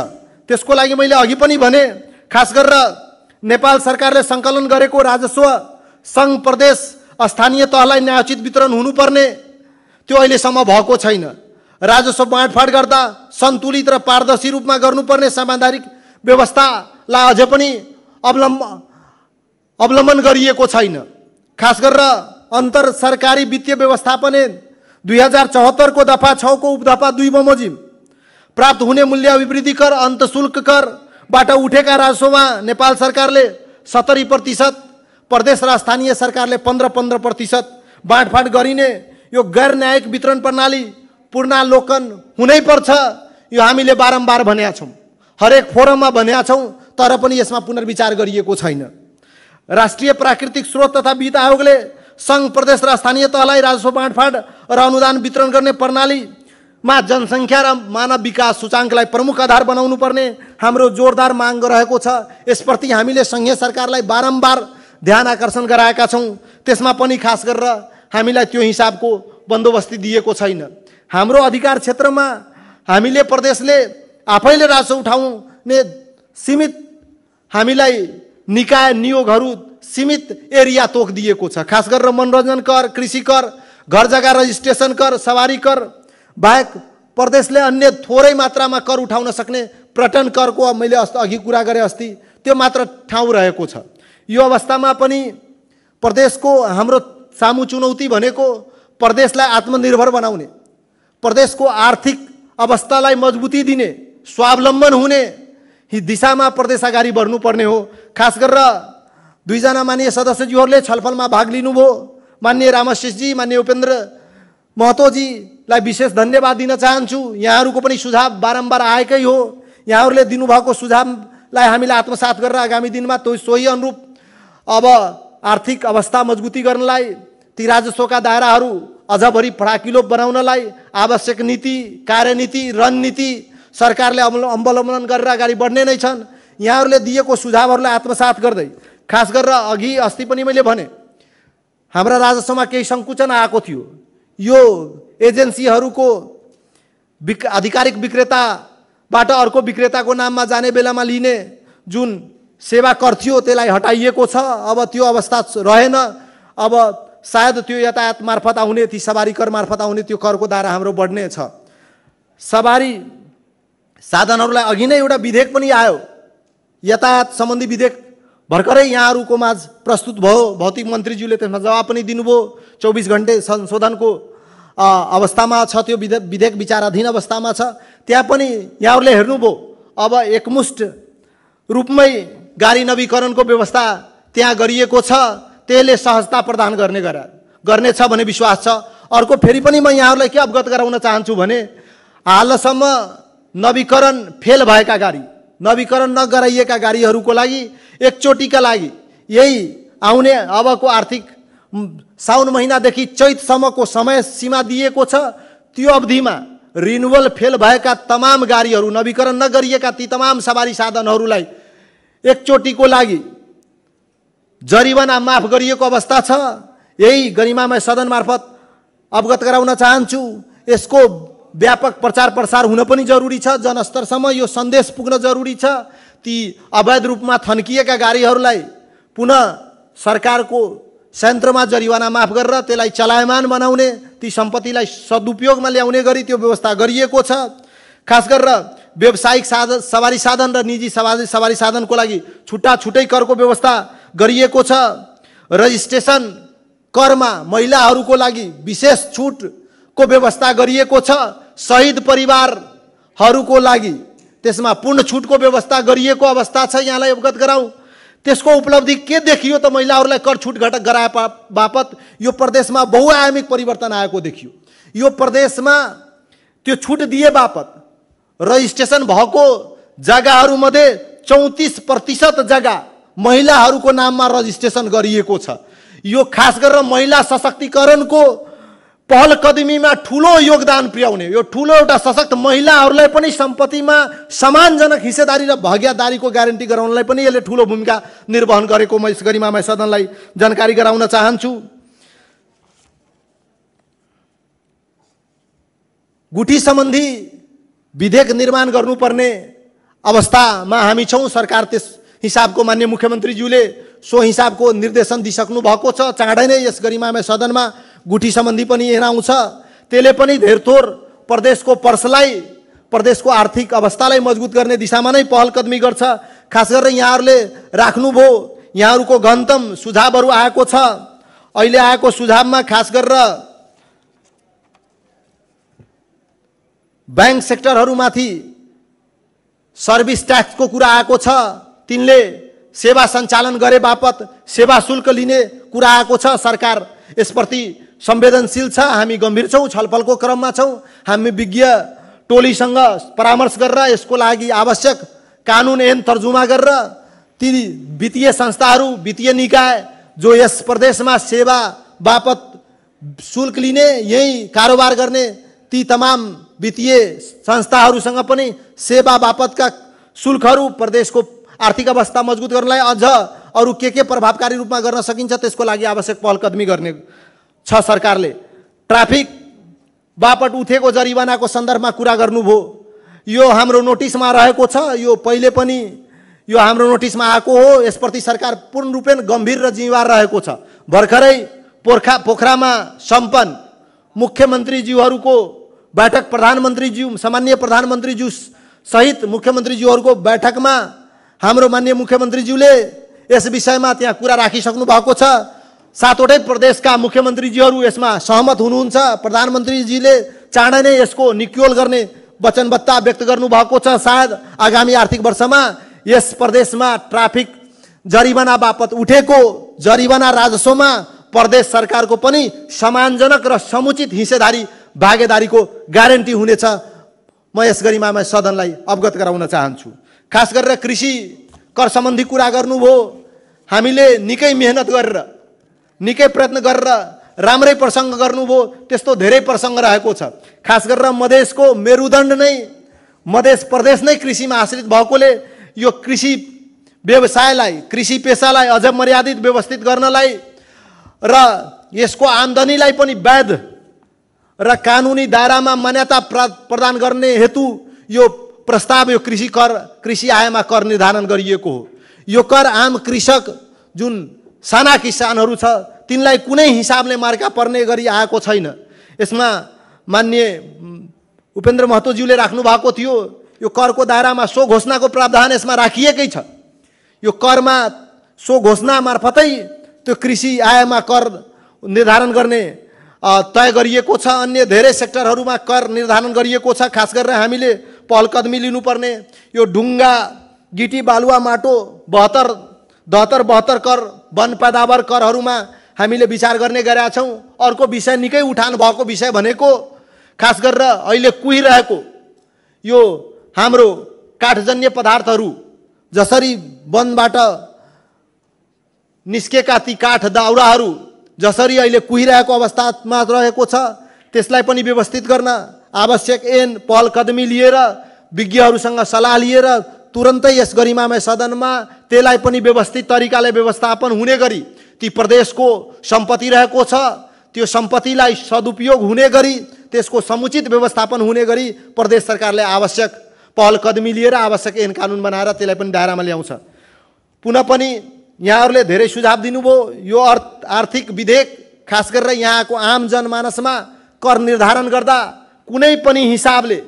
त्यसको लागि मैले अघि पनि भने खास गरेर नेपाल सरकारले सङ्कलन गरेको राजस्व सङ्घ प्रदेश स्थानीय तहलाई न्यायोचित वितरण हुनुपर्ने त्यो अहिलेसम्म भएको छैन। राजस्व बाँडफाँड गर्दा सन्तुलित र पारदर्शी रूपमा गर्नुपर्ने संवैधानिक व्यवस्थालाई अझै पनि अवलम्बन गरिएको छैन। खास गरेर अन्तर सरकारी वित्तीय व्यवस्थापन 2074 को दफा 6 को उपदफा 2 बमोजिम प्राप्त हुने मूल्य अभिवृद्धि कर अन्त शुल्क करबाट उठेका राजस्वमा नेपाल सरकारले 70%, प्रदेश र स्थानीय सरकारले 15% बाँडफाँड गरिने यो गैर न्यायिक वितरण प्रणाली पुनरावलोकन हुनै पर्छ। यो हामीले बारम्बार भनेका छौँ, हरेक फोरममा भनेका छौँ, तर पनि यसमा पुनर्विचार गरिएको छैन। राष्ट्रिय प्राकृतिक स्रोत तथा वित्त आयोगले सङ्घ प्रदेश र स्थानीय तहलाई राजस्व बाँडफाँड र अनुदान वितरण गर्ने प्रणालीमा जनसङ्ख्या र मानव विकास सूचाङ्कलाई प्रमुख आधार बनाउनु पर्ने हाम्रो जोरदार माग रहेको छ। यसप्रति हामीले सङ्घीय सरकारलाई बारम्बार ध्यान आकर्षण गराएका छौँ। त्यसमा पनि खास गरेर हामीलाई त्यो हिसाबको बन्दोबस्ती दिएको छैन। हाम्रो अधिकार क्षेत्रमा हामीले प्रदेशले आफैले राजस्व उठाउने सीमित हामीलाई निकाय नियोगहरू सीमित एरिया तोक दिएको छ। खास गरेर मनोरञ्जन कर, कृषि कर, घर जग्गा रजिस्ट्रेसन कर, सवारी कर बाहेक प्रदेशले अन्य थोरै मात्रामा कर उठाउन सक्ने पर्यटन करको मैले अघि कुरा गरेँ अस्ति, त्यो मात्र ठाउँ रहेको छ। यो अवस्थामा पनि प्रदेशको हाम्रो सामु चुनौती भनेको प्रदेशलाई आत्मनिर्भर बनाउने, प्रदेशको आर्थिक अवस्थालाई मजबुती दिने, स्वावलम्बन हुने दिशामा प्रदेश अगाडि बढ्नुपर्ने हो। खास गरेर दुईजना माननीय सदस्यज्यूहरूले छलफलमा भाग लिनुभयो। माननीय रामशेषजी, माननीय उपेन्द्र महतोजीलाई विशेष धन्यवाद दिन चाहन्छु। यहाँहरूको पनि सुझाव बारम्बार आएकै हो। यहाँहरूले दिनुभएको सुझावलाई हामीले आत्मसात गरेर आगामी दिनमा सोही अनुरूप अब आर्थिक अवस्था मजबुती गर्नलाई, ती राजस्वका दायराहरू अझ बढी फराकिलो बनाउनलाई आवश्यक नीति, कार्यनीति, रणनीति सरकारले अवलम्बन गरेर अगाडि बढ्ने नै छन्। यहाँहरूले दिएको सुझावहरूलाई आत्मसात गर्दै खास गरेर अघि अस्ति पनि मैले भने हाम्रा राजस्वमा केही सङ्कुचन आएको थियो। यो एजेन्सीहरूको आधिकारिक विक्रेताबाट अर्को विक्रेताको नाममा जाने बेलामा लिने जुन सेवा कर थियो त्यसलाई हटाइएको छ। अब त्यो अवस्था रहेन। अब सायद त्यो यातायात मार्फत आउने, ती सवारी कर मार्फत आउने त्यो करको दायरा हाम्रो बढ्ने छ। सवारी साधनहरूलाई अघि नै एउटा विधेयक पनि आयो, यातायात सम्बन्धी विधेयक भर्खरै यहाँहरूको माझ प्रस्तुत भयो। भौतिक मन्त्रीज्यूले त्यसमा जवाब पनि दिनुभयो। 24 घण्टे संशोधनको अवस्थामा छ, त्यो विधेयक विचाराधीन अवस्थामा छ। त्यहाँ पनि यहाँहरूले हेर्नुभयो, अब एकमुष्ट रूपमै गाडी नवीकरणको व्यवस्था त्यहाँ गरिएको छ। त्यसले सहजता प्रदान गर्नेछ भन्ने विश्वास छ। अर्को फेरि पनि म यहाँहरूलाई के अवगत गराउन चाहन्छु भने हालसम्म नवीकरण फेल भएका गाडी, नवीकरण नगराइएका गाडीहरूको लागि एकचोटिका लागि यही आउने अबको आर्थिक साउन महिनादेखि चैतसम्मको समय सीमा दिएको छ। त्यो अवधिमा रिन्युअल फेल भएका तमाम गाडीहरू, नवीकरण नगरिएका ती तमाम सवारी साधनहरूलाई एकचोटिको लागि जरिवाना माफ गरिएको अवस्था छ। यही गरिमामय सदन मार्फत अवगत गराउन चाहन्छु। यसको व्यापक प्रचार प्रसार हुन पनि जरुरी छ। जनस्तरसम्म यो सन्देश पुग्न जरुरी छ। ती अवैध रूपमा थन्किएका गाडीहरूलाई पुनः सरकारको संयन्त्रमा जरिवाना माफ गरेर त्यसलाई चलायमान बनाउने, ती सम्पत्तिलाई सदुपयोगमा ल्याउने गरी त्यो व्यवस्था गरिएको छ। खास गरेर व्यावसायिक सवारी साधन र निजी सवारी साधनको लागि छुट्टै करको व्यवस्था गरिएको छ। रजिस्ट्रेसन करमा महिलाहरूको लागि विशेष छुटको व्यवस्था गरिएको छ। शहीद परिवारहरूको लागि त्यसमा पूर्ण छुटको व्यवस्था गरिएको अवस्था छ। यहाँलाई अवगत गराउँ, त्यसको उपलब्धि के देखियो त महिलाहरूलाई कर छुट घटक गराए बापत यो प्रदेशमा बहुआयामिक परिवर्तन आएको देखियो। यो प्रदेशमा त्यो छुट दिए बापत रजिस्ट्रेसन भएको जग्गाहरूमध्ये 34% जग्गा महिलाहरूको नाममा रजिस्ट्रेसन गरिएको छ। यो खास गरेर महिला सशक्तिकरणको पहल कदमीमा ठुलो योगदान पुर्याउने, यो ठुलो एउटा सशक्त महिलाहरूलाई पनि सम्पत्तिमा समानजनक हिस्सेदारी र भागीदारीको ग्यारेन्टी गराउनलाई पनि यसले ठुलो भूमिका निर्वहन गरेको म यस गरिमामय सदनलाई जानकारी गराउन चाहन्छु। गुठी सम्बन्धी विधेयक निर्माण गर्नुपर्ने अवस्थामा हामी छौँ। सरकार त्यस हिसाबको माननीय मुख्यमन्त्रीज्यूले सो हिसाबको निर्देशन दिइसक्नु भएको छ। चाँडै नै यस गरिमामय सदनमा गुठी सम्बन्धी पनि हेर आउँछ। त्यसले पनि धेरथोर प्रदेशको पर्सलाई, प्रदेशको आर्थिक अवस्थालाई मजबुत गर्ने दिशामा नै पहल कदमी गर्छ। खास गरेर यहाँहरूले राख्नुभयो, यहाँहरूको गन्तम सुझावहरू आएको छ। अहिले आएको सुझावमा खास गरेर बैंक सेक्टरहरूमाथि सर्भिस ट्याक्सको कुरा आएको छ। तिनले सेवा सञ्चालन गरे बापत सेवा शुल्क लिने कुरा आएको छ। सरकार यसप्रति संवेदनशील छ। हामी गम्भीर छौँ, छलफलको क्रममा छौँ। हामी विज्ञ टोलीसँग परामर्श गरेर यसको लागि आवश्यक कानुन ऐन तर्जुमा गरेर ती वित्तीय संस्थाहरू, वित्तीय निकाय जो यस प्रदेशमा सेवा बापत शुल्क लिने, यही कारोबार गर्ने ती तमाम वित्तीय संस्थाहरूसँग पनि सेवा बापतका शुल्कहरू प्रदेशको आर्थिक अवस्था मजबुत गर्नलाई अझ अरू के प्रभावकारी रूपमा गर्न सकिन्छ त्यसको लागि आवश्यक पहल कदमी गर्ने छ। सरकारले ट्राफिक बापत उठेको जरिवानाको सन्दर्भमा कुरा गर्नुभयो। यो हाम्रो नोटिसमा रहेको छ। यो पहिले पनि यो हाम्रो नोटिसमा आएको हो। यसप्रति सरकार पूर्ण रूपेण गम्भीर र जिम्मेवार रहेको छ। भर्खरै पोखरामा सम्पन्न मुख्यमन्त्रीज्यूहरूको बैठक, प्रधानमन्त्रीज्यू, सामान्य प्रधानमन्त्रीज्यू सहित मुख्यमन्त्रीज्यूहरूको बैठकमा हाम्रो माननीय मुख्यमन्त्रीज्यूले यस विषयमा त्यहाँ कुरा राखिसक्नु भएको छ। 7वटै प्रदेशका मुख्यमन्त्रीज्यूहरू यसमा सहमत हुनुहुन्छ। प्रधानमन्त्रीजीले चाँडै नै यसको निक्योल गर्ने वचनबद्धता व्यक्त गर्नुभएको छ। सायद आगामी आर्थिक वर्षमा यस प्रदेशमा ट्राफिक जरिवाना बापत उठेको जरिवाना राजस्वमा प्रदेश सरकारको पनि समानजनक र समुचित हिस्सेदारी भागीदारीको ग्यारेन्टी हुनेछ। म यस गरिमामा सदनलाई अवगत गराउन चाहन्छु। खास गरेर कृषि कर सम्बन्धी कुरा गर्नुभयो। हामीले निकै मेहनत गरेर, निकै प्रयत्न गरेर राम्रै प्रसङ्ग गर्नुभयो। त्यस्तो धेरै प्रसङ्ग रहेको छ। खास गरेर मधेसको मेरुदण्ड नै, मधेस प्रदेश नै कृषिमा आश्रित भएकोले यो कृषि व्यवसायलाई, कृषि पेसालाई अझ मर्यादित व्यवस्थित गर्नलाई र यसको आम्दानीलाई पनि वैध र कानुनी दायरामा मान्यता प्रदान गर्ने हेतु यो प्रस्ताव, यो कृषि कर, कृषि आयमा कर निर्धारण गरिएको हो। यो कर आम कृषक जुन साना किसानहरू छ तिनलाई कुनै हिसाबले मार्का पर्ने गरी आएको छैन। यसमा माननीय उपेन्द्र महतोज्यूले राख्नु भएको थियो। यो करको दायरामा सो घोषणाको प्रावधान यसमा राखिएकै छ। यो करमा सो घोषणा मार्फतै त्यो कृषि आयमा कर निर्धारण गर्ने तय गरिएको छ। अन्य धेरै सेक्टरहरूमा कर निर्धारण गरिएको छ। खास गरेर हामीले पहल कदमी लिनुपर्ने यो ढुङ्गा, गिटी, बालुवा, माटो 72 कर, वन पैदावार करहरूमा हामीले विचार गर्ने गरेका छौँ। अर्को विषय निकै उठान भएको विषय भनेको खास गरेर अहिले कुहिरहेको यो हाम्रो काठजन्य पदार्थहरू, जसरी वनबाट निस्केका ती काठ दाउराहरू जसरी अहिले कुहिरहेको अवस्थामा रहेको छ त्यसलाई पनि व्यवस्थित गर्न आवश्यक ऐन पहल कदमी लिएर, विज्ञहरूसँग सल्लाह लिएर तुरन्तै यस गरिमामय सदनमा त्यसलाई पनि व्यवस्थित तरिकाले व्यवस्थापन हुने गरी ती प्रदेशको सम्पत्ति रहेको छ त्यो सम्पत्तिलाई सदुपयोग हुने गरी त्यसको समुचित व्यवस्थापन हुने गरी प्रदेश सरकारले आवश्यक पहल कदमी लिएर आवश्यक ऐन कानुन बनाएर त्यसलाई पनि दायरामा ल्याउँछ। पुनः पनि यहाँहरूले धेरै सुझाव दिनुभयो। यो आर्थिक विधेयक खास गरेर यहाँको आम जनमानसमा कर निर्धारण गर्दा कुनै पनि हिसाबले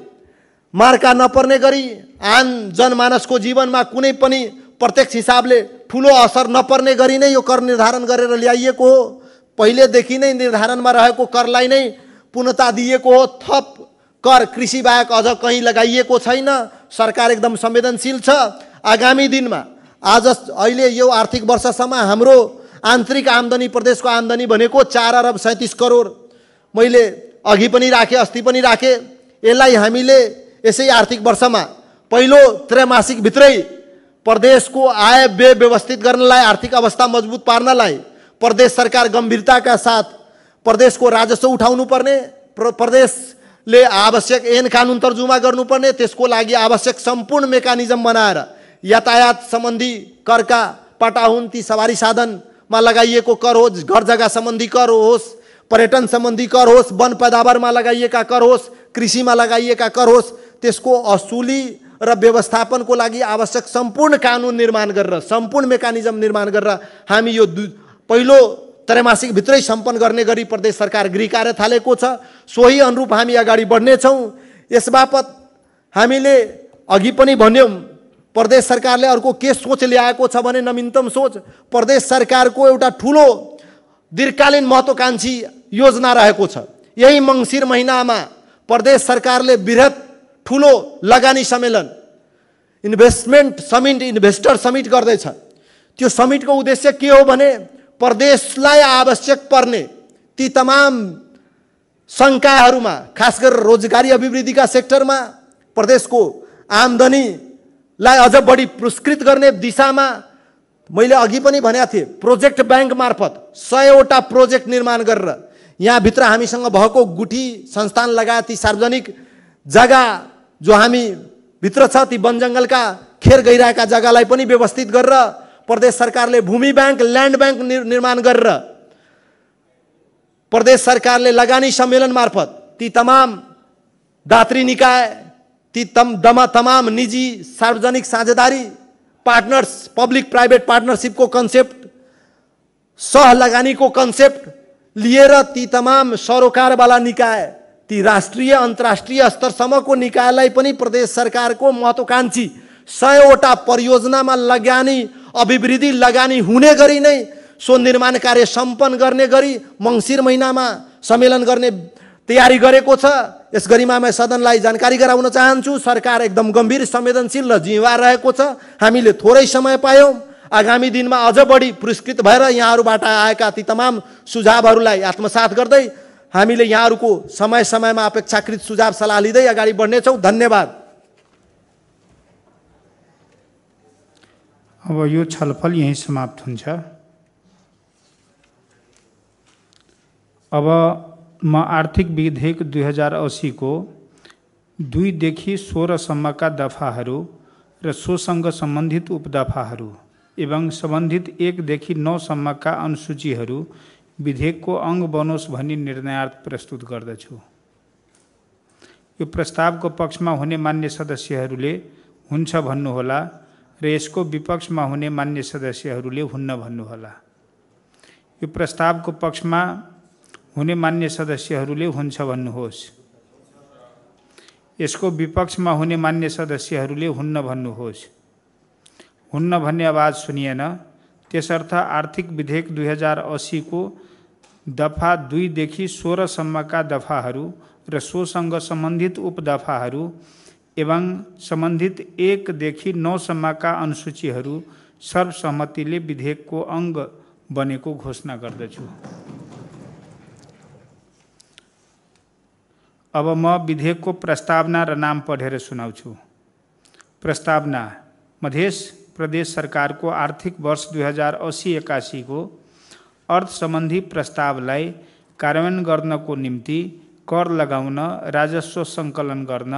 मार्का नपर्ने गरी, आम जनमानसको जीवनमा कुनै पनि प्रत्यक्ष हिसाबले ठुलो असर नपर्ने गरी नै यो कर निर्धारण गरेर ल्याइएको हो। पहिलेदेखि नै निर्धारणमा रहेको करलाई नै पूर्णता दिएको हो। थप कर कृषि बाहेक अझ कहीँ लगाइएको छैन। सरकार एकदम संवेदनशील छ। आगामी दिनमा अहिले यो आर्थिक वर्षसम्म हाम्रो आन्तरिक आम्दानी, प्रदेशको आम्दानी भनेको 4 अरब 37 करोड। मैले अघि पनि राखेँ, अस्ति पनि राखेँ। यसलाई हामीले यसै आर्थिक वर्षमा पहिलो त्रैमासिक भित्रै प्रदेशको आय व्यय व्यवस्थित गर्नलाई, आर्थिक अवस्था मजबुत पार्नलाई प्रदेश सरकार गम्भीरताका साथ प्रदेशको राजस्व उठाउनु पर्ने, प्रदेशले आवश्यक ऐन कानुन तर्जुमा गर्नुपर्ने, त्यसको लागि आवश्यक सम्पूर्ण मेकानिजम बनाएर यातायात सम्बन्धी करका पटा हुन्, ती सवारी साधनमा लगाइएको कर होस्, घर जग्गा सम्बन्धी कर होस्, पर्यटन सम्बन्धी कर होस्, वन पैदावारमा लगाइएका कर होस्, कृषिमा लगाइएका कर होस्, त्यसको असुली र व्यवस्थापनको लागि आवश्यक सम्पूर्ण कानुन निर्माण गरेर, सम्पूर्ण मेकानिजम निर्माण गरेर हामी यो पहिलो त्रैमासिक भित्रै सम्पन्न गर्ने गरी प्रदेश सरकार गृह कार्य थालेको छ। सोही अनुरूप हामी अगाडि बढ्नेछौँ। यसबापत हामीले अघि पनि भन्यौँ, प्रदेश सरकारले अर्को के सोच ल्याएको छ भने नवीनतम सोच, प्रदेश सरकारको एउटा ठुलो दीर्घकालीन महत्त्वकांक्षी योजना रहेको छ। यही मङ्सिर महिनामा प्रदेश सरकारले बृहत ठुलो लगानी सम्मेलन, इन्भेस्टमेन्ट समिट, इन्भेस्टर समिट गर्दैछ। त्यो समिटको उद्देश्य के हो भने प्रदेशलाई आवश्यक पर्ने ती तमाम शङ्काहरूमा, खास गरेर रोजगारी अभिवृद्धिका सेक्टरमा प्रदेशको आम्दानीलाई अझ बढी पुरस्कृत गर्ने दिशामा मैले अघि पनि भनेको थिएँ, प्रोजेक्ट ब्याङ्क मार्फत 100वटा प्रोजेक्ट निर्माण गरेर यहाँभित्र हामीसँग भएको गुठी संस्थान लगायत ती सार्वजनिक जग्गा जो हामी भित्र छ, ती वन जङ्गलका खेर गइरहेका जग्गालाई पनि व्यवस्थित गरेर प्रदेश सरकारले भूमि ब्याङ्क, ल्यान्ड ब्याङ्क निर्माण गरेर प्रदेश सरकारले लगानी सम्मेलन मार्फत ती तमाम दात्री निकाय, ती तमाम निजी सार्वजनिक साझेदारी पार्टनर्स, पब्लिक प्राइवेट पार्टनरसिपको कन्सेप्ट, सह लगानीको कन्सेप्ट लिएर ती तमाम सरोकारवाला निकाय, ती राष्ट्रिय अन्तर्राष्ट्रिय स्तरसम्मको निकायलाई पनि प्रदेश सरकारको महत्त्वकांक्षी 100वटा परियोजनामा लगानी, अभिवृद्धि लगानी हुने गरी नै सो निर्माण कार्य सम्पन्न गर्ने गरी मङ्सिर महिनामा सम्मेलन गर्ने तयारी गरेको छ। यस गरिमामय सदनलाई जानकारी गराउन चाहन्छु, सरकार एकदम गम्भीर, संवेदनशील र जिम्मेवार रहेको छ। हामीले थोरै समय पायौँ, आगामी दिनमा अझ बढी पुरस्कृत भएर यहाँहरूबाट आएका ती तमाम सुझावहरूलाई आत्मसात गर्दै हामीले यहाँहरूको समय समयमा अपेक्षाकृत सुझाव सल्लाह लिँदै अगाडि बढ्नेछौँ। धन्यवाद। अब यो छलफल यहीँ समाप्त हुन्छ। अब म आर्थिक विधेयक 2080 को 2 देखि 16 सम्मका दफाहरू र सोसँग सम्बन्धित उपदफाहरू एवं सम्बन्धित 1 देखि 9 सम्मका अनुसूचीहरू विधेयकको अङ्ग बनोस् भनी निर्णयार्थ प्रस्तुत गर्दछु। यो प्रस्तावको पक्षमा हुने मान्य सदस्यहरूले हुन्छ भन्नुहोला र यसको विपक्षमा हुने मान्य सदस्यहरूले हुन्न भन्नुहोला। यो प्रस्तावको पक्षमा हुने मान्य सदस्यहरूले हुन्छ भन्नुहोस्। यसको विपक्षमा हुने मान्य सदस्यहरूले हुन्न भन्नुहोस्। हुन्न भन्ने आवाज सुनिएन, त्यसर्थ आर्थिक विधेयक 2080 को दफा 2 देखि 16 सम्मका दफाहरू र सोसँग सम्बन्धित उपदफाहरू एवं सम्बन्धित 1 देखि 9 सम्मका अनुसूचीहरू सर्वसम्मतिले विधेयकको अङ्ग बनेको घोषणा गर्दछु। अब म विधेयकको प्रस्तावना र नाम पढेर सुनाउँछु। प्रस्तावना: मध्य प्रदेश सरकारको आर्थिक वर्ष 2080-81 को अर्थ सम्बन्धी प्रस्तावलाई कार्यान्वयन गर्नको निम्ति कर लगाउन, राजस्व सङ्कलन गर्न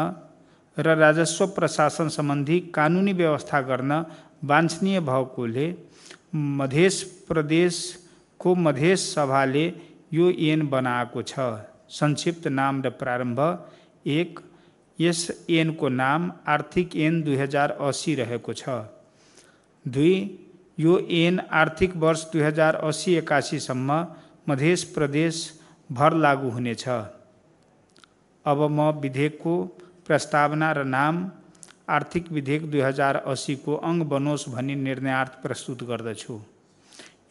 र राजस्व प्रशासन सम्बन्धी कानुनी व्यवस्था गर्न वाञ्छनीय भएकोले मध्य प्रदेशको मध्य सभाले यो ऐन बनाएको छ। संक्षिप्त नाम र प्रारम्भ: 1. यस ऐनको नाम आर्थिक ऐन 2080 रहेको छ। 2. यो ऐन आर्थिक वर्ष 2080-81 सम्म मध्य प्रदेश भर लागू हुनेछ। अब म विधेयकको प्रस्तावना र नाम आर्थिक विधेयक 2080 को अङ्ग बनोस् भनी निर्णयार्थ प्रस्तुत गर्दछु।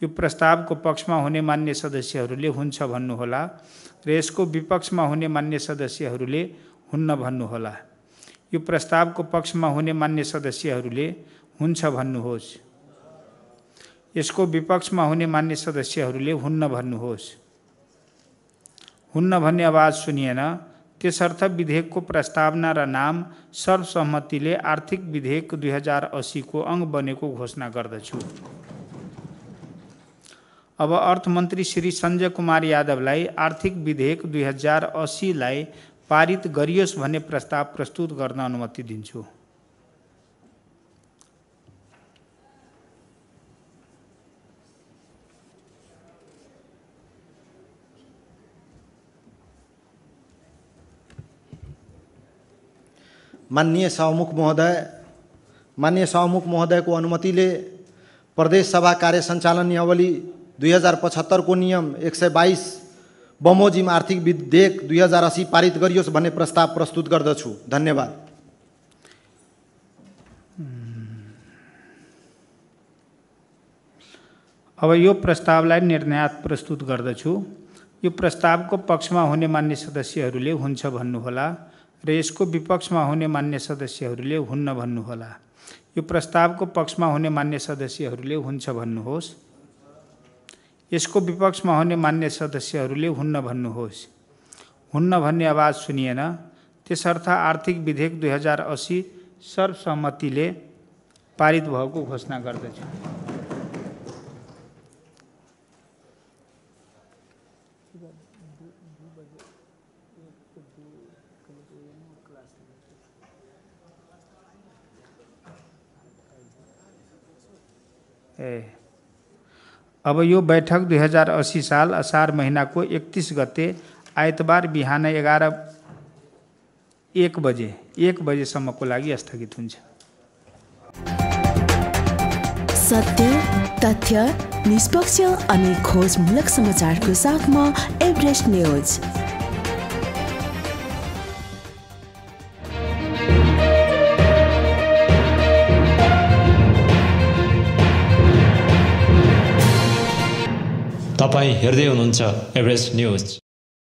यो प्रस्तावको पक्षमा हुने मान्य सदस्यहरूले हुन्छ भन्नुहोला र यसको विपक्षमा हुने मान्य सदस्यहरूले हुन्न भन्नुहोला। यो प्रस्तावको पक्षमा हुने मान्य सदस्यहरूले हुन्छ भन्नुहोस्। यसको विपक्षमा हुने मान्य सदस्यहरूले हुन्न भन्नुहोस्। हुन्न भन्ने आवाज सुनिएन, त्यसर्थ विधेयकको प्रस्तावना र नाम सर्वसम्मतिले आर्थिक विधेयक 2080 को अङ्ग बनेको घोषणा गर्दछु। अब अर्थमन्त्री श्री सञ्जय कुमार यादवलाई आर्थिक विधेयक 2080 लाई पारित गरियोस् भन्ने प्रस्ताव प्रस्तुत गर्न अनुमति दिन्छु। माननीय सभामुख महोदयको अनुमतिले प्रदेश सभा कार्य सञ्चालन नियमावली 2075 को नियम 122 बमोजिम आर्थिक विधेयक 2080 पारित गरियोस् भन्ने प्रस्ताव प्रस्तुत गर्दछु। धन्यवाद। अब यो प्रस्तावलाई निर्णयात् प्रस्तुत गर्दछु। यो प्रस्तावको पक्षमा हुने मान्य सदस्यहरूले हुन्छ भन्नुहोला र यसको विपक्षमा हुने मान्य सदस्यहरूले हुन्न भन्नुहोला। यो प्रस्तावको पक्षमा हुने मान्य सदस्यहरूले हुन्छ भन्नुहोस्। यसको विपक्षमा हुने मान्य सदस्यहरूले हुन्न भन्नुहोस्। हुन्न भन्ने आवाज सुनिएन, त्यसर्थ आर्थिक विधेयक 2080 सर्वसम्मतिले पारित भएको घोषणा गर्दछु। अब यो बैठक 2080 साल असार महीनाको 31 गते आइतबार बिहान 1 बजेसम्मको लागि स्थगित हुन्छ। सत्य, तथ्य, निष्पक्ष अनि खोजमूलक समाचारको साथमा एभरेस्ट न्यूज। तपाईं हेर्दै हुनुहुन्छ एभरेस्ट न्यूज।